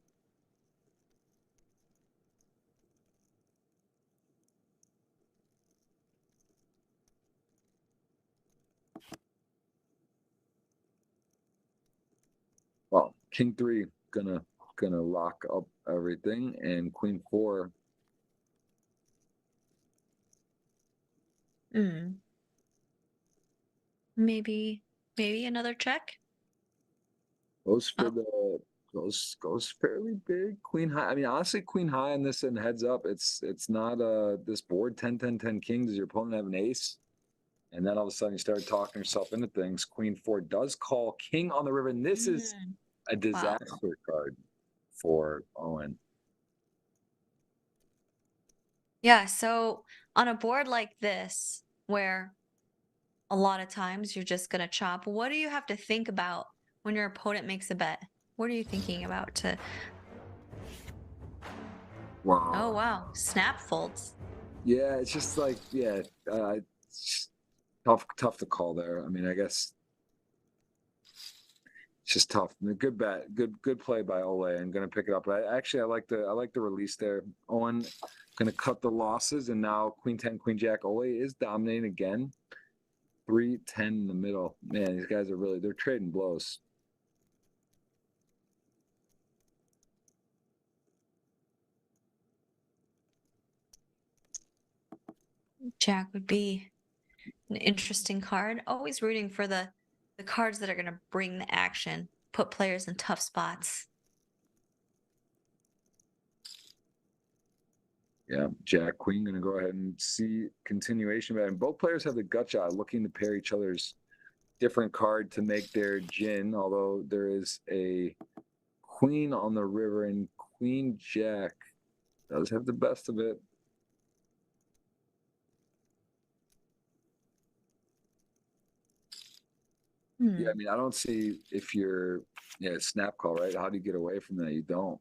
Well, King 3 gonna lock up everything, and Queen 4. Maybe another check. Goes for Oh, the goes fairly big. Queen high. I mean, honestly, queen high on this and heads up. It's not this board 10 10 10 king. Does your opponent have an ace? And then all of a sudden you start talking yourself into things. Queen four does call king on the river, and this is mm, a wow. disaster card for Owen. Yeah, so on a board like this, where a lot of times you're just gonna chop, what do you have to think about when your opponent makes a bet? What are you thinking about to, oh Wow. wow, snap folds. Yeah, it's just like it's tough to call there. I mean, I guess it's just tough. I mean, good bet, good play by Ole. I'm gonna pick it up. But I like the release there. Owen gonna cut the losses, and now Queen 10, Queen Jack. Ole is dominating again. 3-10 in the middle. Man, these guys are really they're trading blows. Jack would be an interesting card. Always rooting for the cards that are gonna bring the action, put players in tough spots. Yeah, Jack Queen gonna go ahead and see continuation. And both players have the gut shot, looking to pair each other's different card to make their gin. Although there is a Queen on the river, and Queen Jack does have the best of it. Yeah, I Hmm. mean, I don't see if you're snap call, right? How do you get away from that? You don't.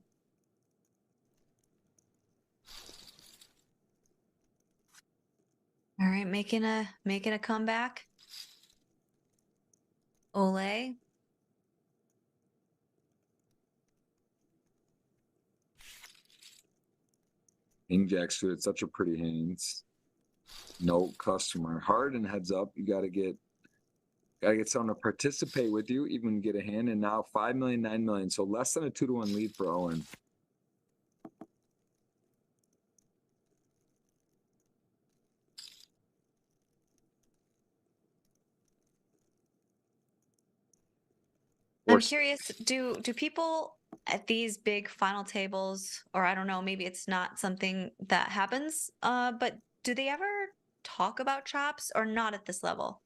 All right, making a comeback. Ole. King Jack suited, such a pretty hands. No customer. Hard and heads up. You gotta get someone to participate with you, even get a hand. And now 5 million, 9 million. So less than a 2-1 lead for Owen. Or I'm curious, do people at these big final tables, or I don't know, maybe it's not something that happens, but do they ever talk about chops or not at this level?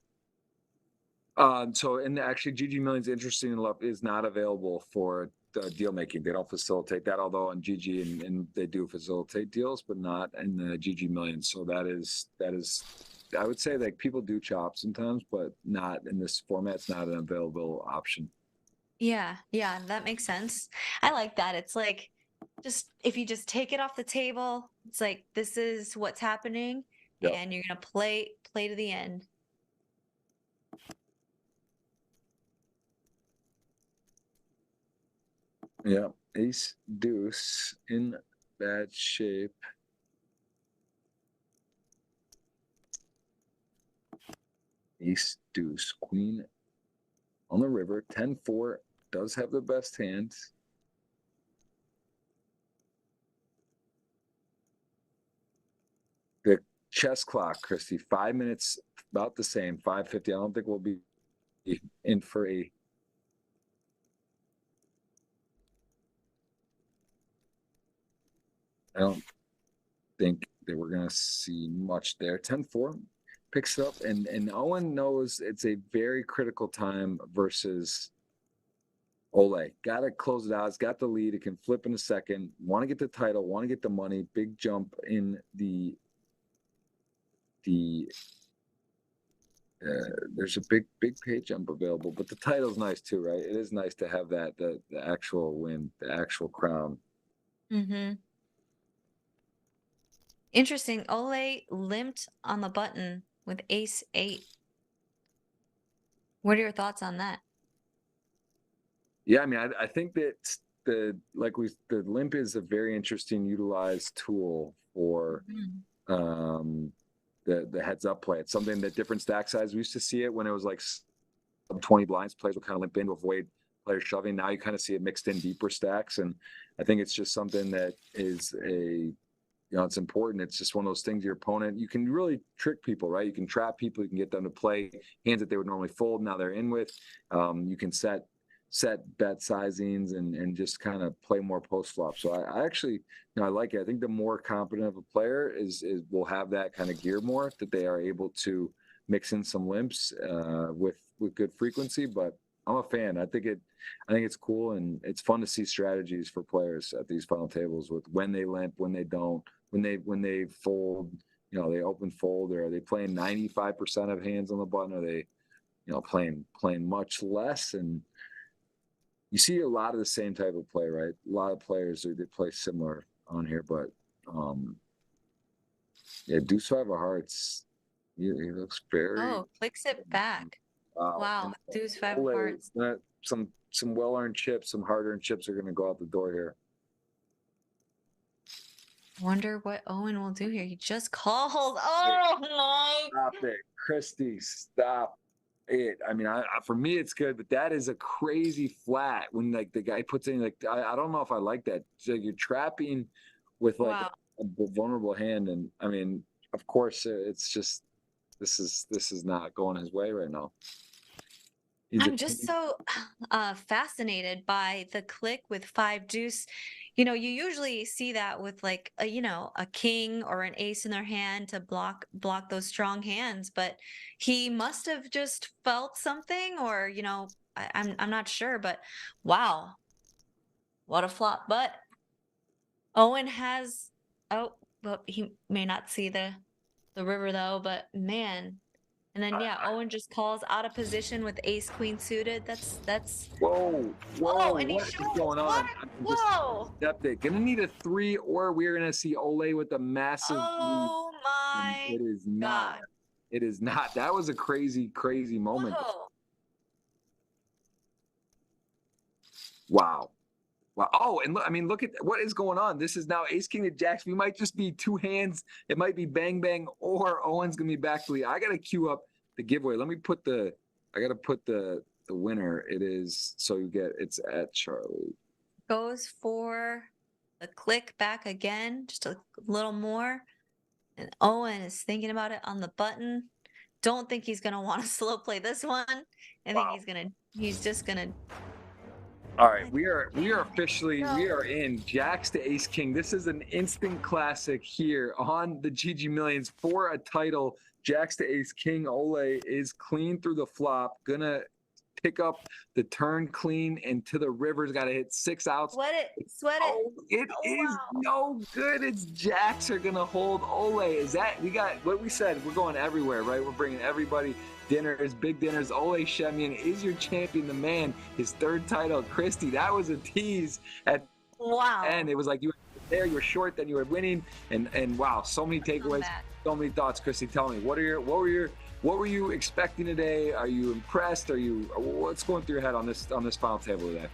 so and actually GG Million's interesting enough is not available for deal making. They don't facilitate that, although on GG and they do facilitate deals, but not in the GG Million. So that is I would say like people do chop sometimes, but not in this format. It's not an available option. Yeah, yeah, that makes sense. I like that. It's like just if you just take it off the table, it's like this is what's happening Yep. and you're gonna play to the end. Yeah. Ace deuce in bad shape. Ace deuce queen on the river. 10-4 does have the best hand. The chess clock, Kristy, 5 minutes, about the same, 5:50. I don't think we'll be in for a. I don't think that we're gonna see much there. 10-4 picks it up, and Owen knows it's a very critical time versus Ole. Got to close it out. It's got the lead. It can flip in a second. Want to get the title. Want to get the money. Big jump in the there's a big pay jump available, but the title's nice too, right? It is nice to have that the actual win, the actual crown. Mm-hmm. Interesting. Ole limped on the button with ace eight. What are your thoughts on that? Yeah, I mean, I think that the limp is a very interesting utilized tool for Mhm. um the heads up play. It's something that different stack size we used to see it when it was like 20 blinds. Players would kind of limp in to avoid players shoving. Now you kind of see it mixed in deeper stacks, and I think it's just something that is it's important. It's just one of those things. Your opponent, you can really trick people, right? You can trap people. You can get them to play hands that they would normally fold. Now they're in with. You can set set bet sizings and just kind of play more post flop. So I actually, I like it. I think the more competent of a player is will have that kind of gear more, that they are able to mix in some limps with good frequency. But I'm a fan. I think it's cool, and it's fun to see strategies for players at these final tables with when they limp, when they don't, when they fold. They open fold, or are they playing 95% of hands on the button? Are they, playing much less? And you see a lot of the same type of play, right? A lot of players, they play similar on here, but yeah, Deuce five of hearts. He looks very. Oh, clicks it back. Wow. Wow, deuce five of Ole, hearts. some well-earned chips, some hard-earned chips are going to go out the door here. Wonder what Owen will do here. He just called. Oh my! Stop it, Kristy. Stop it. I mean, for me it's good, but that is a crazy flat when like the guy puts in like I don't know if I like that. So you're trapping with like Wow. a vulnerable hand, and I mean, of course, it's just this is not going his way right now. I'm just so fascinated by the click with five deuce. You usually see that with like a king or an ace in their hand to block those strong hands, but he must have just felt something, or I'm not sure, but wow, what a flop. But Owen has, oh, well, he may not see the river though, but man. And then yeah, Owen just calls out of position with ace queen suited. That's Whoa, oh, and he what is shows going on? whoa. Gonna need a 3, or we're gonna see Ole with a massive lead. Oh my It is not. God. It is not. That was a crazy moment. Whoa. Wow. Oh, and look at what is going on. This is now ace king to jacks. We might just be 2 hands. It might be bang bang, or Owen's gonna be back to lead. I gotta queue up the giveaway. Let me put the winner. It is, so it's at Charlie. Goes for the click back again, just a little more. And Owen is thinking about it on the button. Don't think he's gonna want to slow play this one. I think he's just gonna. All right, we are officially we are in jacks to ace king. This is an instant classic here on the GG Millions for a title. Jacks to ace king. Ole is clean through the flop, gonna pick up the turn clean, and to the river's got to hit 6 outs. Sweat it. Oh, it is no good. It's jacks are gonna hold. Ole, is that we got what we said? We're going everywhere, right? We're bringing everybody. Dinners, big dinners. Ole Shemian is your champion, the man. His 3rd title. Kristy, that was a tease at end. It was like you were there, you were short, then you were winning, and wow, so many takeaways, so many thoughts. Kristy, tell me, what were you expecting today? Are you impressed? What's going through your head on this final table today?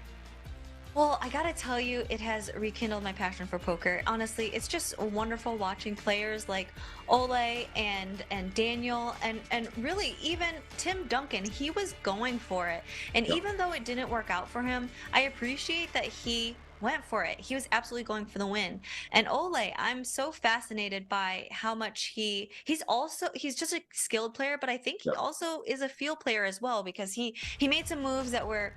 Well, I gotta tell you, it has rekindled my passion for poker. Honestly, it's just wonderful watching players like Ole and Daniel and really even Tim Duncan. He was going for it. And even though it didn't work out for him, I appreciate that he went for it. He was absolutely going for the win. And Ole, I'm so fascinated by how much he's just a skilled player, but I think he also is a feel player as well, because he made some moves that were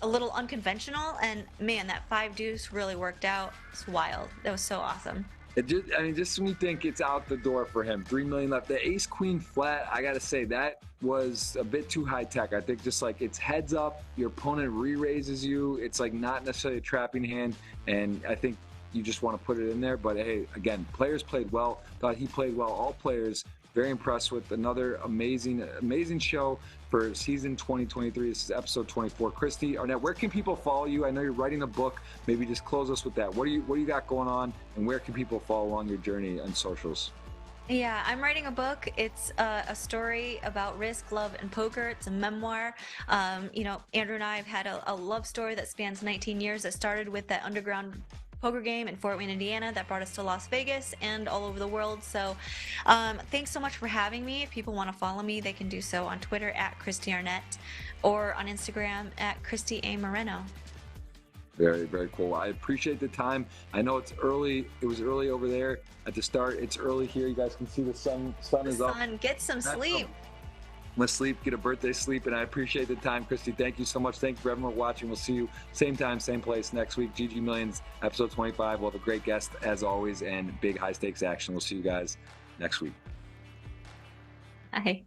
a little unconventional, and man, that 5 deuce really worked out. It's wild. That was so awesome. Just when you think it's out the door for him, 3 million left. The ace queen flat, I gotta say, that was a bit too high tech. I think just like it's heads up, your opponent re-raises you. It's like not necessarily a trapping hand, and I think you just want to put it in there. But hey, again, players played well. Thought he played well. All players. Very impressed with another amazing show for season 2023. This is episode 24. Kristy, Arnette, where can people follow you? I know you're writing a book. Maybe just close us with that. What do you got going on, and where can people follow along your journey on socials? Yeah, I'm writing a book. It's a story about risk, love, and poker. It's a memoir. Andrew and I have had a love story that spans 19 years. That started with that underground poker game in Fort Wayne, Indiana, that brought us to Las Vegas and all over the world. So thanks so much for having me. If people want to follow me, they can do so on Twitter at Kristy Arnette, or on Instagram at Kristy A. Moreno. Very, very cool. I appreciate the time. I know it's early. It was early over there at the start. It's early here. You guys can see the sun is up. Get some sleep. I'm gonna sleep, get a birthday sleep, and I appreciate the time, Kristy. Thank you so much. Thank you for everyone watching. We'll see you same time, same place next week. GG Millions, episode 25. We'll have a great guest as always and big high stakes action. We'll see you guys next week. Bye.